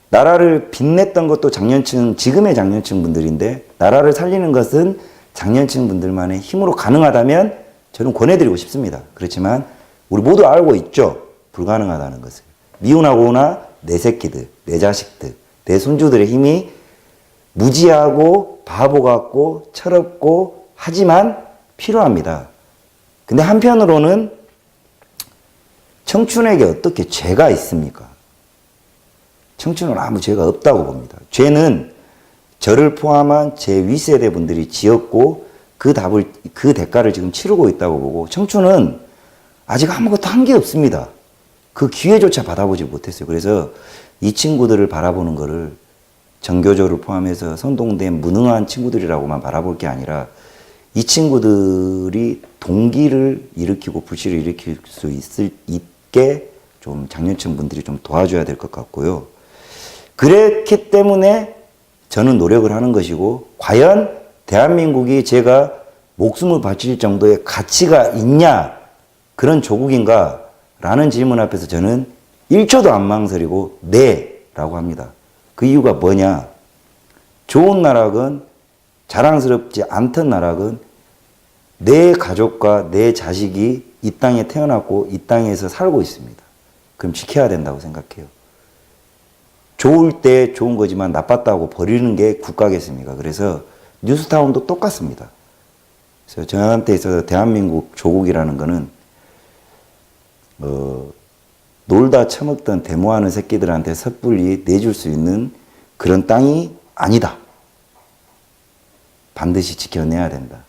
나라를 빛냈던 것도 장년층, 지금의 장년층 분들인데 나라를 살리는 것은 장년층 분들만의 힘으로 가능하다면 저는 권해드리고 싶습니다. 그렇지만 우리 모두 알고 있죠, 불가능하다는 것을. 미운하고나 내 새끼들, 내 자식들, 내 손주들의 힘이 무지하고 바보 같고 철없고 하지만 필요합니다. 근데 한편으로는 청춘에게 어떻게 죄가 있습니까? 청춘은 아무 죄가 없다고 봅니다. 죄는 저를 포함한 제 윗세대 분들이 지었고 그 대가를 지금 치르고 있다고 보고, 청춘은 아직 아무것도 한 게 없습니다. 그 기회조차 받아보지 못했어요. 그래서 이 친구들을 바라보는 거를 정교조를 포함해서 선동된 무능한 친구들이라고만 바라볼 게 아니라, 이 친구들이 동기를 일으키고 불씨를 일으킬 수 있게 좀 장년층 분들이 좀 도와줘야 될 것 같고요. 그렇기 때문에 저는 노력을 하는 것이고, 과연 대한민국이 제가 목숨을 바칠 정도의 가치가 있냐, 그런 조국인가 라는 질문 앞에서 저는 1초도 안 망설이고 네 라고 합니다. 그 이유가 뭐냐, 좋은 나라건 자랑스럽지 않던 나라건 내 가족과 내 자식이 이 땅에 태어났고 이 땅에서 살고 있습니다. 그럼 지켜야 된다고 생각해요. 좋을 때 좋은 거지만 나빴다고 버리는 게 국가겠습니까? 그래서 뉴스타운도 똑같습니다. 그래서 저한테 있어서 대한민국 조국이라는 거는 놀다 처먹던 데모하는 새끼들한테 섣불리 내줄 수 있는 그런 땅이 아니다. 반드시 지켜내야 된다.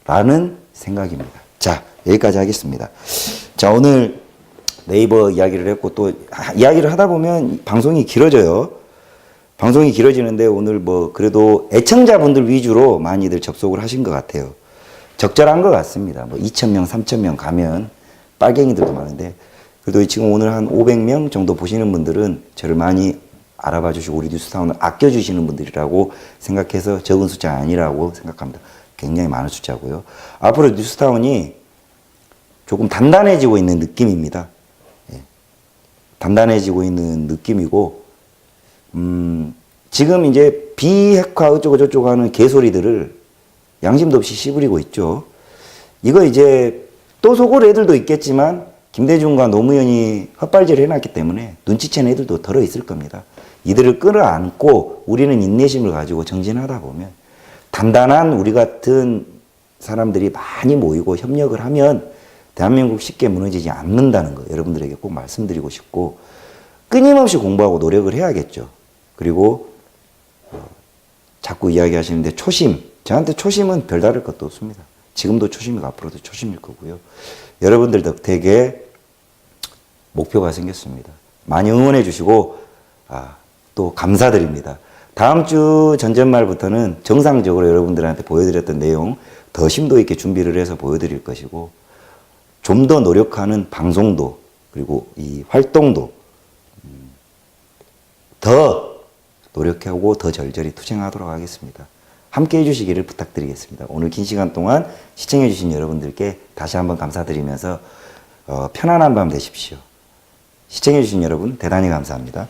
라는 생각입니다. 자, 여기까지 하겠습니다. 자, 오늘 네이버 이야기를 했고, 또 이야기를 하다 보면 방송이 길어져요. 방송이 길어지는데 오늘 뭐 그래도 애청자분들 위주로 많이들 접속을 하신 것 같아요. 적절한 것 같습니다. 뭐 2,000명, 3,000명 가면 빨갱이들도 많은데, 그래도 지금 오늘 한 500명 정도 보시는 분들은 저를 많이 알아봐 주시고 우리 뉴스타운을 아껴주시는 분들이라고 생각해서 적은 숫자 아니라고 생각합니다. 굉장히 많은 숫자고요. 앞으로 뉴스타운이 조금 단단해지고 있는 느낌입니다. 예. 단단해지고 있는 느낌이고, 지금 이제 비핵화 어쩌고저쩌고 하는 개소리들을 양심도 없이 씨부리고 있죠. 이거 이제 또 속을 애들도 있겠지만 김대중과 노무현이 헛발질을 해놨기 때문에 눈치챈 애들도 덜어 있을 겁니다. 이들을 끌어안고 우리는 인내심을 가지고 정진하다 보면 단단한 우리 같은 사람들이 많이 모이고 협력을 하면 대한민국 쉽게 무너지지 않는다는 거 여러분들에게 꼭 말씀드리고 싶고, 끊임없이 공부하고 노력을 해야겠죠. 그리고 자꾸 이야기하시는데 초심, 저한테 초심은 별다를 것도 없습니다. 지금도 초심이고 앞으로도 초심일 거고요. 여러분들 덕택에 목표가 생겼습니다. 많이 응원해 주시고 또 감사드립니다. 다음 주 전전말부터는 정상적으로 여러분들한테 보여드렸던 내용 더 심도 있게 준비를 해서 보여드릴 것이고, 좀 더 노력하는 방송도 그리고 이 활동도 더 노력하고 더 절절히 투쟁하도록 하겠습니다. 함께 해주시기를 부탁드리겠습니다. 오늘 긴 시간 동안 시청해주신 여러분들께 다시 한번 감사드리면서 편안한 밤 되십시오. 시청해주신 여러분 대단히 감사합니다.